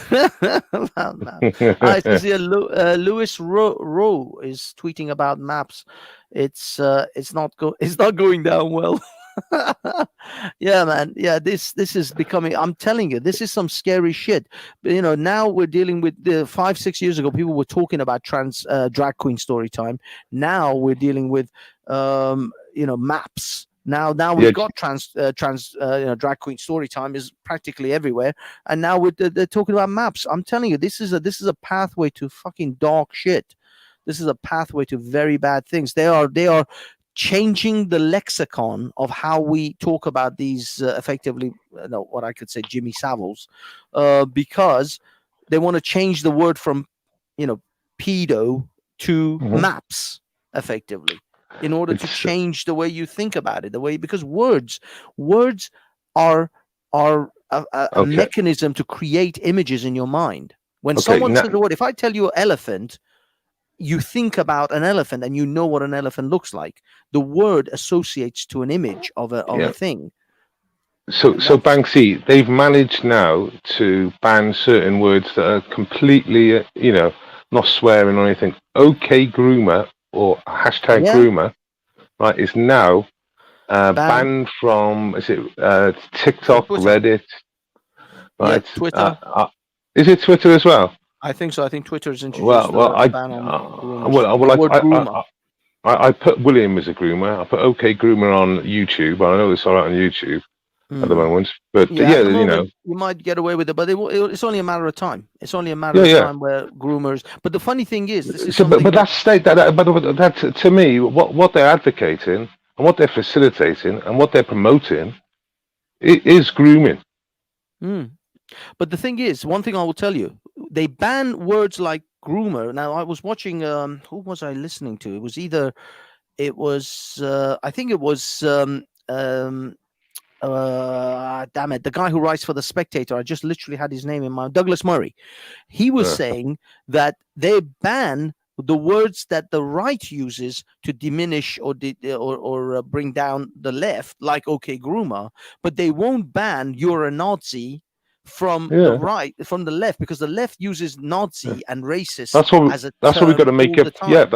see Lewis Rowe is tweeting about maps. It's not going down well. Yeah, man. Yeah, this is becoming. I'm telling you, this is some scary shit. But, now we're dealing with 5-6 years ago. People were talking about drag queen story time. Now we're dealing with maps. Now we've got drag queen story time is practically everywhere, and now they're talking about maps. I'm telling you, this is a pathway to fucking dark shit. This is a pathway to very bad things. They are changing the lexicon of how we talk about these effectively, what I could say, Jimmy Saviles, because they want to change the word from, pedo to maps, effectively, in order to change the way you think about it, because words are a mechanism to create images in your mind. When someone says the word, if I tell you elephant, you think about an elephant and you know what an elephant looks like. The word associates to an image of a thing. So Banksy, they've managed now to ban certain words that are completely, not swearing or anything. OK groomer or hashtag groomer, right, is now banned from, is it TikTok, Reddit, right? Twitter. Is it Twitter as well? I think so. I think Twitter's introduced a ban on groomer. I put William as a groomer. I put OK groomer on YouTube. I know it's all right on YouTube at the moment, but at the moment, you might get away with it, but it's only a matter of time. It's only a matter of time where groomers. But the funny thing is, this is but that to me, what they're advocating and what they're facilitating and what they're promoting is grooming. But the thing is, one thing I will tell you, they ban words like groomer. Now, I was watching, who was I listening to? I think it was, damn it, the guy who writes for The Spectator. I just literally had his name in mind, Douglas Murray. He was saying that they ban the words that the right uses to diminish or bring down the left, like OK groomer, but they won't ban you're a Nazi from the right, from the left, because the left uses Nazi and racist as a term. That's what we got to make up. Yeah,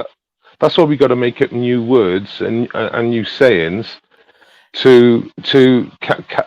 that's what we got to make up new words and new sayings to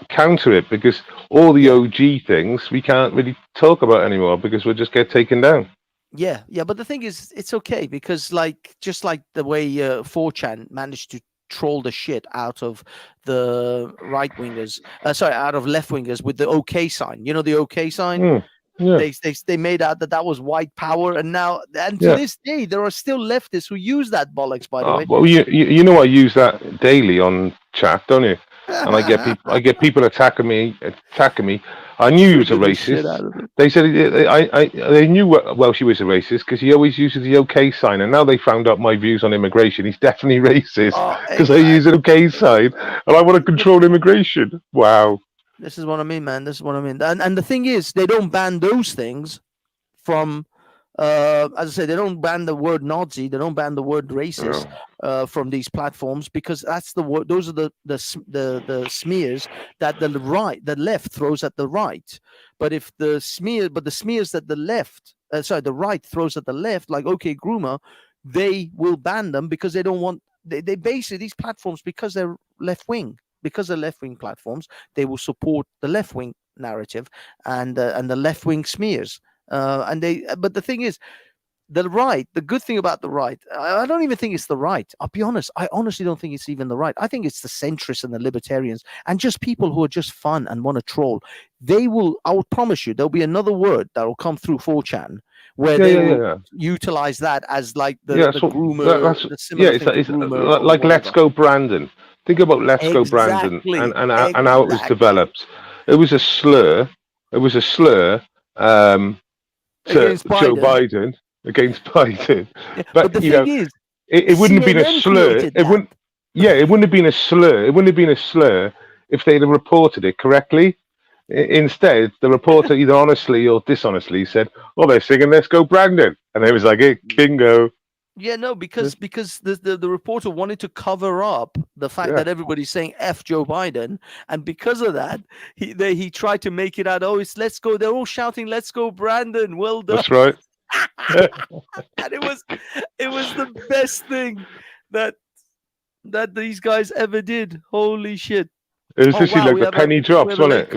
counter it, because all the OG things we can't really talk about anymore because we'll just get taken down. Yeah, but the thing is, it's okay, because just like the way 4chan managed to troll the shit out of the right wingers, out of left wingers with the OK sign. You know the OK sign? They made out that was white power, and to this day there are still leftists who use that bollocks. By the way, well, you know I use that daily on chat, don't you? And I get people attacking me. I knew he was a racist. They said they knew Welsh was a racist because he always uses the OK sign, and now they found out my views on immigration. He's definitely racist because I use an OK sign, and I want to control immigration. Wow. This is what I mean, man. This is what I mean. And the thing is, they don't ban those things from, as I say, they don't ban the word Nazi. They don't ban the word racist from these platforms, because that's the word. Those are the smears that the left throws at the right. But if the smears that the right throws at the left, like OK groomer, they will ban them because they don't want. They basically, these platforms, because they're left wing. Because they're left-wing platforms, they will support the left-wing narrative and the left-wing smears. But the thing is, the right. The good thing about the right, I don't even think it's the right. I'll be honest. I honestly don't think it's even the right. I think it's the centrists and the libertarians and just people who are just fun and want to troll. They will. I will promise you, there'll be another word that will come through 4chan where they will utilize that as like the groomer. It's like Let's Go Brandon. Think about Let's Go Brandon and how it was developed. It was a slur. It was a slur to Joe Biden, against Biden. But the thing is, it wouldn't have been a slur. It wouldn't have been a slur. It wouldn't have been a slur if they'd have reported it correctly. Instead, the reporter either honestly or dishonestly said, "Oh, they're singing Let's Go Brandon," and it was like, "Hey, bingo." Yeah, no, because the reporter wanted to cover up the fact that everybody's saying F Joe Biden, and because of that, he tried to make it out. Oh, it's Let's Go. They're all shouting, "Let's go, Brandon!" Well done. That's right. And it was the best thing that these guys ever did. Holy shit! It was literally like the penny drops, wasn't it?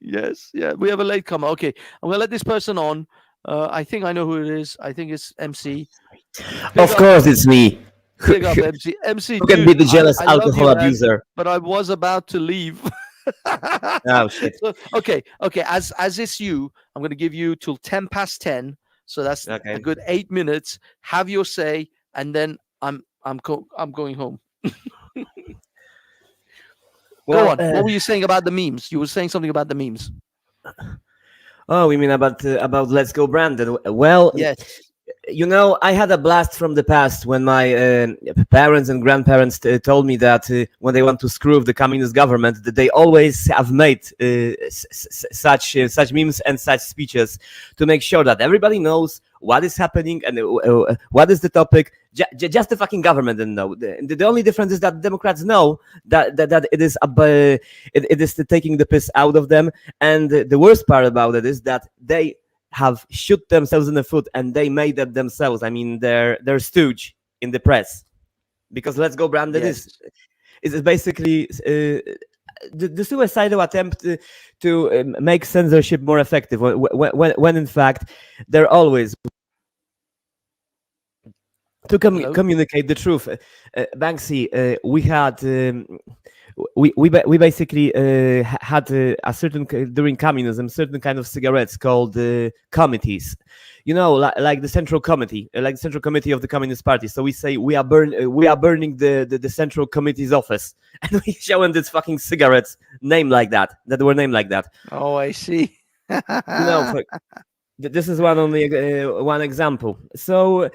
Yes, yeah, we have a latecomer. Okay, I'm gonna let this person on. I think I know who it is. I think it's MC. Of course, it's me. Big up, MC. MC, Who can dude, be the jealous I love alcohol you, man, abuser? but I was about to leave. Oh shit. So, okay. As it's you, I'm going to give you till 10:10. So that's a good 8 minutes. Have your say, and then I'm going home. Well, Go on. What were you saying about the memes? You were saying something about the memes. Oh, you mean about Let's Go Brandon? Well, yes. You know, I had a blast from the past when my parents and grandparents told me that when they want to screw the communist government, that they always have made such memes and such speeches to make sure that everybody knows what is happening and what is the topic. Just the fucking government didn't know. The only difference is that Democrats know that it is it is taking the piss out of them, and the worst part about it is that they have shoot themselves in the foot, and they made that themselves. I mean, they're stooge in the press, because Let's Go Brandon is basically the suicidal attempt to make censorship more effective, when in fact they're always to communicate the truth. Banksy, we had we basically had a certain, during communism, certain kind of cigarettes called committees, you know, like the central committee, like the central committee of the Communist Party. So we say we are burning the central committee's office, and we show them this fucking cigarettes named like that were named like that. Oh, I see. You know, this is one example. So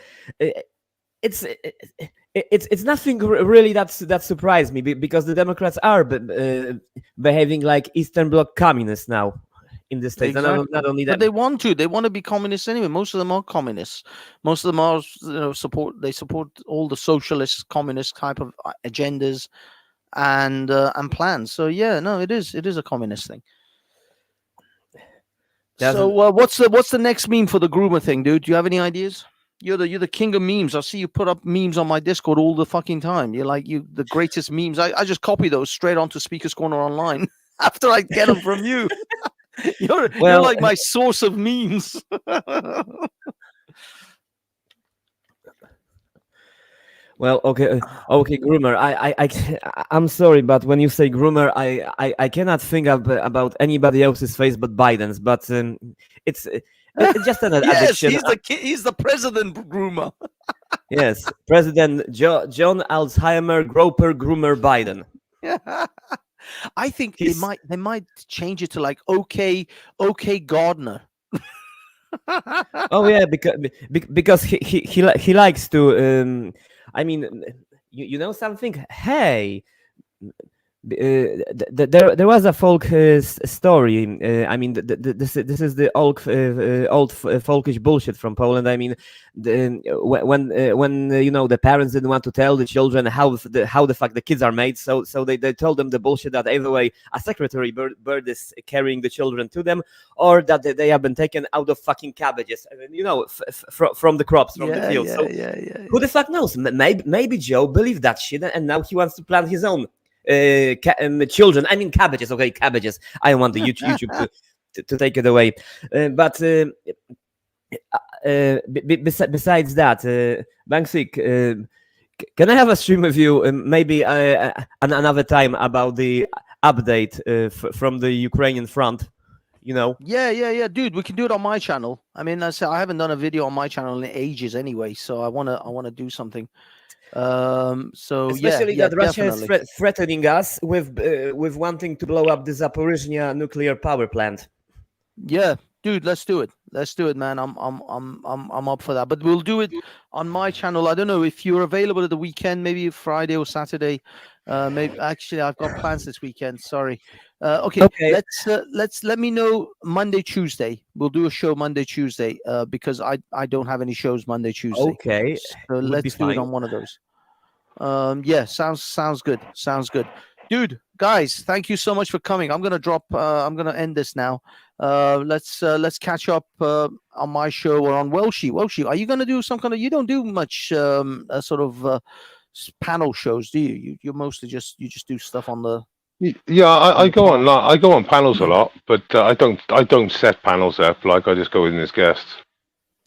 it's nothing really that surprised me, because the Democrats are behaving like Eastern Bloc communists now in the States. Exactly. Not only that, but they want to be communists anyway. Most of them are communists. Most of them are, support all the socialist, communist type of agendas and plans. So yeah, no, it is a communist thing. So what's the next meme for the groomer thing, dude? Do you have any ideas? You're the king of memes. I see you put up memes on my Discord all the fucking time. You're like the greatest memes. I just copy those straight onto Speakers Corner online after I get them from you. You're like my source of memes. Well, okay, groomer. I'm sorry, but when you say groomer, I cannot think about anybody else's face but Biden's. But it's just an addiction. He's the president groomer. Yes, President John Alzheimer Groper Groomer Biden. I think they might change it to like okay Gardner. Oh yeah, because he likes to. I mean, you know something? Hey. There was a folk story. I mean, this is the old folkish bullshit from Poland. I mean, when you know, the parents didn't want to tell the children how the fuck the kids are made, so they told them the bullshit that either way a secretary bird is carrying the children to them, or that they have been taken out of fucking cabbages, you know, from the crops, from the fields. Who the fuck knows? Maybe Joe believed that shit, and now he wants to plant his own children. I mean, cabbages. Okay, cabbages. I don't want the YouTube to take it away. But besides that, Banksy, can I have a stream with you maybe another time about the update from the Ukrainian front? You know? Yeah, dude. We can do it on my channel. I mean, I haven't done a video on my channel in ages anyway, so I wanna do something. So especially that Russia definitely. is threatening us with wanting to blow up the Zaporizhzhia nuclear power plant. Yeah, dude, let's do it, man. I'm up for that, but we'll do it on my channel. I don't know if you're available at the weekend, maybe Friday or Saturday. Maybe actually I've got plans this weekend. Sorry. Okay. Let me know Monday, Tuesday. We'll do a show Monday, Tuesday. Because I don't have any shows Monday, Tuesday. Okay. So let's do it on one of those. Yeah, sounds good. Sounds good. Dude, guys, thank you so much for coming. I'm gonna end this now. Let's catch up on my show or on Welshie. Welshie, are you gonna do some kind of? You don't do much sort of panel shows, do you? You mostly just do stuff on the. Yeah, I go on panels a lot, but I don't set panels up. Like I just go in as guests.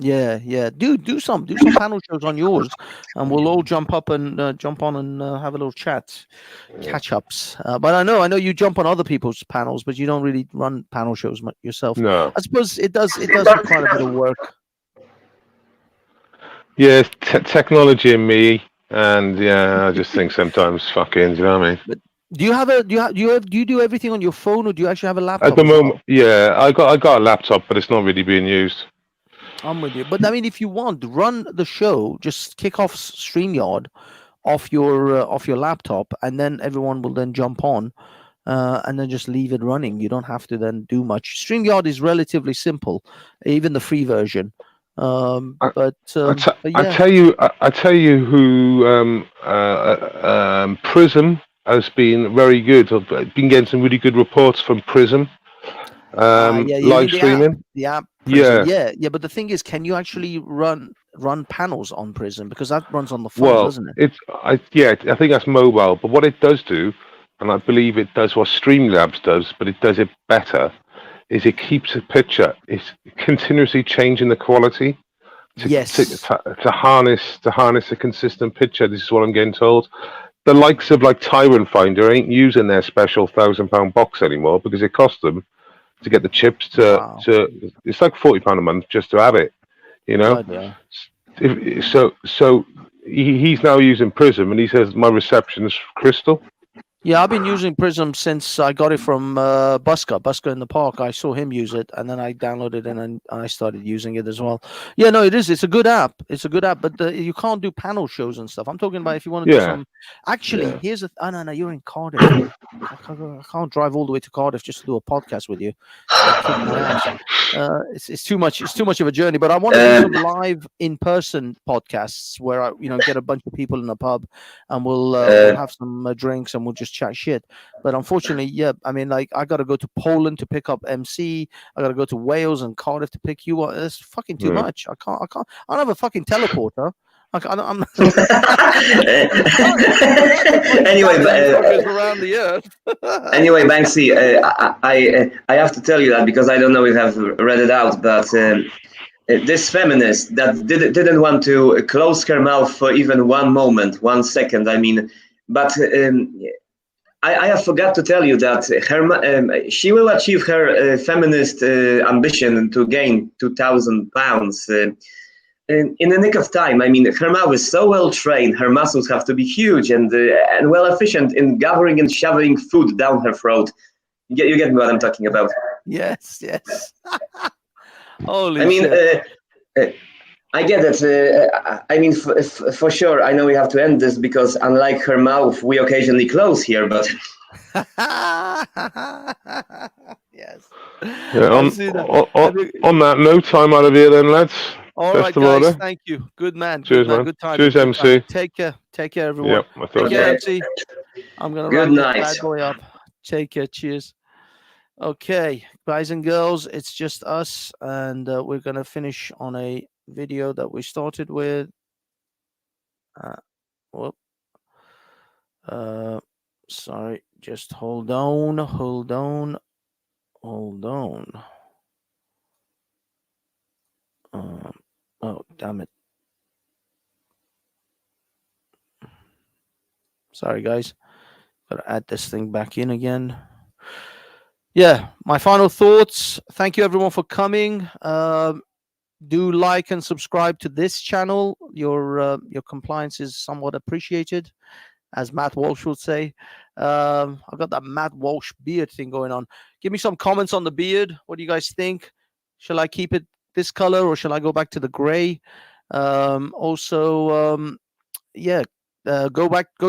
Yeah. Do some panel shows on yours, and we'll all jump up and jump on and have a little chat, catch ups. But I know you jump on other people's panels, but you don't really run panel shows yourself. No. I suppose it does require a bit of work. Yeah, technology and me, and yeah, I just think sometimes fucking. Do you know what I mean? But do you do everything on your phone, or do you actually have a laptop? At the as well? moment, yeah, I got a laptop, but it's not really being used. I'm with you, but I mean, if you want, run the show, just kick off StreamYard off your laptop, and then everyone will then jump on, and then just leave it running. You don't have to then do much. StreamYard is relatively simple, even the free version. But yeah. I tell you who Prism has been very good. I've been getting some really good reports from Prism. Yeah, you live mean streaming. the app Yeah. Prism. Yeah. But the thing is, can you actually run panels on Prism, because that runs on the phone, Well, doesn't it? I think that's mobile. But what it does do, and I believe it does what Streamlabs does, but it does it better, is it keeps a picture. It's continuously changing the quality. To harness a consistent picture. This is what I'm getting told. The likes of like Tyrant Finder ain't using their special £1,000 box anymore because it costs them to get the chips to it's like £40 a month just to have it, you know. So he's now using Prism, and he says my reception is crystal. Yeah, I've been using Prism since I got it from Busker in the park. I saw him use it, and then I downloaded it, and I started using it as well. Yeah, no, it is. It's a good app. But you can't do panel shows and stuff. I'm talking about if you want to do some. Actually, here's the. Oh no, you're in Cardiff. I can't drive all the way to Cardiff just to do a podcast with you. Kick my ass. It's too much. It's too much of a journey. But I want to do some live in-person podcasts where I, get a bunch of people in a pub, and we'll have some drinks, and we'll just chat shit. But unfortunately, yeah, I mean, like, I got to go to Poland to pick up MC. I got to go to Wales and Cardiff to pick you up. It's fucking too much. I can't. I don't have a fucking teleporter. I'm Anyway, around the earth. Anyway, Banksy, I have to tell you that because I don't know if I've read it out, but this feminist that didn't want to close her mouth for even 1 moment, 1 second. I mean, but I have forgot to tell you that she will achieve her feminist ambition to gain 2,000 pounds. In the nick of time. I mean, her mouth is so well trained, her muscles have to be huge and well efficient in gathering and shoving food down her throat. You get me what I'm talking about? Yes. Holy I mean, shit. I get it. I mean, for sure, I know we have to end this because unlike her mouth, we occasionally close here, but... Yes. Yeah, on that note, I'm out of here then, lads. All right, guys. Thank you. Good man. Cheers, man. Good time. Cheers, MC. Take care, everyone. Yep, Take care, MC. I'm gonna wrap this bad boy up. Take care. Cheers. Okay, guys and girls, it's just us, and we're gonna finish on a video that we started with. Sorry. Just hold on. Oh, damn it. Sorry, guys. Gotta add this thing back in again. Yeah, my final thoughts. Thank you, everyone, for coming. Do like and subscribe to this channel. Your compliance is somewhat appreciated, as Matt Walsh would say. I've got that Matt Walsh beard thing going on. Give me some comments on the beard. What do you guys think? Shall I keep it this color, or shall I go back to the gray? Go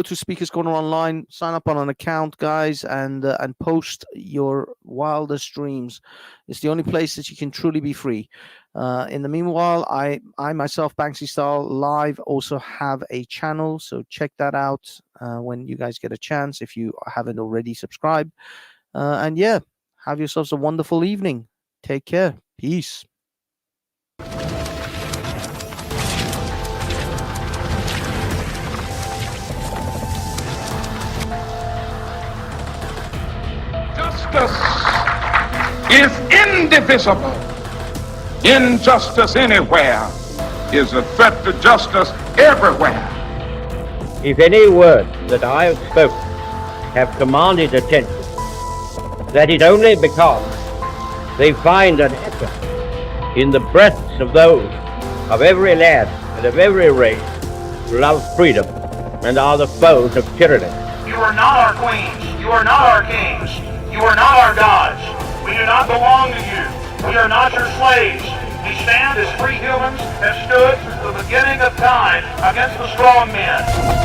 to Speakers Corner Online, sign up on an account, guys, and post your wildest dreams. It's the only place that you can truly be free. In the meanwhile, I myself, Banksystyle Live, also have a channel, so check that out when you guys get a chance if you haven't already subscribed. And yeah, have yourselves a wonderful evening. Take care. Peace. Justice is indivisible. Injustice anywhere is a threat to justice everywhere. If any words that I have spoken have commanded attention, that is only because they find an echo in the breasts of those of every land and of every race who love freedom and are the foes of tyranny. You are not our queens. You are not our kings. You are not our gods. We do not belong to you. We are not your slaves. We stand as free humans have stood since the beginning of time against the strong men.